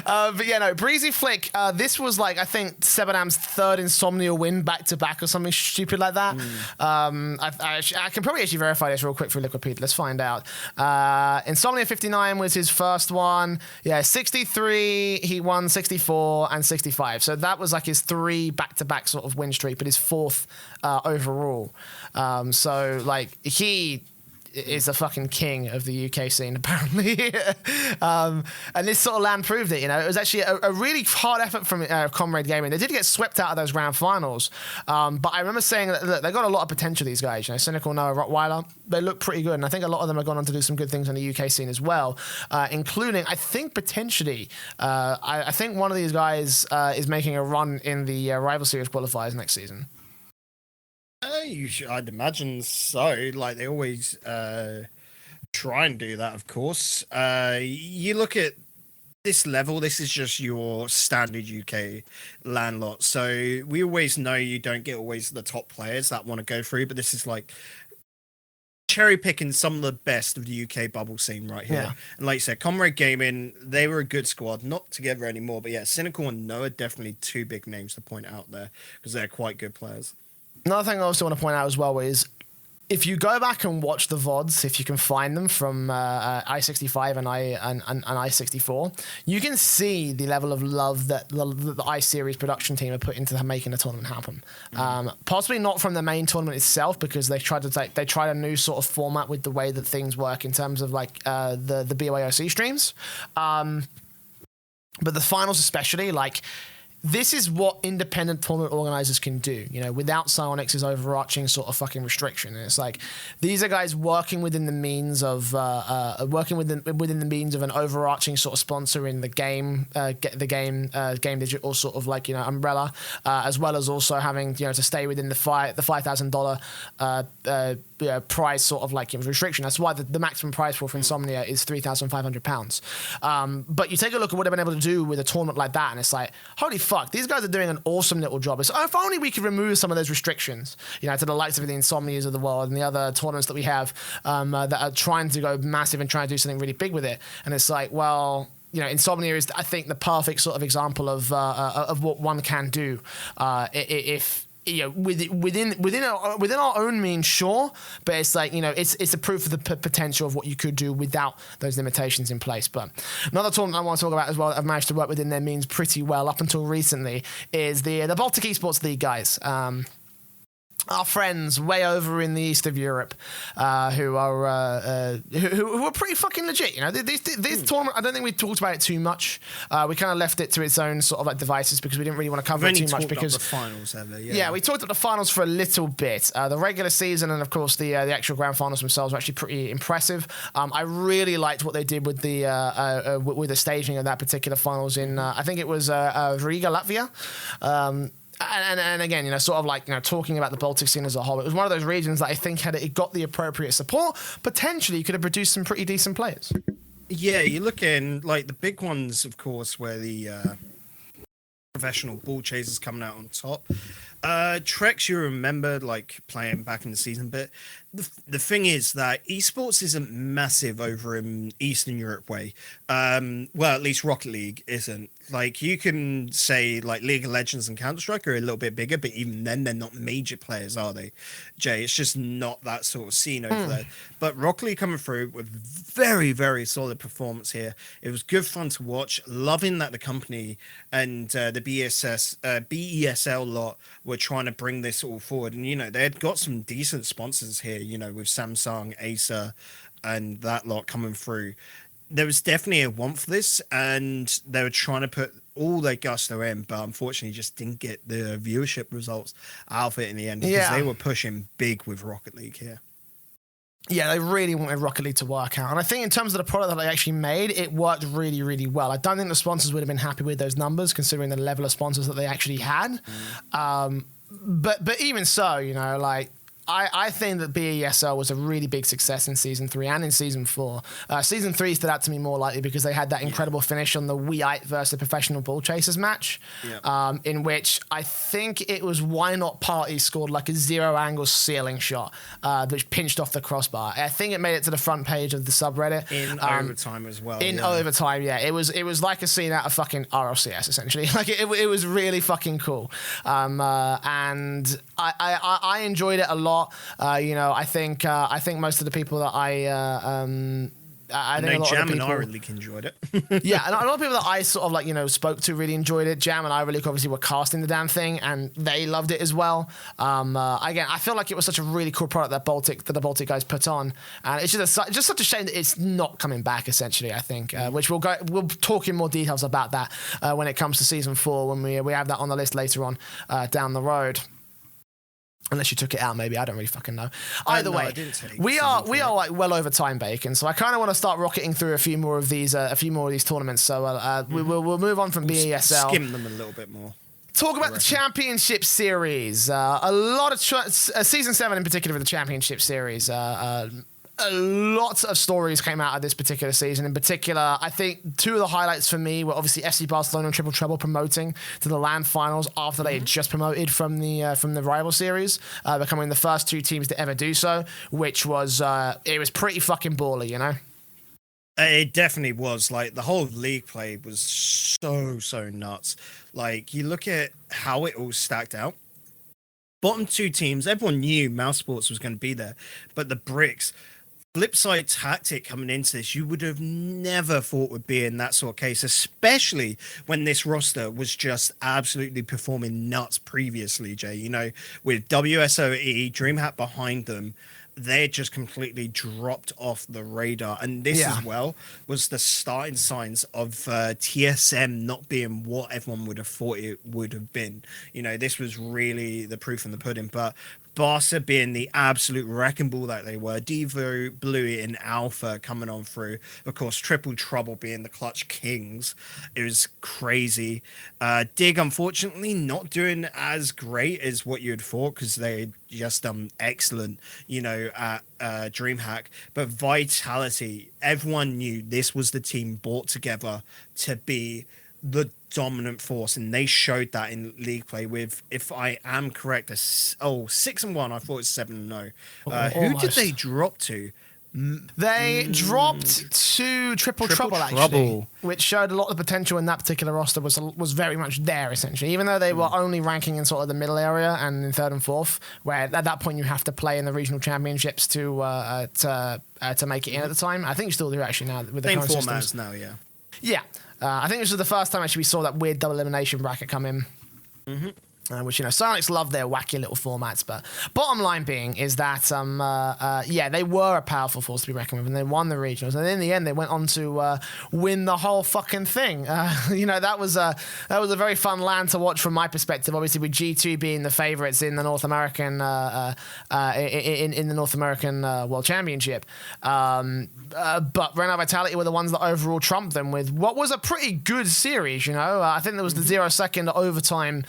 But yeah, no, Breezy Flick. This was like, I think Sebadam's third Insomnia win back to back or something stupid like that. I can probably actually verify this real quick through Liquidpedia. Let's find out. Insomnia 59 was his first one. Yeah, 63, he won 64 and 65. So that was like his 3 back-to-back sort of win streak, but his 4th overall. So like he is the fucking king of the UK scene, apparently. And this sort of land proved it, you know. It was actually a really hard effort from Comrade Gaming. They did get swept out of those grand finals, but I remember saying that look, they got a lot of potential, these guys. You know, Cynical, Noah, Rottweiler, they look pretty good, and I think a lot of them have gone on to do some good things in the UK scene as well, including, I think, potentially, I think one of these guys is making a run in the Rival Series qualifiers next season. I'd imagine so. Like, they always try and do that, of course. You look at this level, this is just your standard UK LAN lot. So we always know you don't get always the top players that want to go through, but this is like cherry picking some of the best of the UK bubble scene right here. Yeah. And like you said, Comrade Gaming, they were a good squad, not together anymore, but yeah, Cynical and Noah, definitely two big names to point out there because they're quite good players. Another thing I also want to point out as well is if you go back and watch the VODs, if you can find them from I-65 and I-64, you can see the level of love that the I-Series production team have put into making the tournament happen. Possibly not from the main tournament itself, because they tried a new sort of format with the way that things work in terms of like the BYOC streams. But the finals especially, like, this is what independent tournament organizers can do, you know, without Psyonix's overarching sort of fucking restriction. And it's like, these are guys working within the means of within the means of an overarching sort of sponsor in the game, game digital sort of like, you know, umbrella, as well as also having, you know, to stay within the $5,000 prize sort of like restriction. That's why the maximum prize for Insomnia is £3,500. But you take a look at what they've been able to do with a tournament like that, and it's like, holy fuck, these guys are doing an awesome little job. It's, if only we could remove some of those restrictions, you know, to the likes of the Insomnias of the world and the other tournaments that we have that are trying to go massive and trying to do something really big with it. And it's like, well, you know, Insomnia is, I think, the perfect sort of example of what one can do if, you know, within our own means, sure, but it's like, you know, it's a proof of the potential of what you could do without those limitations in place. But another tournament I want to talk about as well that I've managed to work within their means pretty well up until recently is the Baltic Esports League guys. Our friends way over in the east of Europe, who are pretty fucking legit. You know, this tournament, I don't think we talked about it too much. We kind of left it to its own sort of like devices because we didn't really want to cover it too much. Because the finals ever, yeah, we talked about the finals for a little bit. The regular season and of course the actual grand finals themselves were actually pretty impressive. I really liked what they did with the staging of that particular finals in I think it was Riga, Latvia. And again, you know, sort of like, you know, talking about the Baltic scene as a whole, it was one of those regions that I think it got the appropriate support. Potentially, could have produced some pretty decent players. Yeah, you look in, like, the big ones, of course, where the professional ball chasers coming out on top. Trex, you remember, like, playing back in the season, but the thing is that esports isn't massive over in Eastern Europe way. Well, at least Rocket League isn't. Like, you can say, like, League of Legends and Counter-Strike are a little bit bigger, but even then, they're not major players, are they, Jay? It's just not that sort of scene over there. But Rocket League coming through with very, very solid performance here. It was good fun to watch. Loving that the company and the BESL lot were trying to bring this all forward. And, you know, they had got some decent sponsors here, you know, with Samsung, Acer, and that lot coming through. There was definitely a want for this, and they were trying to put all their gusto in, but unfortunately just didn't get the viewership results out of it in the end, because they were pushing big with Rocket League here. Yeah, they really wanted Rocket League to work out. And I think in terms of the product that they actually made, it worked really, really well. I don't think the sponsors would have been happy with those numbers, considering the level of sponsors that they actually had. But even so, you know, like, I think that BESL was a really big success in Season 3 and in Season 4. Season 3 stood out to me more likely because they had that incredible finish on the Wii versus the Professional Ball Chasers match, in which I think it was Why Not Party scored like a zero-angle ceiling shot, which pinched off the crossbar. I think it made it to the front page of the subreddit. In overtime as well. In overtime, yeah. It was like a scene out of fucking RLCS, essentially. Like, it was really fucking cool. And I enjoyed it a lot. You know, I think most of the people that I think know a lot Jam of and people I really enjoyed it. yeah, and a lot of people that I sort of like, spoke to really enjoyed it. Jam and I really obviously were casting the damn thing, and they loved it as well. Again, I feel like it was such a really cool product that the Baltic guys put on, and it's just such a shame that it's not coming back. Essentially, I think, which we'll talk in more details about that when it comes to season 4 when we have that on the list later on down the road. Unless you took it out, maybe. I don't really fucking know. Either way, we are like well over time, Bacon. So I kind of want to start rocketing through a few more of these tournaments. So we'll move on from BESL. Skim them a little bit more. Talk about the Championship Series. A lot of Season 7 in particular for the Championship Series. A lot of stories came out of this particular season. In particular, I think 2 of the highlights for me were obviously FC Barcelona and Triple Treble promoting to the LAN finals after they had just promoted from the rival series, becoming the first 2 teams to ever do so, which was it was pretty fucking ballsy, It definitely was. Like, the whole league play was so nuts. Like, you look at how it all stacked out. Bottom 2 teams, everyone knew Mousesports was going to be there, but the Bricks, flip-side tactic coming into this, you would have never thought would be in that sort of case, especially when this roster was just absolutely performing nuts previously, Jay. With WSOE, Dreamhack behind them, they just completely dropped off the radar. And this as well was the starting signs of TSM not being what everyone would have thought it would have been. This was really the proof in the pudding. But Barca being the absolute wrecking ball that they were, Devo, Bluey, and Alpha coming on through. Of course, Triple Trouble being the clutch kings. It was crazy. Dig, unfortunately, not doing as great as what you'd thought because they just done excellent, at Dreamhack. But Vitality, everyone knew this was the team brought together to be the dominant force, and they showed that in league play with, if I am correct, 6-1. I thought it was 7-0. Who did they drop to? They dropped to Triple Trouble, actually, which showed a lot of potential in that particular roster was very much there, essentially, even though they were only ranking in sort of the middle area and in 3rd and 4th, where at that point you have to play in the regional championships to make it in at the time. I think you still do, actually, now with the same current formats systems. now, yeah. Yeah. I think this was the first time actually we saw that weird double elimination bracket come in. Which, Sonics love their wacky little formats, but bottom line being is that, they were a powerful force to be reckoned with, and they won the regionals, and in the end, they went on to win the whole fucking thing. That was a very fun LAN to watch from my perspective. Obviously, with G2 being the favorites in the North American in the North American World Championship, but Renegade Vitality were the ones that overall trumped them with what was a pretty good series. I think there was the 0-second overtime.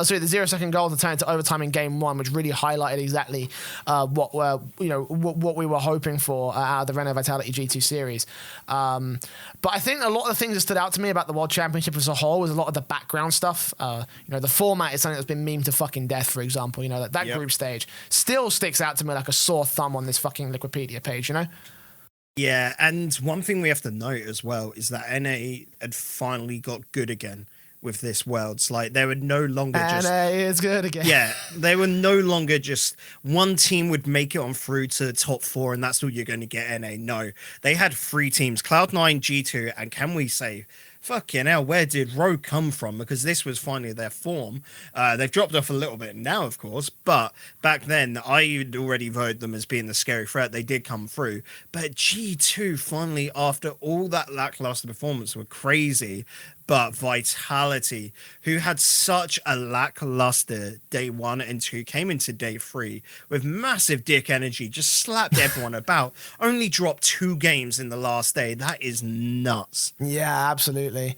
The 0-second goal to turn into overtime in game 1, which really highlighted exactly what we were hoping for out of the Renegade Vitality G2 series. But I think a lot of the things that stood out to me about the World Championship as a whole was a lot of the background stuff. The format is something that's been memed to fucking death, for example. That group stage still sticks out to me like a sore thumb on this fucking Wikipedia page. Yeah, and one thing we have to note as well is that NA had finally got good again with this Worlds. Like, they were no longer NA is good again. Yeah, they were no longer just one team would make it on through to the top 4 and that's all you're going to get NA. No, they had 3 teams, Cloud9, G2, and can we say, fucking hell, where did Rogue come from? Because this was finally their form. They've dropped off a little bit now, of course, but back then I had already voted them as being the scary threat. They did come through. But G2 finally, after all that lackluster performance, were crazy. But Vitality, who had such a lackluster day 1 and 2, came into day 3 with massive dick energy, just slapped everyone about, only dropped 2 games in the last day. That is nuts. Yeah, absolutely.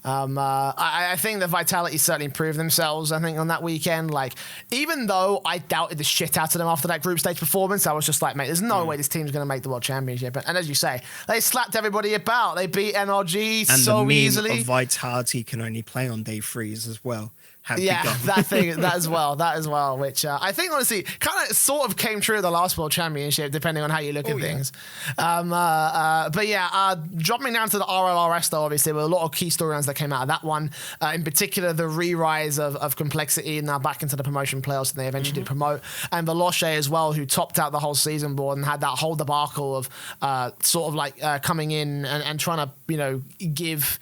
I think the Vitality certainly proved themselves, I think, on that weekend. Like, even though I doubted the shit out of them after that group stage performance, I was just like, mate, there's no way this team's going to make the World Championship. And as you say, they slapped everybody about. They beat NRG and so the meme easily. Of Vitality can only play on day 3s as well. That as well, which I think honestly kind of sort of came true at the last World Championship, depending on how you look at things. But dropping down to the RLRS though, obviously, with a lot of key storylines that that came out of that one. In particular, the re-rise of Complexity now back into the promotion playoffs, and they eventually did promote. And Veloce as well, who topped out the whole season board and had that whole debacle of sort of like coming in and trying to, give...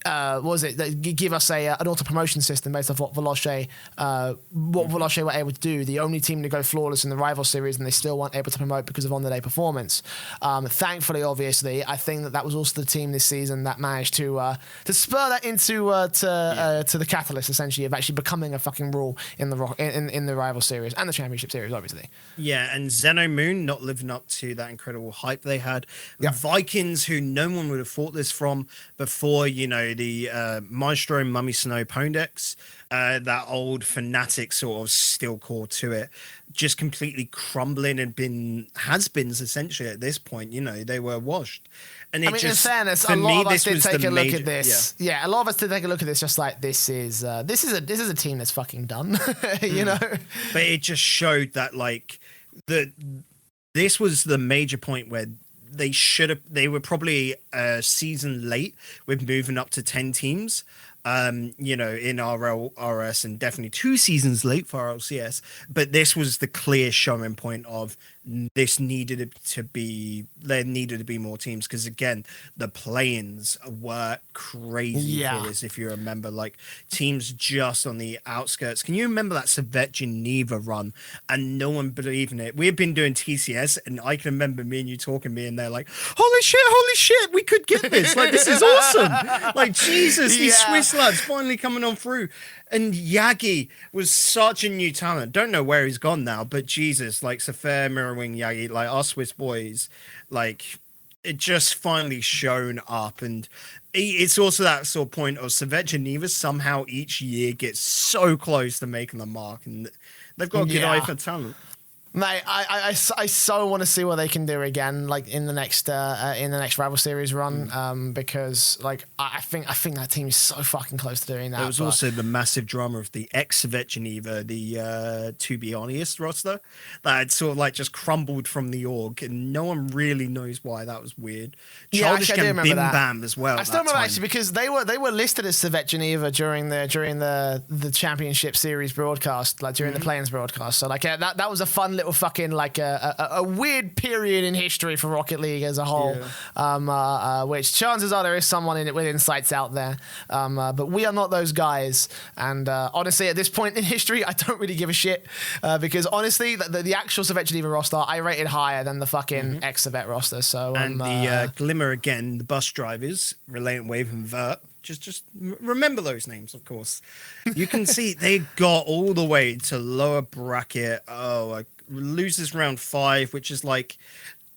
what was it? Give us an auto promotion system based off what Veloce were able to do. The only team to go flawless in the rival series, and they still weren't able to promote because of on-the-day performance. Thankfully, obviously, I think that was also the team this season that managed to spur that into to the catalyst, essentially, of actually becoming a fucking rule in the rival series and the championship series, obviously. Yeah, and Zeno Moon not living up to that incredible hype they had. The Vikings, who no one would have thought this from before, the Maestro Mummy Snow Pondex, that old fanatic sort of still core to it, just completely crumbling and has-beens essentially at this point. They were washed. And in fairness, a lot of us did take a look at this. Yeah, a lot of us did take a look at this, just like this is a team that's fucking done, But it just showed that this was the major point where they were probably a season late with moving up to 10 teams, in RLRS, and definitely 2 seasons late for RLCS. But this was the clear showing point of there needed to be more teams, because again, the play-ins were crazy for this. If you remember, teams just on the outskirts. Can you remember that Servette Geneva run? And no one believed in it. We had been doing TCS, and I can remember me and you talking to me, and they're like, holy shit, we could get this. This is awesome. Jesus, these Swiss lads finally coming on through. And Yagi was such a new talent. Don't know where he's gone now, but Jesus, Safair, Mirrorwing, Yagi, our Swiss boys, it just finally shown up. And it's also that sort of point of Servette Geneva somehow each year gets so close to making the mark, and they've got a good eye for talent. Mate, I so want to see what they can do again, in the next rival series run, because I think that team is so fucking close to doing that. There was also the massive drama of the ex-Servette Geneva, the To Be Honest roster, that had sort of just crumbled from the org, and no one really knows why. That was weird. Childish and Bim Bam as well. I still remember actually, because they were listed as Servette Geneva during the championship series broadcast, during the play-ins broadcast. So that was a fun little fucking a weird period in history for Rocket League as a whole, which chances are there is someone in it with insights out there, but we are not those guys. And honestly, at this point in history, I don't really give a shit, because honestly, the actual Servette Geneva roster I rated higher than the fucking ex-Servette roster. So and the Glimmer again, the bus drivers, Relate Wave and Vert. Just remember those names, of course. You can see they got all the way to lower bracket. Loses round 5, which is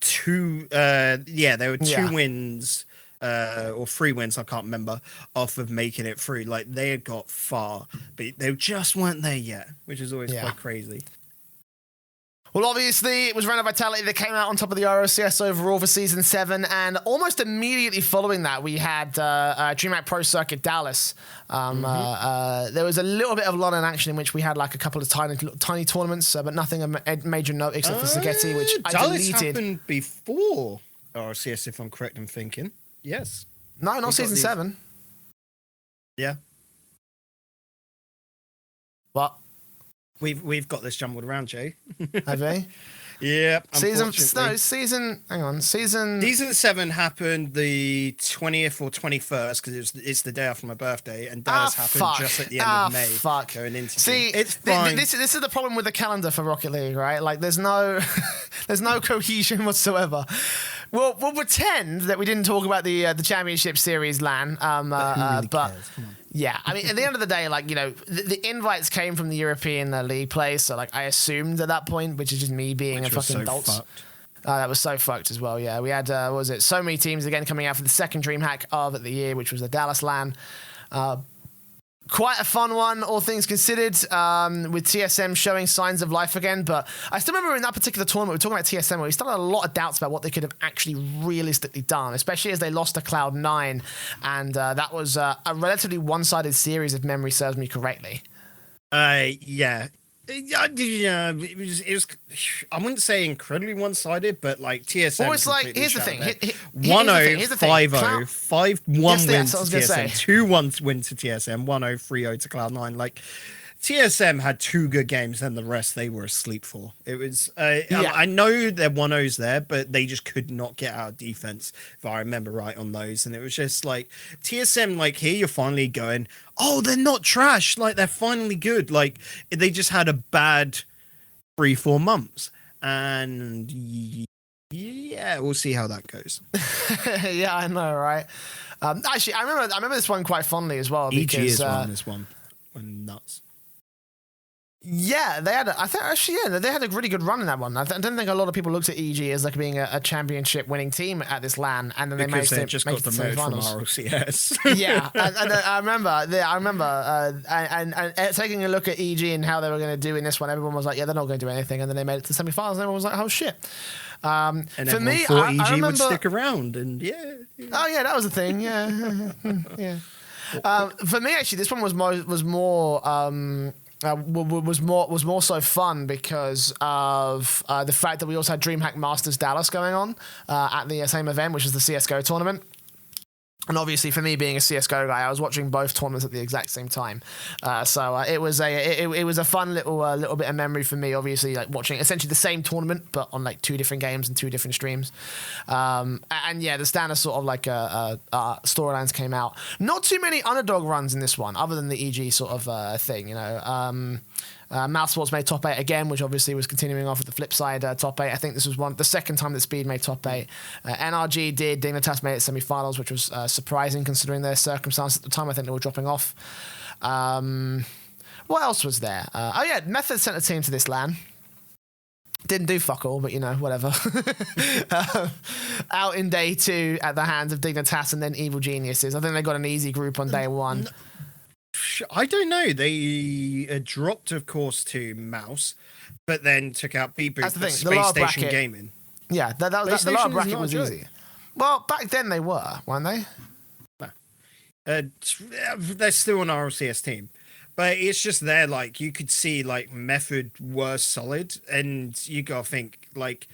two. There were 2 wins or 3 wins, I can't remember, off of making it through. They had got far, but they just weren't there yet, which is always quite crazy. Well, obviously, it was Random Vitality that came out on top of the RLCS overall for Season 7, and almost immediately following that, we had Dreamhack Pro Circuit Dallas. There was a little bit of London action in which we had a couple of tiny tournaments, but nothing of major note except for Spaghetti, which I deleted. Dallas happened before RLCS, if I'm correct in thinking. Yes. No, not Season 7. Yeah. What? We've got this jumbled around, Jay. Have we? Yeah. Season 7 happened the 20th or 21st, because it's the day after my birthday, and Dallas happened just at the end of May. Going into it's fine. This is the problem with the calendar for Rocket League, right? there's no cohesion whatsoever. We'll pretend that we didn't talk about the championship series LAN, but yeah, I mean, at the end of the day, the invites came from the European League play, so I assumed at that point, which is just me being a fucking dolt. That was so fucked as well. Yeah, we had so many teams again coming out for the second DreamHack of the year, which was the Dallas LAN. Quite a fun one, all things considered, with TSM showing signs of life again. But I still remember in that particular tournament, we were talking about TSM, where we still had a lot of doubts about what they could have actually realistically done, especially as they lost to Cloud9. And that was a relatively one-sided series, if memory serves me correctly. Yeah. Yeah, it was. I wouldn't say incredibly one-sided, but like TSM. Well, it's like, here's the thing. 1-0, 5-0, 5-1 win to TSM, 2-1 win to TSM, 1-0, 3-0 to Cloud9. Like, TSM had 2 good games, and the rest they were asleep for. It was. I know their 1-0s there, but they just could not get out of defense, if I remember right on those. And it was just like TSM. Like, here you're finally going, oh, they're not trash. Like, they're finally good. Like, they just had a bad 3-4 months, and yeah, we'll see how that goes. Yeah, I know, right? Actually, I remember this one quite fondly as well. EG because, is one. This one went nuts. Yeah, they had. They had a really good run in that one. I don't think a lot of people looked at EG as like being a championship-winning team at this LAN, and then they managed to just make got it to the move from semi-finals. RLCS. Yeah, and I remember, and taking a look at EG and how they were going to do in this one. Everyone was like, "Yeah, they're not going to do anything," and then they made it to semi-finals, and everyone was like, "Oh shit!" And for me, thought EG I remember, would stick around, and yeah. Oh yeah, that was the thing. Yeah, yeah. For me, actually, this one was more so fun because of the fact that we also had Dreamhack Masters Dallas going on at the same event, which is the CSGO tournament. And obviously, for me being a CS:GO guy, I was watching both tournaments at the exact same time. So it was a fun little bit of memory for me. Obviously, like watching essentially the same tournament, but on like 2 different games and 2 different streams. And yeah, the standard sort of like storylines came out. Not too many underdog runs in this one, other than the EG sort of thing, you know. Mousesports made top 8 again, which obviously was continuing off at the flip side top 8. I think this was the second time that Speed made top 8. NRG did. Dignitas made it semi-finals, which was surprising considering their circumstances at the time. I think they were dropping off. What else was there? Oh yeah, Method sent a team to this LAN. Didn't do fuck all, but you know, whatever. Out in day 2 at the hands of Dignitas and then Evil Geniuses. I think they got an easy group on day 1. I don't know. They dropped, of course, to Mouse, but then took out B-Boot for Space Station bracket. Gaming. Yeah, the lower bracket was easy. Well, back then they weren't they? No. They're still an RLCS team. But it's just there, like, you could see, like, Method were solid, and you gotta think, like,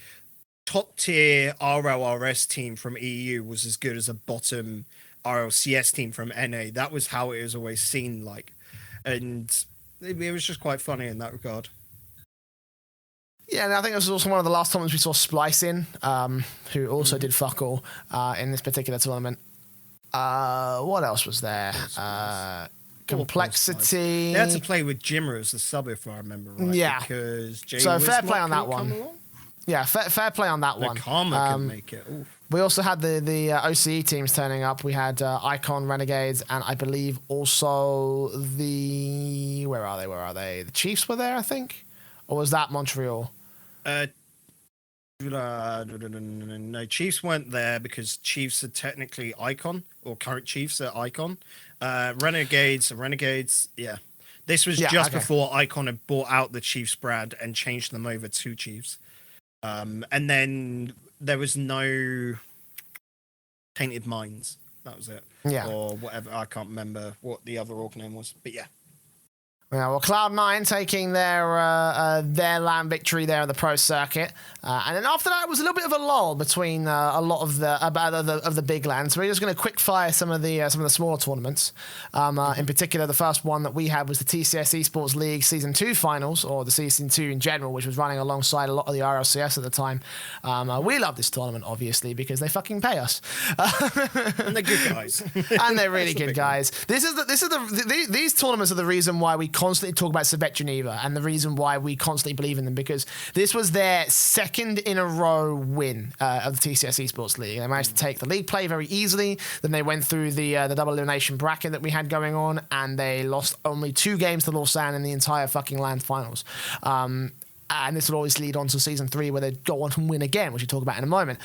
top-tier RLRS team from EU was as good as a bottom RLCS team from NA. That was how it was always seen like, and it was just quite funny in that regard. Yeah, and I think it was also one of the last tournaments we saw Splice in, who also did fuck all in this particular tournament. What else was there? Complexity. They had to play with Jimmer as the sub, if I remember right. Yeah. Because Jay so fair play on that one. Yeah, fair play on that one. Karma could make it. Oof. We also had the OCE teams turning up. We had Icon, Renegades, and I believe also the... Where are they? The Chiefs were there, I think? Or was that Montreal? No, Chiefs weren't there because Chiefs are technically Icon, or current Chiefs are Icon. Renegades, yeah. This was just before Icon had bought out the Chiefs brand and changed them over to Chiefs. And then there was no Tainted Minds. That was it. Yeah. Or whatever. I can't remember what the other org name was. But yeah. Yeah, well, Cloud9 taking their LAN victory there on the pro circuit, and then after that it was a little bit of a lull between a lot of the big LANs. So we're just going to quick fire some of the smaller tournaments. In particular, the first one that we had was the TCS Esports League Season 2 Finals, or the Season 2 in general, which was running alongside a lot of the RLCS at the time. We love this tournament, obviously, because they fucking pay us. And they're good guys. And they're really good guys. These tournaments are the reason why we constantly talk about Sebek Geneva, and the reason why we constantly believe in them, because this was their second in a row win of the TCS Esports League. They managed to take the league play very easily. Then they went through the double elimination bracket that we had going on, and they lost only 2 games to Lausanne in the entire fucking LAN finals. And this will always lead on to Season 3, where they go on and win again, which we'll talk about in a moment.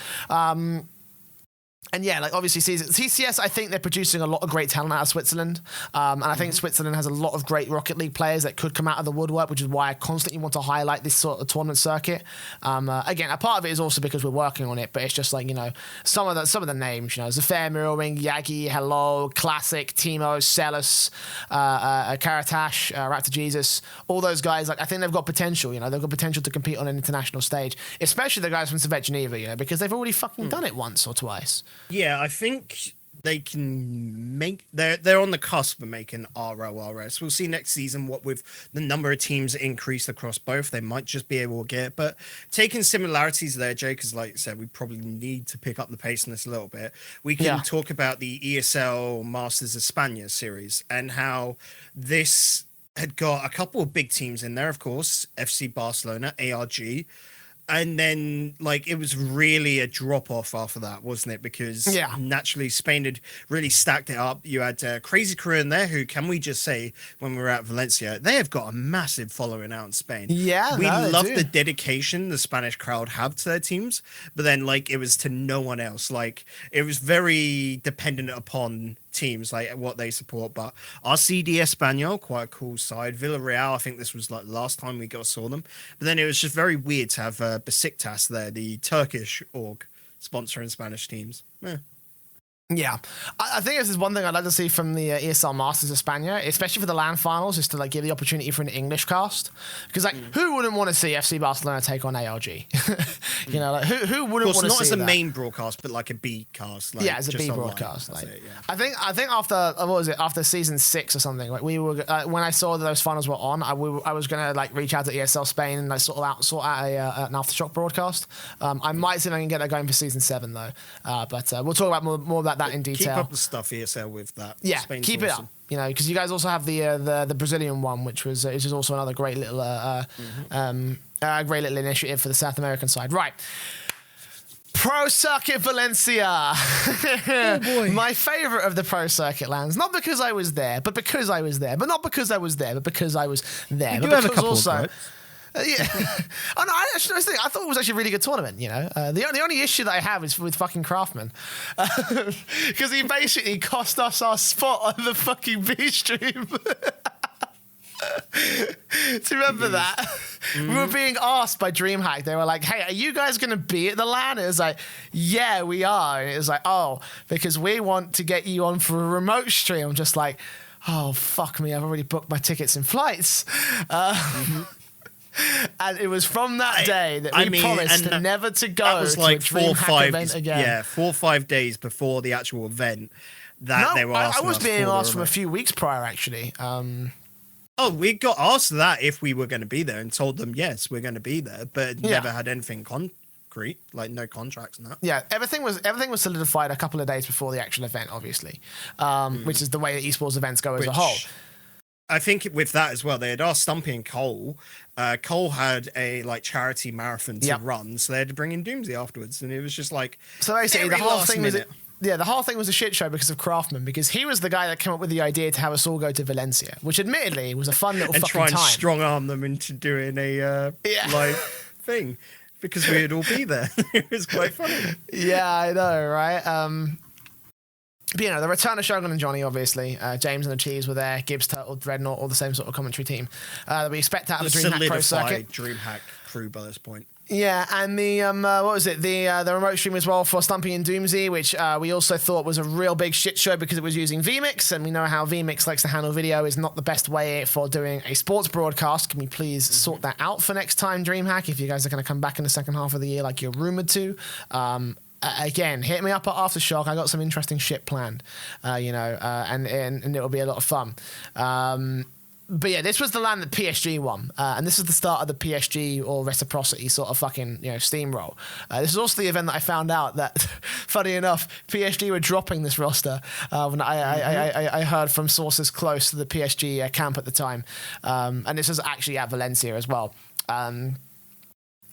And yeah, like obviously TCS, I think they're producing a lot of great talent out of Switzerland. And I think Switzerland has a lot of great Rocket League players that could come out of the woodwork, which is why I constantly want to highlight this sort of tournament circuit. Again, a part of it is also because we're working on it, but it's just like, you know, some of the names, you know, Zafir, Mirrorwing, Yagi, Hello, Classic, Timo, Celis, Karatash, Raptor Jesus, all those guys, like I think they've got potential, you know, they've got potential to compete on an international stage, especially the guys from Servette Geneva, you know, because they've already fucking done it once or twice. Yeah, I think they can make... They're on the cusp of making RLRS. We'll see next season what with the number of teams increased across both. They might just be able to get... But taking similarities there, Jay, because like I said, we probably need to pick up the pace in this a little bit. We can talk about the ESL Masters Espana series and how this had got a couple of big teams in there, of course. FC Barcelona, ARG... And then, like, it was really a drop-off after that, wasn't it? Because naturally, Spain had really stacked it up. You had Crazy Crew in there, who, can we just say, when we were at Valencia, they have got a massive following out in Spain. Yeah, we love the dedication the Spanish crowd have to their teams, but then, like, it was to no one else. Like, it was very dependent upon teams, like what they support. But RCD Espanyol, quite a cool side. Villarreal, I think this was like last time we saw them. But then it was just very weird to have Besiktas there, the Turkish org, sponsoring Spanish teams. Yeah, I think this is one thing I'd like to see from the ESL Masters Espana, especially for the LAN finals, is to like give the opportunity for an English cast. Because like, who wouldn't want to see FC Barcelona take on ALG? You know, like who wouldn't want to see not as a that? main broadcast, but like a B cast. Like, yeah, as a B broadcast. Like, I think after what was it, after season 6 or something, like we were when I saw that those finals were on, I was gonna like reach out to ESL Spain and like sort out an aftershock broadcast. I might see if I can get that going for season 7 though. But we'll talk about more about that in detail. Keep up the stuff, ESL, with that. Yeah, Spain's keep awesome. it up. You know, because you guys also have the Brazilian one, which is also another great little great little initiative for the South American side. Right. Pro Circuit Valencia. Oh boy. My favorite of the Pro Circuit lands. Not because I was there, but because I was there. But not because I was there, but because I was there. You but do have a because couple also, of gripes. yeah. Oh, no, I thought it was actually a really good tournament, you know. The only issue that I have is with fucking Craftman. Because he basically cost us our spot on the fucking B stream. Do you remember that? We were being asked by Dreamhack. They were like, hey, are you guys going to be at the LAN? It was like, yeah, we are. And it was like, oh, because we want to get you on for a remote stream. I'm just like, oh, fuck me. I've already booked my tickets and flights. And it was from that day that we promised never to go that was like to a Dreamhack event again. Yeah, 4 or 5 days before the actual event that they were asking I was us being for asked from a few weeks prior, actually. Oh, we got asked that if we were going to be there and told them, yes, we're going to be there, but never had anything concrete, like no contracts and that. Yeah, everything was solidified a couple of days before the actual event, obviously, which is the way that esports events go as a whole. I think with that as well, they had asked Stumpy and Cole. Cole had a like charity marathon to run, so they had to bring in Doomsday afterwards, and it was just like so basically the whole thing was the whole thing was a shit show because of Craftman, because he was the guy that came up with the idea to have us all go to Valencia, which admittedly was a fun little fucking time. And try and strong arm them into doing a like thing because we'd all be there. It was quite funny. Yeah, I know, right? But, you know, the return of Shogun and Johnny, obviously. James and the Cheese were there. Gibbs, Turtle, Dreadnought, all the same sort of commentary team that we expect out of the Dreamhack Pro Circuit. Dreamhack crew by this point. Yeah, and the what was it? The remote stream as well for Stumpy and Doomsday, which we also thought was a real big shit show because it was using vMix, and we know how vMix likes to handle video is not the best way for doing a sports broadcast. Can we please sort that out for next time, Dreamhack? If you guys are going to come back in the second half of the year like you're rumored to. Again, hit me up at Aftershock. I got some interesting shit planned, and it'll be a lot of fun. But yeah, this was the land that PSG won, and this is the start of the PSG or reciprocity sort of fucking steamroll. This is also the event that I found out that, funny enough, PSG were dropping this roster. When I heard from sources close to the PSG camp at the time, and this was actually at Valencia as well.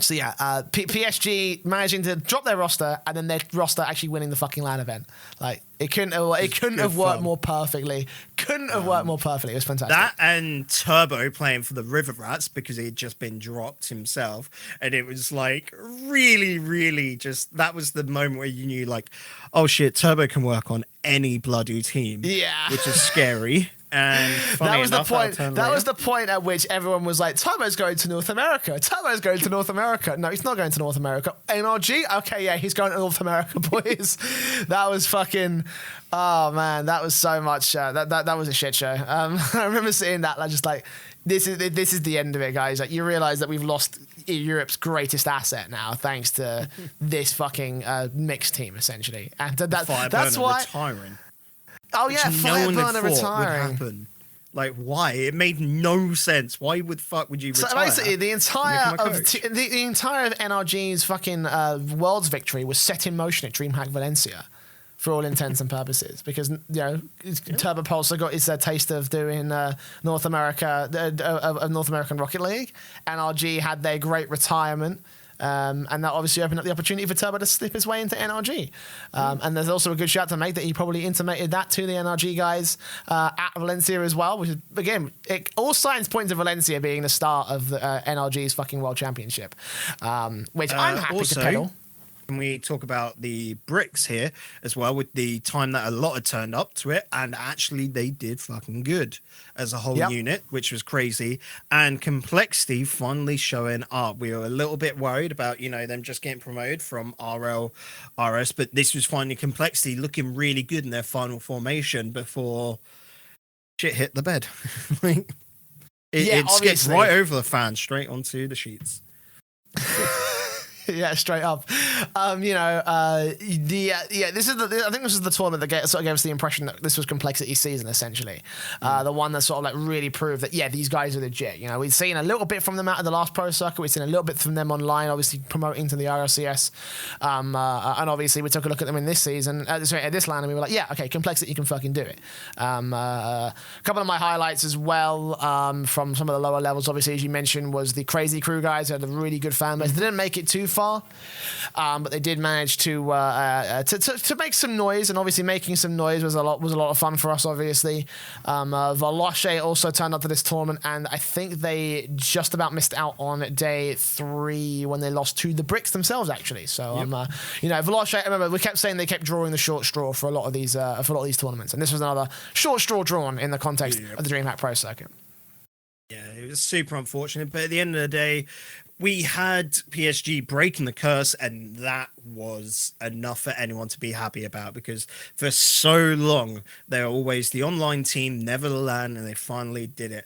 So yeah, PSG managing to drop their roster and then their roster actually winning the fucking LAN event. Like it couldn't have worked more perfectly. Couldn't have worked more perfectly. It was fantastic. That and Turbo playing for the River Rats because he had just been dropped himself, and it was like really, really just that was the moment where you knew like, oh shit, Turbo can work on any bloody team. Yeah, which is scary. And that was the point. That was the point at which everyone was like, "Turbo's going to North America. Turbo's going to North America." No, he's not going to North America. NRG? Okay, yeah, he's going to North America, boys. That was fucking. Oh man, that was so much. That was a shit show. I remember seeing that. Like, just like this is the end of it, guys. Like you realize that we've lost Europe's greatest asset now, thanks to this fucking mixed team, essentially. And that's why. Retiring. Oh yeah, Fireburner retiring. Would happen. Like why? It made no sense. Why would you retire? So basically, the entire of NRG's fucking world's victory was set in motion at Dreamhack Valencia, for all intents and purposes, because Turbo Pulsar got his taste of doing North America, of North American Rocket League. NRG had their great retirement. And that obviously opened up the opportunity for Turbo to slip his way into NRG. And there's also a good shout to make that he probably intimated that to the NRG guys at Valencia as well, which is, again, all signs point to Valencia being the start of the NRG's fucking World Championship, which I'm happy to pedal. Can we talk about the bricks here as well, with the time that a lot had turned up to it, and actually they did fucking good as a whole unit, which was crazy. And Complexity finally showing up. We were a little bit worried about, them just getting promoted from RLRS, but this was finally Complexity looking really good in their final formation before shit hit the bed. It skipped right over the fans straight onto the sheets. Yeah, straight up. I think this is the tournament that sort of gave us the impression that this was Complexity season, essentially. The one that sort of like really proved that these guys are legit. We've seen a little bit from them out of the last pro circuit. We've seen a little bit from them online, obviously promoting to the RLCS. And obviously we took a look at them in this season, at this LAN, and we were like, yeah, okay, Complexity can fucking do it. A couple of my highlights as well from some of the lower levels, obviously, as you mentioned, was the Crazy Crew guys who had a really good fan base. They didn't make it too far, but they did manage to make some noise, and obviously making some noise was a lot of fun for us, obviously. Veloce also turned up to this tournament, and I think they just about missed out on day 3 when they lost to the Bricks themselves, actually. So Veloce, I remember we kept saying they kept drawing the short straw for a lot of these tournaments, and this was another short straw drawn in the context of the DreamHack Pro Circuit. Yeah, it was super unfortunate, but at the end of the day, we had PSG breaking the curse, and that was enough for anyone to be happy about, because for so long, they were always the online team, never the LAN, and they finally did it.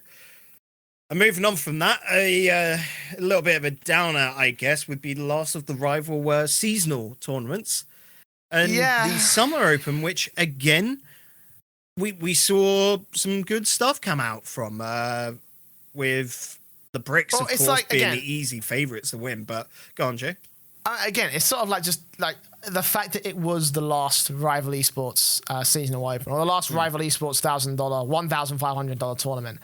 And moving on from that, a little bit of a downer, I guess, would be the last of the rival seasonal tournaments. And the Summer Open, which, again, we saw some good stuff come out from with the Bricks, of course, being the easy favourites to win. But go on, Jay. Again, it's sort of like just like the fact that it was the last Rival Esports seasonal open, or the last Rival Esports $1,500 tournament,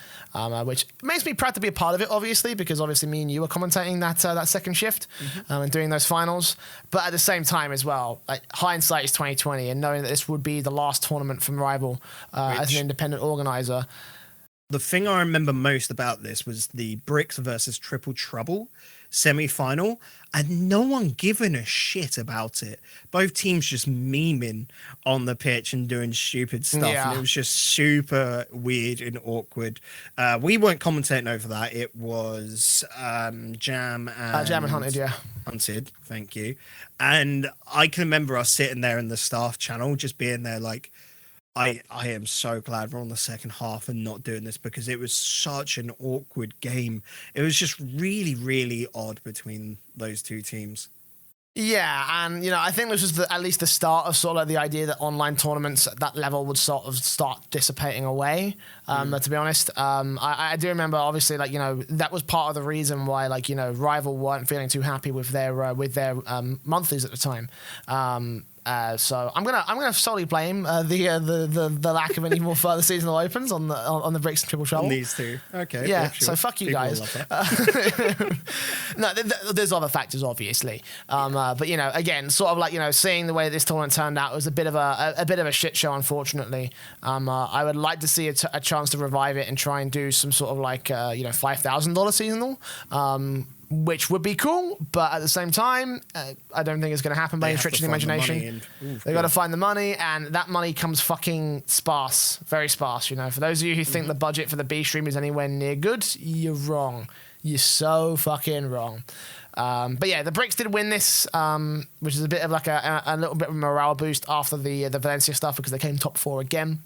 which makes me proud to be a part of it, obviously, because obviously me and you were commentating that second shift and doing those finals. But at the same time as well, like hindsight is 2020, and knowing that this would be the last tournament from Rival as an independent organizer. The thing I remember most about this was the Bricks versus Triple Trouble semi-final, and no one giving a shit about it. Both teams just memeing on the pitch and doing stupid stuff, and it was just super weird and awkward. We weren't commentating over that. It was Jam and Hunted, Hunted, thank you. And I can remember us sitting there in the staff channel, just being there like, I am so glad we're on the second half and not doing this, because it was such an awkward game. It was just really, really odd between those two teams. Yeah, and I think this was at least the start of sort of like the idea that online tournaments at that level would sort of start dissipating away. To be honest, I do remember, obviously, like that was part of the reason why Rival weren't feeling too happy with their monthlies at the time. So I'm gonna solely blame the lack of any more further seasonal opens on the Bricks and Triple Trouble. On these two, okay. Yeah. Sure. So fuck you People guys. love that. No, there's other factors, obviously. But you know, again, sort of like, you know, seeing the way this tournament turned out, it was a bit of a shit show, unfortunately. I would like to see a chance to revive it and try and do some sort of like you know, $5,000 seasonal. Which would be cool, but at the same time, I don't think it's going to happen by any stretch of the imagination. They've got to find the money, and that money comes fucking sparse, very sparse. You know, for those of you who think the budget for the B stream is anywhere near good, you're wrong. You're so fucking wrong. But yeah, the Bricks did win this, which is a bit of like a little bit of a morale boost after the Valencia stuff, because they came top 4 again.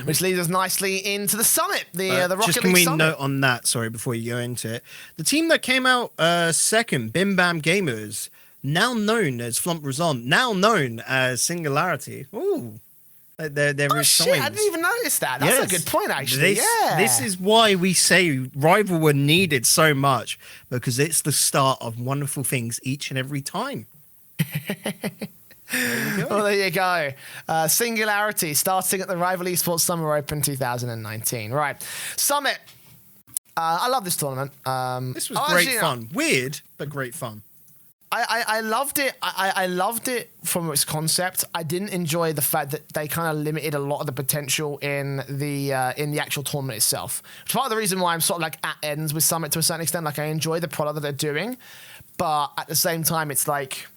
Which leads us nicely into the summit, the Rocket just League can we summit. note on that, sorry, before you go into it, the team that came out second, Bim Bam Gamers, now known as Flump Razon, now known as Singularity. Ooh, there is shit, I signs. didn't even notice that. That's a good point, actually. This is why we say Rival were needed so much, because it's the start of wonderful things each and every time. Well, there you go. Singularity starting at the Rival Esports Summer Open 2019. Right. Summit. I love this tournament. This was great fun. Weird, but great fun. I loved it. I loved it from its concept. I didn't enjoy the fact that they kind of limited a lot of the potential in the actual tournament itself. It's part of the reason why I'm sort of like at ends with Summit to a certain extent. Like, I enjoy the product that they're doing, but at the same time, it's like,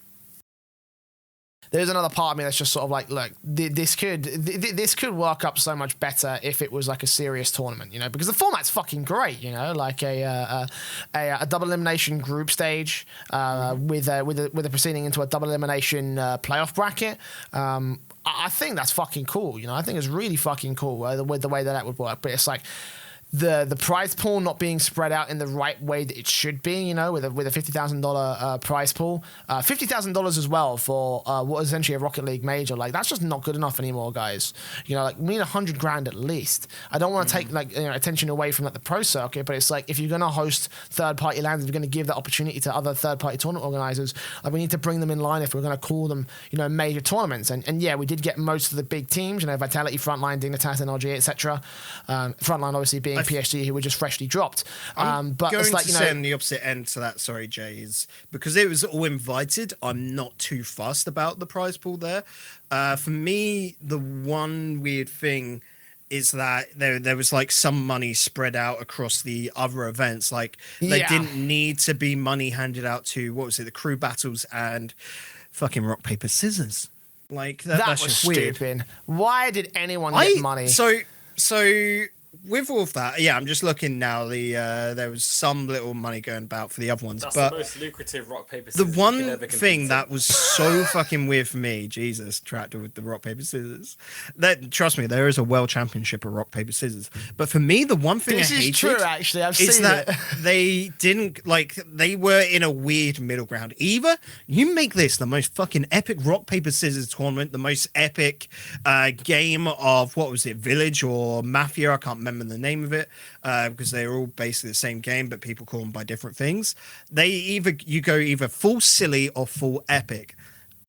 there's another part of me that's just sort of like, look, this could work up so much better if it was like a serious tournament, you know, because the format's fucking great, you know, like a double elimination group stage with a proceeding into a double elimination playoff bracket. I think that's fucking cool, you know. I think it's really fucking cool with the way that would work, but it's like, the prize pool not being spread out in the right way that it should be, you know, with a $50,000 prize pool, $50,000 as well for what is essentially a Rocket League major. Like, that's just not good enough anymore, guys. You know, like, we need $100,000 at least. I don't want to take like, you know, attention away from like the pro circuit, but it's like, if you're going to host third-party lands, if you're going to give that opportunity to other third-party tournament organizers, like, we need to bring them in line if we're going to call them, you know, major tournaments. And yeah, we did get most of the big teams, you know, Vitality, Frontline, Dignitas, NRG, etc. Frontline obviously being PSG, who were just freshly dropped. But going it's like, to you say know, on the opposite end to that, sorry, Jay, is because it was all invited, I'm not too fussed about the prize pool there. For me, the one weird thing is that there was like some money spread out across the other events. Like, they didn't need to be money handed out to, what was it, the crew battles and fucking rock, paper, scissors. Like, that's was just weird. stupid. Why did anyone get money? So with all of that, yeah, I'm just looking now. There was some little money going about for the other ones, That's but the most lucrative rock paper the scissors. one thing that was so fucking weird for me, Jesus, Tractor with the rock paper scissors. That, trust me, there is a world championship of rock paper scissors. But for me, the one thing this I is hated true. Actually, I've is seen that it. they didn't like. They were in a weird middle ground. Either you make this the most fucking epic rock paper scissors tournament, the most epic game of, what was it, Village or Mafia? I can't remember the name of it. Because they're all basically the same game, but people call them by different things. You go either full silly or full epic,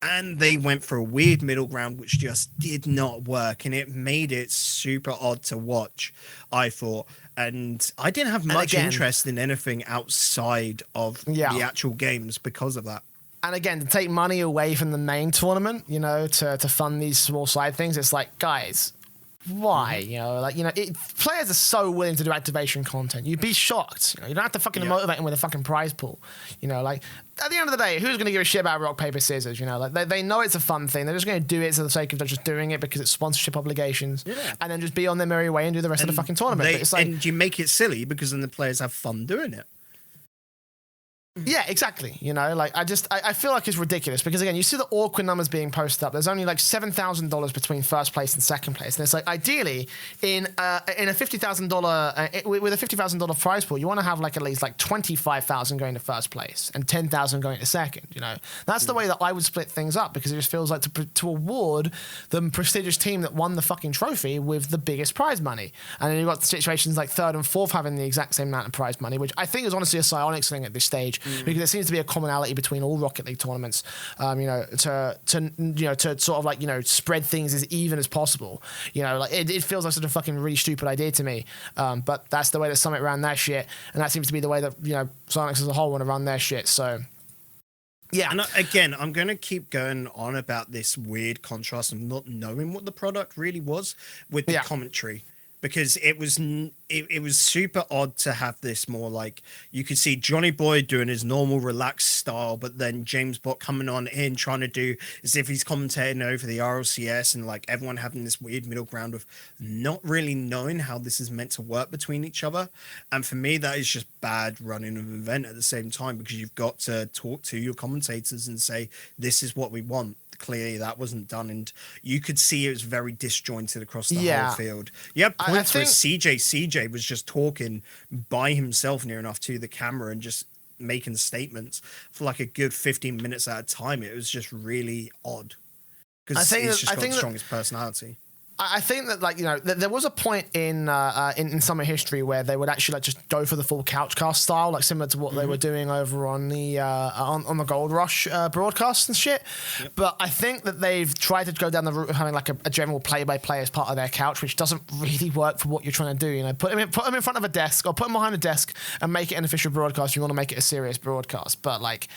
and they went for a weird middle ground, which just did not work, and it made it super odd to watch, I thought. And I didn't have much interest in anything outside of the actual games because of that. And again, to take money away from the main tournament, you know, to fund these small side things, it's like, guys, why? You know, like, you know, players are so willing to do activation content. You'd be shocked. You know, you don't have to fucking motivate them with a fucking prize pool. You know, like, at the end of the day, who's going to give a shit about rock, paper, scissors? You know, like, they know it's a fun thing. They're just going to do it for the sake of just doing it because it's sponsorship obligations, and then just be on their merry way and do the rest of the fucking tournament. But it's like, and you make it silly because then the players have fun doing it. Yeah, exactly. You know, like, I feel like it's ridiculous because, again, you see the awkward numbers being posted up. There's only like $7,000 between first place and second place, and it's like, ideally in a $50,000 with a $50,000 prize pool, you want to have like at least like $25,000 going to first place and $10,000 going to second. You know, that's the way that I would split things up, because it just feels like to award the prestigious team that won the fucking trophy with the biggest prize money, and then you've got situations like third and fourth having the exact same amount of prize money, which I think is honestly a psionics thing at this stage. because there seems to be a commonality between all Rocket League tournaments, to sort of like, spread things as even as possible. Like it feels like such a fucking really stupid idea to me. But that's the way that Summit ran their shit, and that seems to be the way that, Psyonix as a whole want to run their shit. So yeah. And again, I'm going to keep going on about this weird contrast of not knowing what the product really was with the commentary, because it was super odd to have this more like, you could see Johnny Boy doing his normal relaxed style, but then James Bot coming on in trying to do as if he's commentating over the RLCS, and like everyone having this weird middle ground of not really knowing how this is meant to work between each other. And for me, that is just bad running of an event at the same time, because you've got to talk to your commentators and say, this is what we want. Clearly that wasn't done, and you could see it was very disjointed across the whole field. You had points where CJ was just talking by himself near enough to the camera and just making statements for like a good 15 minutes at a time. It was just really odd, because he's just got the strongest personality. I think that, like, there was a point in summer history where they would actually like just go for the full couchcast style, like similar to what they were doing over on the on the Gold Rush broadcast and shit. Yep. But I think that they've tried to go down the route of having like a general play-by-play as part of their couch, which doesn't really work for what you're trying to do. Put them in front of a desk, or put them behind a desk and make it an official broadcast. You want to make it a serious broadcast, but like,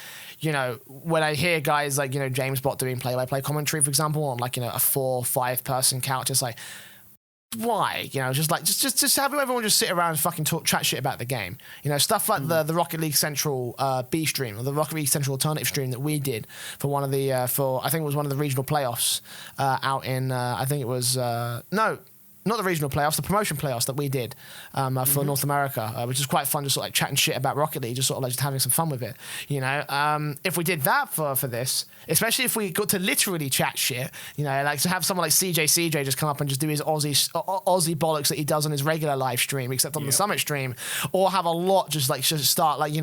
when I hear guys like, James Bot doing play-by-play commentary, for example, on like, a 4-5 person couch, it's like, why? Just have everyone just sit around and fucking chat shit about the game. Stuff like the Rocket League Central B stream, or the Rocket League Central alternative stream that we did for one of the, I think it was one of the regional playoffs out in, I think it was, not the regional playoffs, the promotion playoffs that we did for North America, which is quite fun, just sort of like chatting shit about Rocket League, just sort of like just having some fun with it. If we did that for this, especially if we got to literally chat shit, like to have someone like CJ just come up and just do his Aussie bollocks that he does on his regular live stream, except on the Summit stream, or have a lot just start like,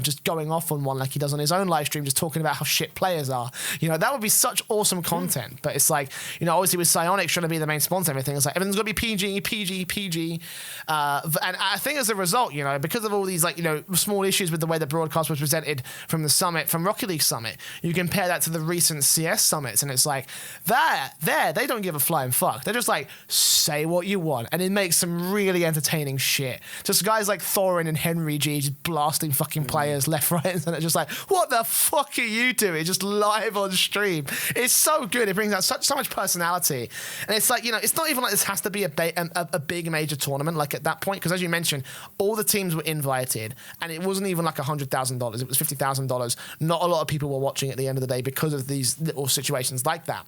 just going off on one like he does on his own live stream, just talking about how shit players are. That would be such awesome content. But it's like, obviously with Psyonix trying to be the main sponsor and everything, it's like, everything's got to be PG. And I think as a result, because of all these like, small issues with the way the broadcast was presented from the Summit, from Rocket League Summit, you compare that to the recent CS Summits, and it's like, they don't give a flying fuck. They're just like, say what you want. And it makes some really entertaining shit. Just guys like Thorin and Henry G just blasting fucking players left, right, and center. Just like, what the fuck are you doing? Just live on stream. It's so good. It brings out so much personality. And it's like, it's not even like this has to be a big major tournament like at that point, because as you mentioned, all the teams were invited, and it wasn't even like $100,000, it was $50,000. Not a lot of people were watching at the end of the day because of these little situations like that.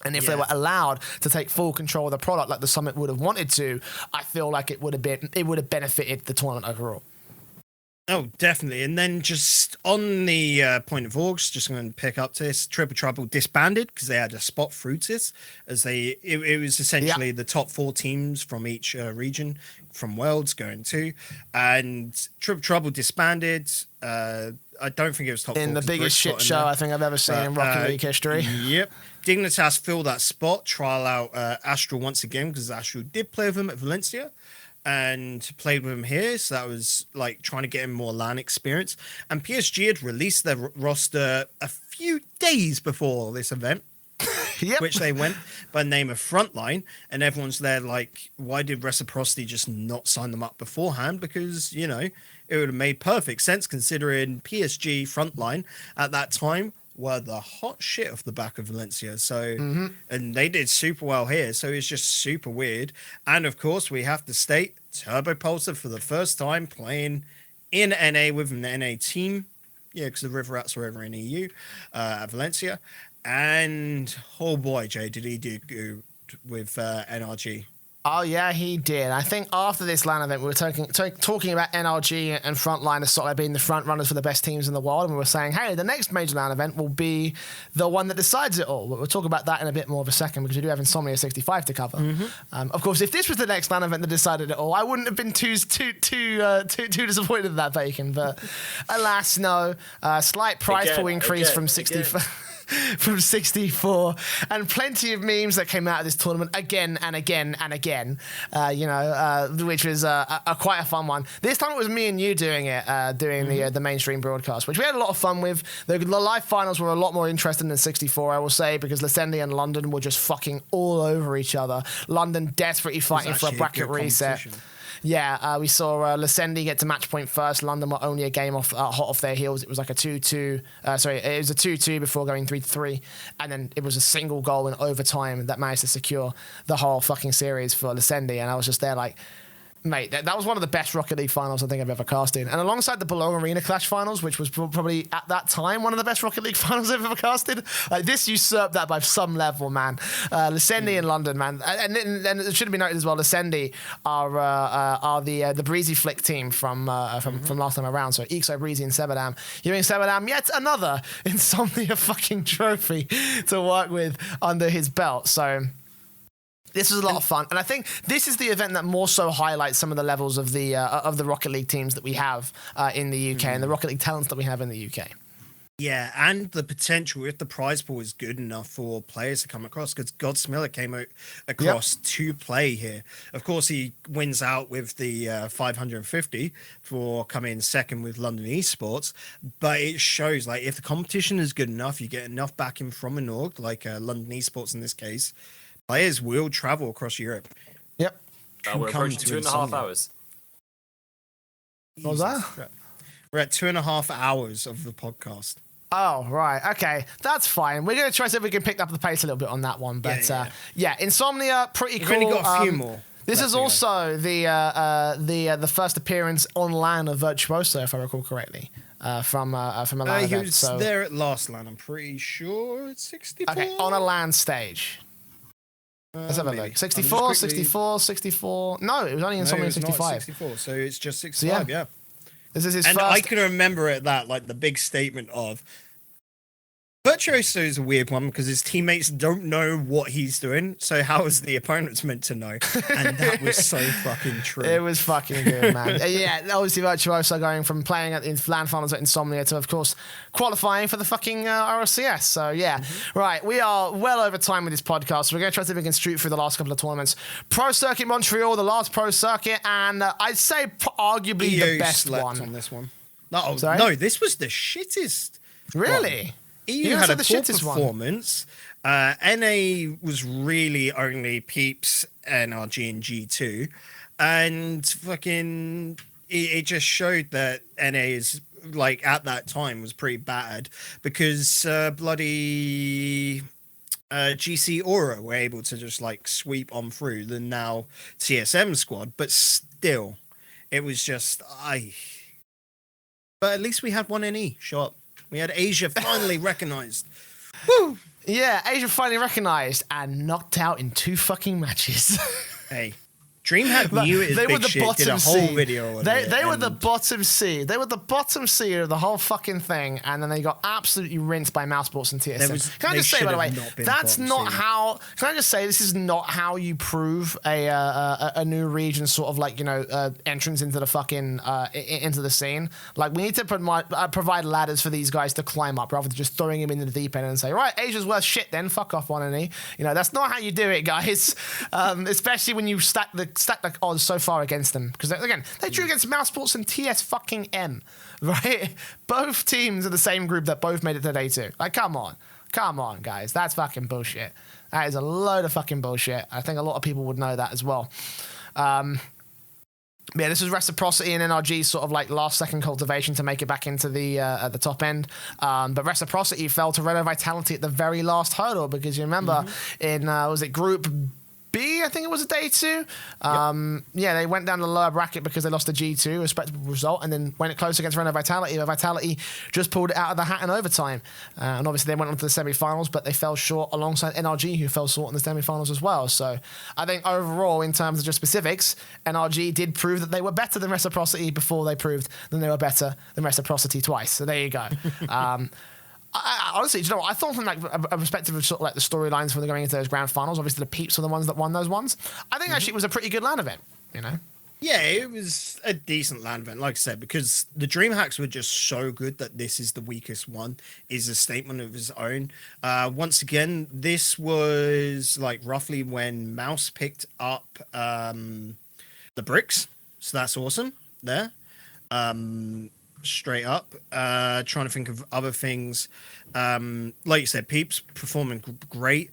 And if they were allowed to take full control of the product like the Summit would have wanted to, I feel like it would have benefited the tournament overall. Oh, definitely. And then just on the point of August, just going to pick up to this, Triple Trouble disbanded because they had a spot fruitus, as it was essentially the top 4 teams from each region from Worlds going to, and Triple Trouble disbanded. I don't think it was top 4. In the biggest shit show I think I've ever seen in Rocket League history. Yep. Dignitas filled that spot, trial out Astral once again, because Astral did play with him at Valencia and played with him here, so that was like trying to get him more LAN experience. And PSG had released their roster a few days before this event, which they went by the name of Frontline, and everyone's there like, why did Reciprocity just not sign them up beforehand? Because, it would have made perfect sense, considering PSG Frontline at that time were the hot shit off the back of Valencia. So, and they did super well here. So it's just super weird. And of course, we have to state Turbo Pulsar for the first time playing in NA with an NA team. Yeah, because the River Rats were over in EU at Valencia. And oh boy, Jay, did he do good with NRG. Oh, yeah, he did. I think after this LAN event, we were talking about NRG and Frontline as sort of being the front runners for the best teams in the world. And we were saying, hey, the next major LAN event will be the one that decides it all. But we'll talk about that in a bit more of a second, because we do have Insomnia 65 to cover. Of course, if this was the next LAN event that decided it all, I wouldn't have been too disappointed in that, Bacon. But alas, no. Slight price pool increase from 65. from 64, and plenty of memes that came out of this tournament again and again and again, which was quite a fun one. This time it was me and you doing it, the mainstream broadcast, which we had a lot of fun with. The live finals were a lot more interesting than 64, I will say, because Lesendi and London were just fucking all over each other. London desperately fighting for a bracket reset. Yeah, we saw Lesendi get to match point first. London were only a game hot off their heels. It was like a 2-2. It was a 2-2 before going 3-3. And then it was a single goal in overtime that managed to secure the whole fucking series for Lesendi. And I was just there like, mate, that was one of the best Rocket League finals I think I've ever cast in. And alongside the Bologna Arena Clash finals, which was probably at that time one of the best Rocket League finals I've ever casted, like this usurped that by some level, man. Lesendi in London, man. And it should be noted as well, Lesendi are the Breezy Flick team from last time around. So Eekso, Breezy, and Sebadam. Giving Sebadam yet another Insomnia fucking trophy to work with under his belt. So this was a lot of fun, and I think this is the event that more so highlights some of the levels of the Rocket League teams that we have in the UK and the Rocket League talents that we have in the UK. Yeah, and the potential if the prize pool is good enough for players to come across, because Godsmiller came across to play here. Of course, he wins out with the 550 for coming second with London Esports, but it shows like if the competition is good enough, you get enough backing from an org like London Esports in this case. Players will travel across Europe. Yep. We're approaching 2.5 hours. What was that? We're at 2.5 hours of the podcast. Oh, right. Okay. That's fine. We're going to try to see if we can pick up the pace a little bit on that one. But Insomnia, pretty cool. We've only got a few more. This is also the first appearance on LAN of Virtuoso, if I recall correctly, from a LAN he event. was So there at last LAN, I'm pretty sure. It's 64. okay, on a LAN stage. Let's have a look. 64, 64. No, it was only Insomnia 65. 64, so it's just 65, yeah. This is his and first. I can remember it that, like, the big statement of Virtuoso is a weird one because his teammates don't know what he's doing, so how is the opponents meant to know? And that was so fucking true. It was fucking good, man. Yeah, obviously Virtuoso going from playing at the LAN finals at Insomnia to, of course, qualifying for the fucking RLCS. So, yeah. Right, we are well over time with this podcast. So we're going to try to see if we can streak through the last couple of tournaments. Pro Circuit Montreal, the last Pro Circuit, and I'd say arguably the best one. On this one. No, this was the shittest. Really? One. EU had a poor performance. NA was really only Peeps, NRG, and G2. And fucking, it just showed that NA is, like, at that time was pretty bad because bloody GC Aura were able to just, like, sweep on through the now TSM squad. But still, it was just, But at least we had one NE show up. We had Asia finally recognized. Woo! Yeah, Asia finally recognized and knocked out in 2 fucking matches. Hey, Dreamhack knew it. They were the bottom. Did a whole video. They were the bottom seed. They were the bottom seed of the whole fucking thing, and then they got absolutely rinsed by Mousesports and TSM. Can I just say, by the way, that's not how. Can I just say this is not how you prove a new region sort of like entrance into the fucking into the scene. Like we need to provide ladders for these guys to climb up rather than just throwing him into the deep end and say, right, Asia's worth shit. Then fuck off, one and E. That's not how you do it, guys. Especially when you stack the odds so far against them, because again they drew against Mousesports and TS fucking M, right? Both teams are the same group that both made it to day 2. Like, come on guys, that's fucking bullshit. That is a load of fucking bullshit. I think a lot of people would know that as well. Yeah, this was Reciprocity and NRG sort of like last second cultivation to make it back into the top end. But Reciprocity fell to Reno Vitality at the very last hurdle, because you remember in was it Group B, I think it was a day 2. Yeah, they went down to the lower bracket because they lost the G2, a respectable result, and then when it close against Reno Vitality, Vitality just pulled it out of the hat in overtime. And obviously they went on to the semi-finals, but they fell short alongside NRG, who fell short in the semi-finals as well. So I think overall, in terms of just specifics, NRG did prove that they were better than Reciprocity before they proved that they were better than Reciprocity twice. So there you go. I honestly, you know what? I thought from like a perspective of sort of like the storylines when they're going into those grand finals, obviously the Peeps are the ones that won those ones. I think actually it was a pretty good LAN event, Yeah, it was a decent land event, like I said, because the Dreamhacks were just so good that this is the weakest one, is a statement of its own. Once again, this was like roughly when Mouse picked up the bricks, so that's awesome there. Straight up, trying to think of other things. Like you said, Peeps performing great.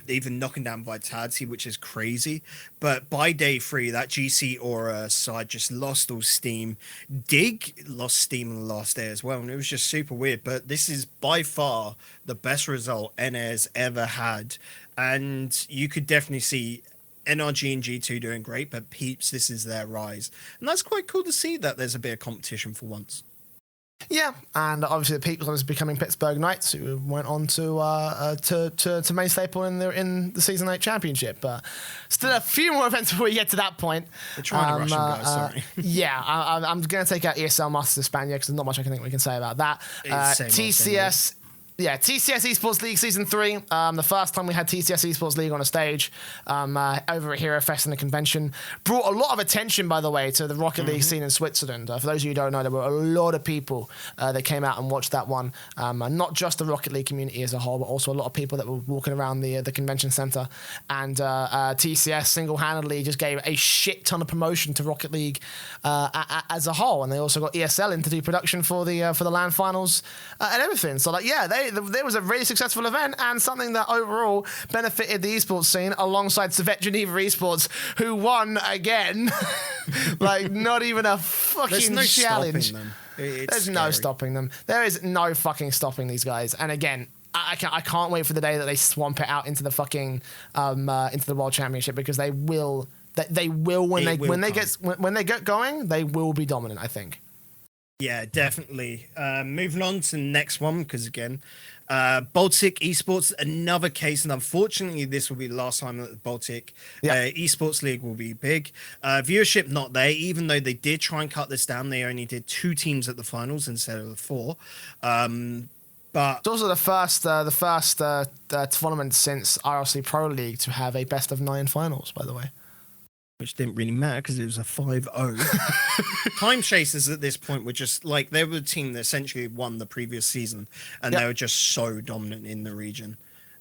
Even knocking down Vitality, which is crazy. But by day 3, that GC Aura side just lost all steam. Dig lost steam on the last day as well, and it was just super weird. But this is by far the best result NA's ever had, and you could definitely see NRG and G2 doing great, but Peeps, this is their rise. And that's quite cool to see that there's a bit of competition for once. Yeah, and obviously the Peeps was becoming Pittsburgh Knights, who went on to main staple in the Season 8 Championship. But still a few more events before we get to that point. We're trying to rush them, guys, sorry. Yeah, I'm going to take out ESL Masters Espana because there's not much I think we can say about that. TCS... Yeah, TCS Esports League Season 3. The first time we had TCS Esports League on a stage over at Hero Fest and the convention. Brought a lot of attention, by the way, to the Rocket League scene in Switzerland. For those of you who don't know, there were a lot of people that came out and watched that one. Not just the Rocket League community as a whole, but also a lot of people that were walking around the convention center. And TCS single-handedly just gave a shit ton of promotion to Rocket League as a whole. And they also got ESL in to do production for the LAN finals and everything. So, like, yeah, there was a really successful event and something that overall benefited the esports scene alongside Civet Geneva Esports, who won again. Like, not even a fucking challenge. There's no stopping them. There is no fucking stopping these guys. And again, I can't wait for the day that they swamp it out into the fucking into the World Championship, because they will when they get going, they will be dominant, I think. Yeah, definitely. Moving on to the next one, because again, Baltic Esports, another case, and unfortunately this will be the last time that the Baltic Esports League will be big. Viewership not there, even though they did try and cut this down. They only did 2 teams at the finals instead of the 4. But it's also the first tournament since RLC Pro League to have a best of 9 finals, by the way. Which didn't really matter because it was a 5-0. Time Chasers at this point were just like, they were the team that essentially won the previous season, and they were just so dominant in the region.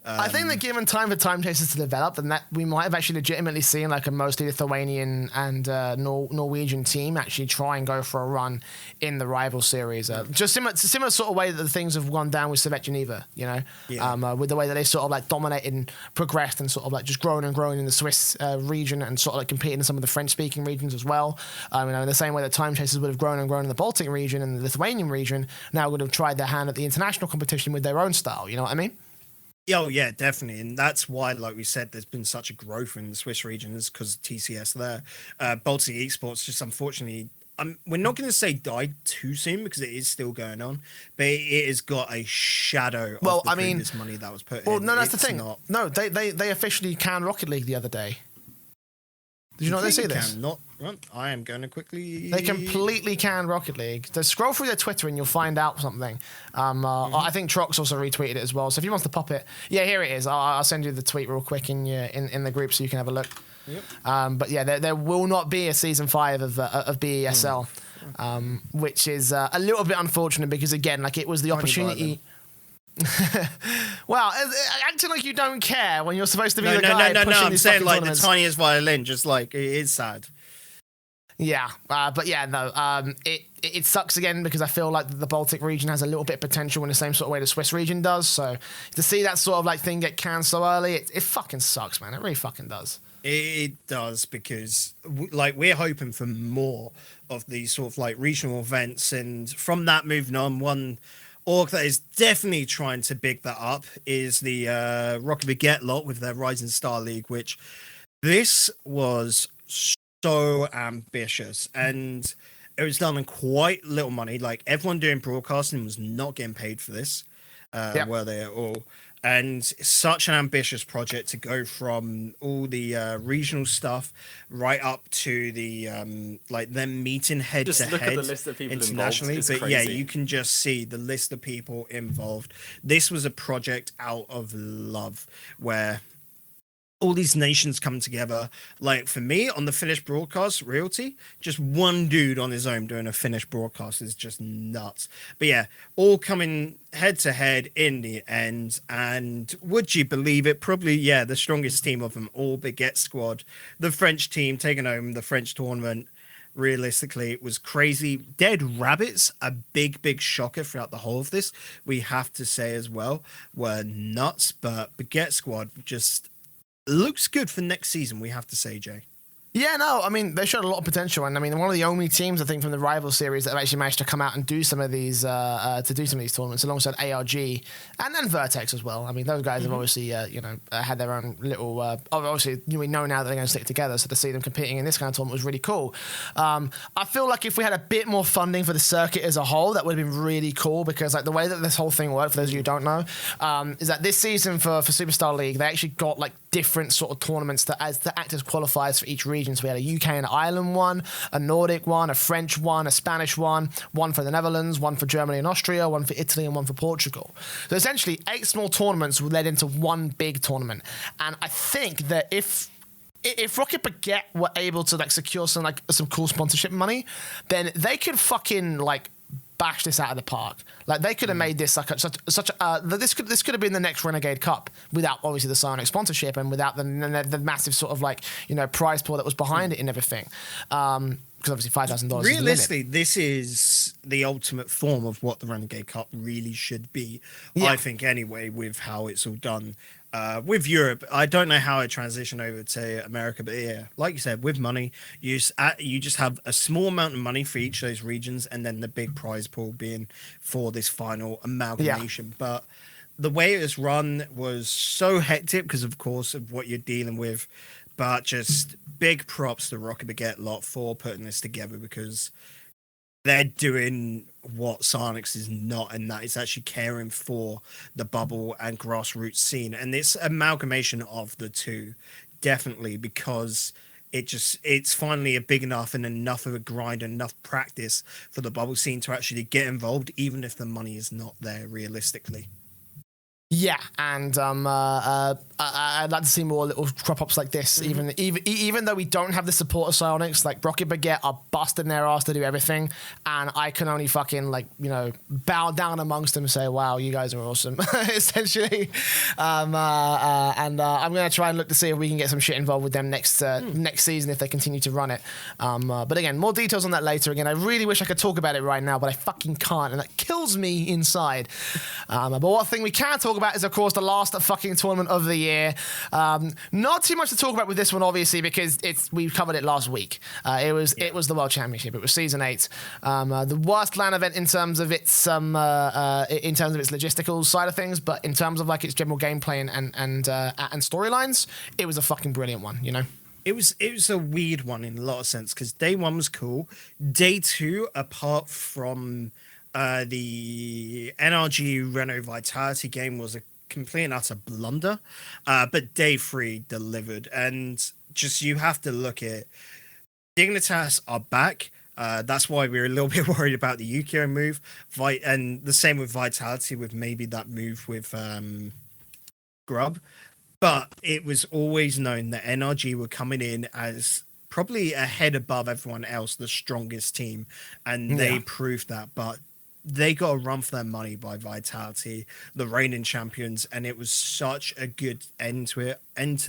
I think that given time for Time Chasers to develop, and that we might have actually legitimately seen like a mostly Lithuanian and Norwegian team actually try and go for a run in the rival series. Just similar sort of way that the things have gone down with Civet Geneva, you know, with the way that they sort of like dominated and progressed and sort of like just grown and grown in the Swiss region and sort of like competing in some of the French-speaking regions as well. You know, in the same way that Time Chasers would have grown and grown in the Baltic region and the Lithuanian region, now would have tried their hand at the international competition with their own style. You know what I mean? Oh, yeah, definitely. And that's why, like we said, there's been such a growth in the Swiss region, is because of TCS there. Baltic Esports just unfortunately, we're not going to say died too soon because it is still going on, but it has got a shadow of the previous money that was put in. Well, no, that's the thing. No, they officially canned Rocket League the other day. Did you not see this? I am going to quickly... They completely canned Rocket League. So scroll through their Twitter and you'll find out something. I think Trox also retweeted it as well. So if he wants to pop it... Yeah, here it is. I'll send you the tweet real quick in the group so you can have a look. Yep. But yeah, there will not be a Season 5 of BESL, which is a little bit unfortunate because, again, like it was the opportunity... Well, acting like you don't care when you're supposed to be the guy pushing I'm these saying fucking like tournaments. the tiniest violin, just like it is sad. Yeah, but yeah, no, it sucks again because I feel like the Baltic region has a little bit of potential in the same sort of way the Swiss region does. So to see that sort of like thing get canned so early, it fucking sucks, man. It really fucking does. It does, because like we're hoping for more of these sort of like regional events, and from that moving on, one org that is definitely trying to big that up is the Rocket League lot with their Rising Star League, which this was so ambitious, and it was done on quite little money. Like everyone doing broadcasting was not getting paid for this, were they at all? And such an ambitious project to go from all the regional stuff right up to the like them meeting head to head internationally. But yeah, you can just see the list of people involved. This was a project out of love, where all these nations come together. Like for me on the Finnish broadcast, Realty, just one dude on his own doing a Finnish broadcast is just nuts. But yeah, all coming head to head in the end. And would you believe it? Probably, yeah, the strongest team of them all, Baguette Squad, the French team taking home the French tournament. Realistically, it was crazy. Dead Rabbits, a big shocker throughout the whole of this, we have to say as well, were nuts. But Baguette Squad just looks good for next season, we have to say, Jay. Yeah, no, I mean, they showed a lot of potential, and I mean, one of the only teams, I think, from the rival series that have actually managed to come out and do some of these, tournaments alongside ARG and then Vertex as well. I mean, those guys have obviously, had their own little, obviously, we know now that they're going to stick together, so to see them competing in this kind of tournament was really cool. I feel like if we had a bit more funding for the circuit as a whole, that would have been really cool, because like the way that this whole thing worked, for those of you who don't know, is that this season for Superstar League, they actually got like different sort of tournaments that act as qualifiers for each region. So we had a UK and Ireland one, a Nordic one, a French one, a Spanish one for the Netherlands, one for Germany and Austria, one for Italy, and one for Portugal. So essentially, 8 small tournaments led into one big tournament. And I think that if Rocket Baguette were able to like secure some cool sponsorship money, then they could fucking like bash this out of the park. Like they could have made this like this could have been the next Renegade Cup without obviously the Psyonix sponsorship and without the massive sort of like prize pool that was behind it and everything. Because obviously $5,000. Realistically, this is the ultimate form of what the Renegade Cup really should be. Yeah. I think anyway, with how it's all done. With Europe, I don't know how it transitioned over to America, but yeah, like you said, with money, you just have a small amount of money for each of those regions, and then the big prize pool being for this final amalgamation. Yeah. But the way it was run was so hectic because, of course, of what you're dealing with. But just big props to Rocket Baguette lot for putting this together, because they're doing what Psyonix is not, and that is actually caring for the bubble and grassroots scene. And this amalgamation of the two, definitely, because it's finally a big enough and enough of a grind, enough practice for the bubble scene to actually get involved, even if the money is not there realistically. Yeah, and I'd like to see more little crop ups like this. Even though we don't have the support of Psyonix, like Rocket Baguette are busting their ass to do everything, and I can only fucking bow down amongst them and say, "Wow, you guys are awesome," essentially. I'm gonna try and look to see if we can get some shit involved with them next season if they continue to run it. But again, more details on that later. Again, I really wish I could talk about it right now, but I fucking can't, and that kills me inside. But one thing we can talk about is, of course, the last fucking tournament of the year. Not too much to talk about with this one, obviously, because we covered it last week. It was the World Championship. It was Season 8. The worst LAN event in terms of its logistical side of things, but in terms of like its general gameplay and storylines, it was a fucking brilliant one. It was a weird one in a lot of sense, because day 1 was cool. Day 2, apart from the NRG Renault Vitality game, was a complete and utter blunder, but day 3 delivered. And just, you have to look at Dignitas are back. That's why we were a little bit worried about the Yukeo move, and the same with Vitality, with maybe that move with Grub. But it was always known that NRG were coming in as probably a head above everyone else, the strongest team, and they proved that. But they got a run for their money by Vitality, the reigning champions, and it was such a good end to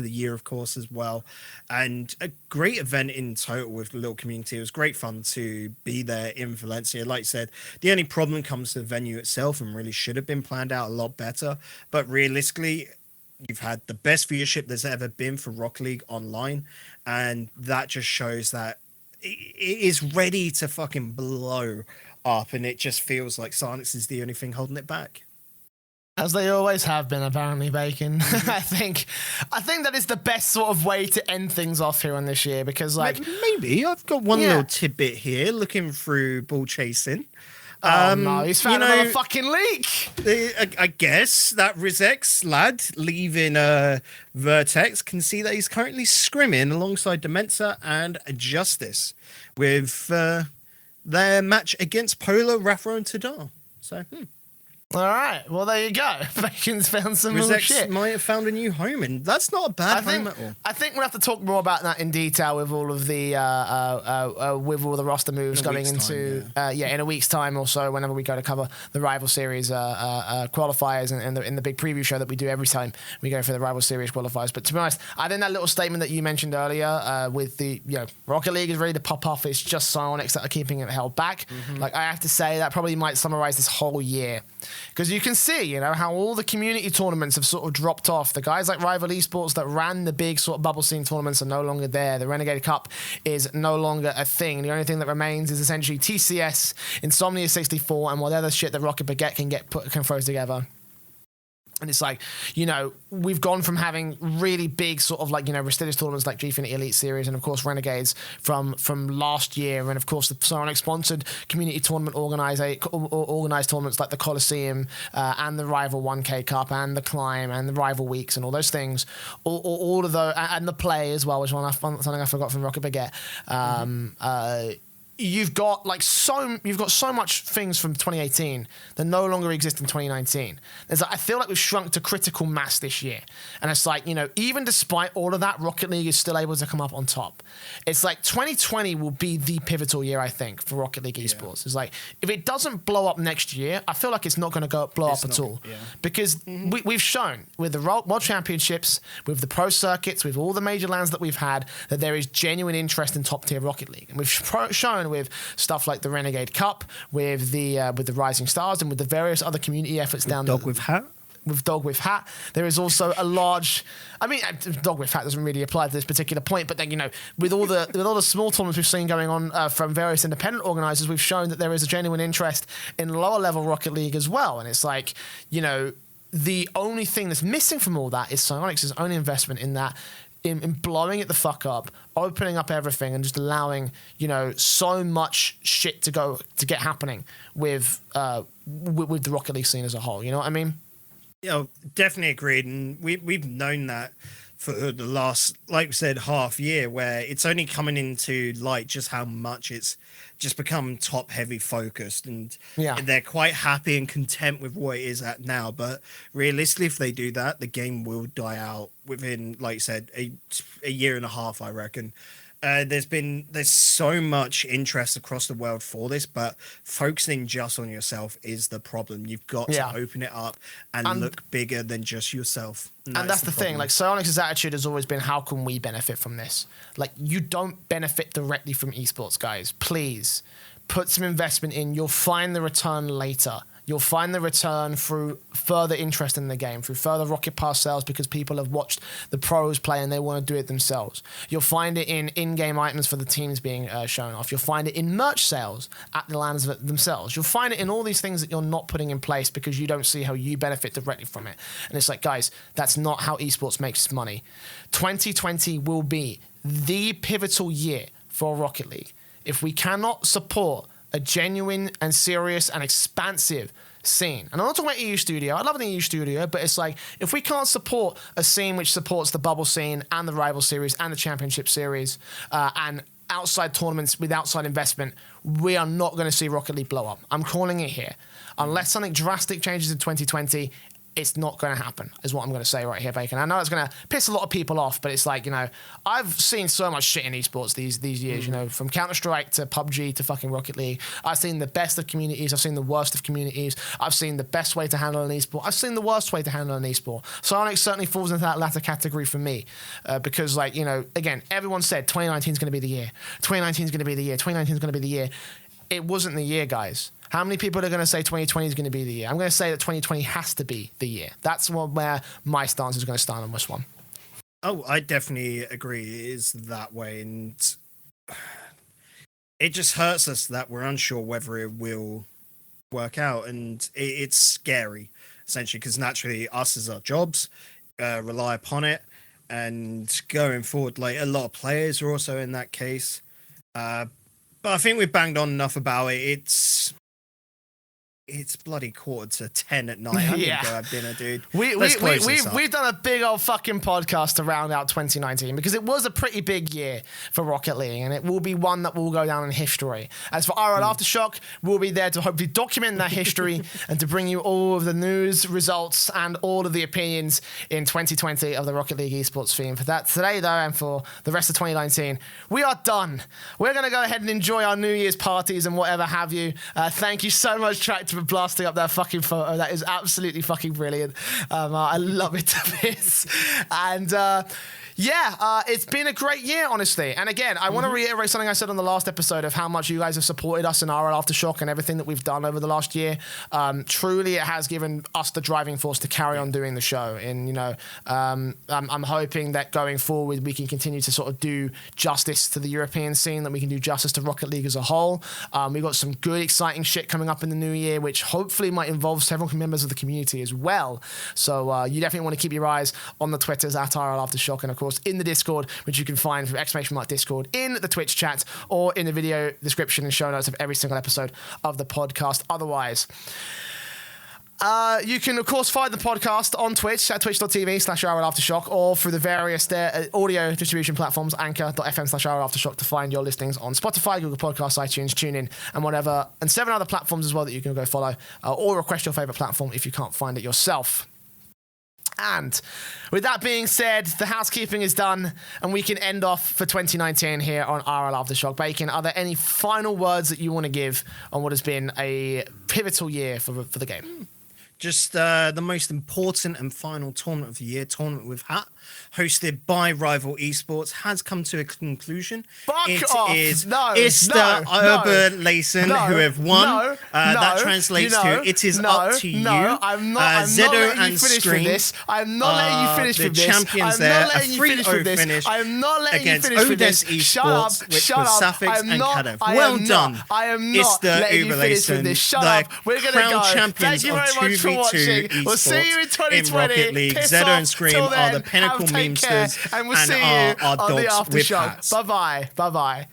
the year, of course, as well. And a great event in total with the little community. It was great fun to be there in Valencia. Like I said, the only problem comes to the venue itself, and really should have been planned out a lot better. But realistically, you've had the best viewership there's ever been for Rocket League online, and that just shows that it is ready to fucking blow up, and it just feels like Psyonix is the only thing holding it back. As they always have been, apparently, Bacon. I think that is the best sort of way to end things off here on this year, because maybe I've got one little tidbit here looking through ball chasing. Oh no, he's found another fucking leak. I guess that Rizex lad leaving Vertex can see that he's currently scrimming alongside Demenza and Justice with their match against Polar, Rafa and Tadar. So, All right. Well, there you go. Bacon's found some little Rizex shit. might have found a new home, and that's not a bad home at all. I think we'll have to talk more about that in detail with all of the roster moves going into in a week's time or so. Whenever we go to cover the rival series qualifiers and in the big preview show that we do every time we go for the rival series qualifiers. But to be honest, I think that little statement that you mentioned earlier with the Rocket League is ready to pop off. It's just Psyonix that are keeping it held back. Like I have to say that probably might summarize this whole year. Because you can see, how all the community tournaments have sort of dropped off. The guys like Rival Esports that ran the big sort of bubble scene tournaments are no longer there. The Renegade Cup is no longer a thing. The only thing that remains is essentially TCS, Insomnia 64, and whatever shit that Rocket Baguette can throw together. And it's like, we've gone from having really big sort of like, prestigious tournaments like Gfinity Elite Series and, of course, Renegades from last year. And, of course, the Psyonix-sponsored community tournament organised tournaments like the Coliseum and the Rival 1K Cup and the Climb and the Rival Weeks and all those things. All of those, and the Play as well, which is something I forgot from Rocket Baguette. You've got so much things from 2018 that no longer exist in 2019. I feel like we've shrunk to critical mass this year, and it's like even despite all of that, Rocket League is still able to come up on top. It's like 2020 will be the pivotal year, I think, for Rocket League Esports. It's like if it doesn't blow up next year, I feel like it's not going to blow up at all because we've shown with the World Championships, with the pro circuits, with all the major lands that we've had, that there is genuine interest in top tier Rocket League, and we've shown with stuff like the Renegade Cup, with the Rising Stars, and with the various other community efforts down there. Dog with Hat. With Dog with Hat, there is also a large. I mean, Dog with Hat doesn't really apply to this particular point, but then with all the small tournaments we've seen going on from various independent organisers, we've shown that there is a genuine interest in lower level Rocket League as well. And it's like the only thing that's missing from all that is Psyonix's own investment in that. In blowing it the fuck up, opening up everything, and just allowing so much shit to get happening with the Rocket League scene as a whole. You know what I mean? Yeah, definitely agreed, and we've known that for the last, like we said, half year, where it's only coming into light just how much it's just become top heavy focused, and they're quite happy and content with what it is at now. But realistically, if they do that, the game will die out within, like you said, a year and a half, I reckon. There's so much interest across the world for this, but focusing just on yourself is the problem. You've got to open it up and look bigger than just yourself. And that's the thing. Like, Psyonix's attitude has always been, how can we benefit from this? Like, you don't benefit directly from esports, guys. Please put some investment in. You'll find the return later. You'll find the return through further interest in the game, through further Rocket Pass sales because people have watched the pros play and they want to do it themselves. You'll find it in in-game items for the teams being shown off. You'll find it in merch sales at the lands themselves. You'll find it in all these things that you're not putting in place because you don't see how you benefit directly from it. And it's like, guys, that's not how esports makes money. 2020 will be the pivotal year for Rocket League. If we cannot support a genuine and serious and expansive scene. And I'm not talking about EU Studio. I love an EU Studio, but it's like, if we can't support a scene which supports the bubble scene and the rival series and the championship series and outside tournaments with outside investment, we are not going to see Rocket League blow up. I'm calling it here. Unless something drastic changes in 2020, it's not going to happen, is what I'm going to say right here, Bacon. I know it's going to piss a lot of people off, but it's like, I've seen so much shit in esports these years, from Counter-Strike to PUBG to fucking Rocket League. I've seen the best of communities. I've seen the worst of communities. I've seen the best way to handle an esport. I've seen the worst way to handle an esport. Psyonix certainly falls into that latter category for me because, again, everyone said 2019 is going to be the year. 2019 is going to be the year. 2019 is going to be the year. It wasn't the year, guys. How many people are going to say 2020 is going to be the year? I'm going to say that 2020 has to be the year. That's where my stance is going to stand on this one. Oh, I definitely agree. It is that way. And it just hurts us that we're unsure whether it will work out. And it's scary, essentially, because naturally us as our jobs rely upon it. And going forward, a lot of players are also in that case. But I think we've banged on enough about it. It's bloody 9:45 at night. I need Yeah. to go have dinner, dude. We've done a big old fucking podcast to round out 2019 because it was a pretty big year for Rocket League, and it will be one that will go down in history. As for RLAfterShock, we'll be there to hopefully document that history and to bring you all of the news, results, and all of the opinions in 2020 of the Rocket League esports theme. For that today, though, and for the rest of 2019, we are done. We're going to go ahead and enjoy our New Year's parties and whatever have you. Thank you so much, Track, for blasting up that fucking photo. That is absolutely fucking brilliant. I love it to bits. And it's been a great year, honestly. And again, I want to reiterate something I said on the last episode of how much you guys have supported us in RLAfterShock and everything that we've done over the last year. Truly, it has given us the driving force to carry on doing the show. And, I'm hoping that going forward, we can continue to sort of do justice to the European scene, that we can do justice to Rocket League as a whole. We've got some good, exciting shit coming up in the new year, which hopefully might involve several members of the community as well. So you definitely want to keep your eyes on the Twitters at RLAfterShock, and of course in the Discord, which you can find from !Discord in the Twitch chat or in the video description and show notes of every single episode of the podcast. Otherwise, you can, of course, find the podcast on Twitch at twitch.tv/RLAfterShock or through the various audio distribution platforms, anchor.fm/RLAfterShock, to find your listings on Spotify, Google Podcasts, iTunes, TuneIn, and whatever, and 7 other platforms as well that you can go follow, or request your favorite platform if you can't find it yourself. And with that being said, the housekeeping is done, and we can end off for 2019 here on RLAfterShock. Bacon, are there any final words that you want to give on what has been a pivotal year for the game? Just the most important and final tournament of the year, Tournament with Hat, hosted by Rival Esports, has come to a conclusion. Fuck off! It's the Urban Layson who have won. That translates to it is up to you. I'm not letting you finish with this. I'm not letting you finish with this. Champions there, a 3-0 finish I'm not letting you against finish with this. Odes Shut up! Esports, which Shut was up! Safix and Kadev. Well done. I am It's not the letting you finish with Uberlayson, this. Shut the up! We're gonna crown go. champions Thank you very of much for 2v2 watching. We'll see you in 2020. in Rocket League. Piss Zedo off. and Scream Till are then, the pinnacle take care, memesters and we'll and see you are on the dogs with aftershock. hats. Bye bye. Bye bye.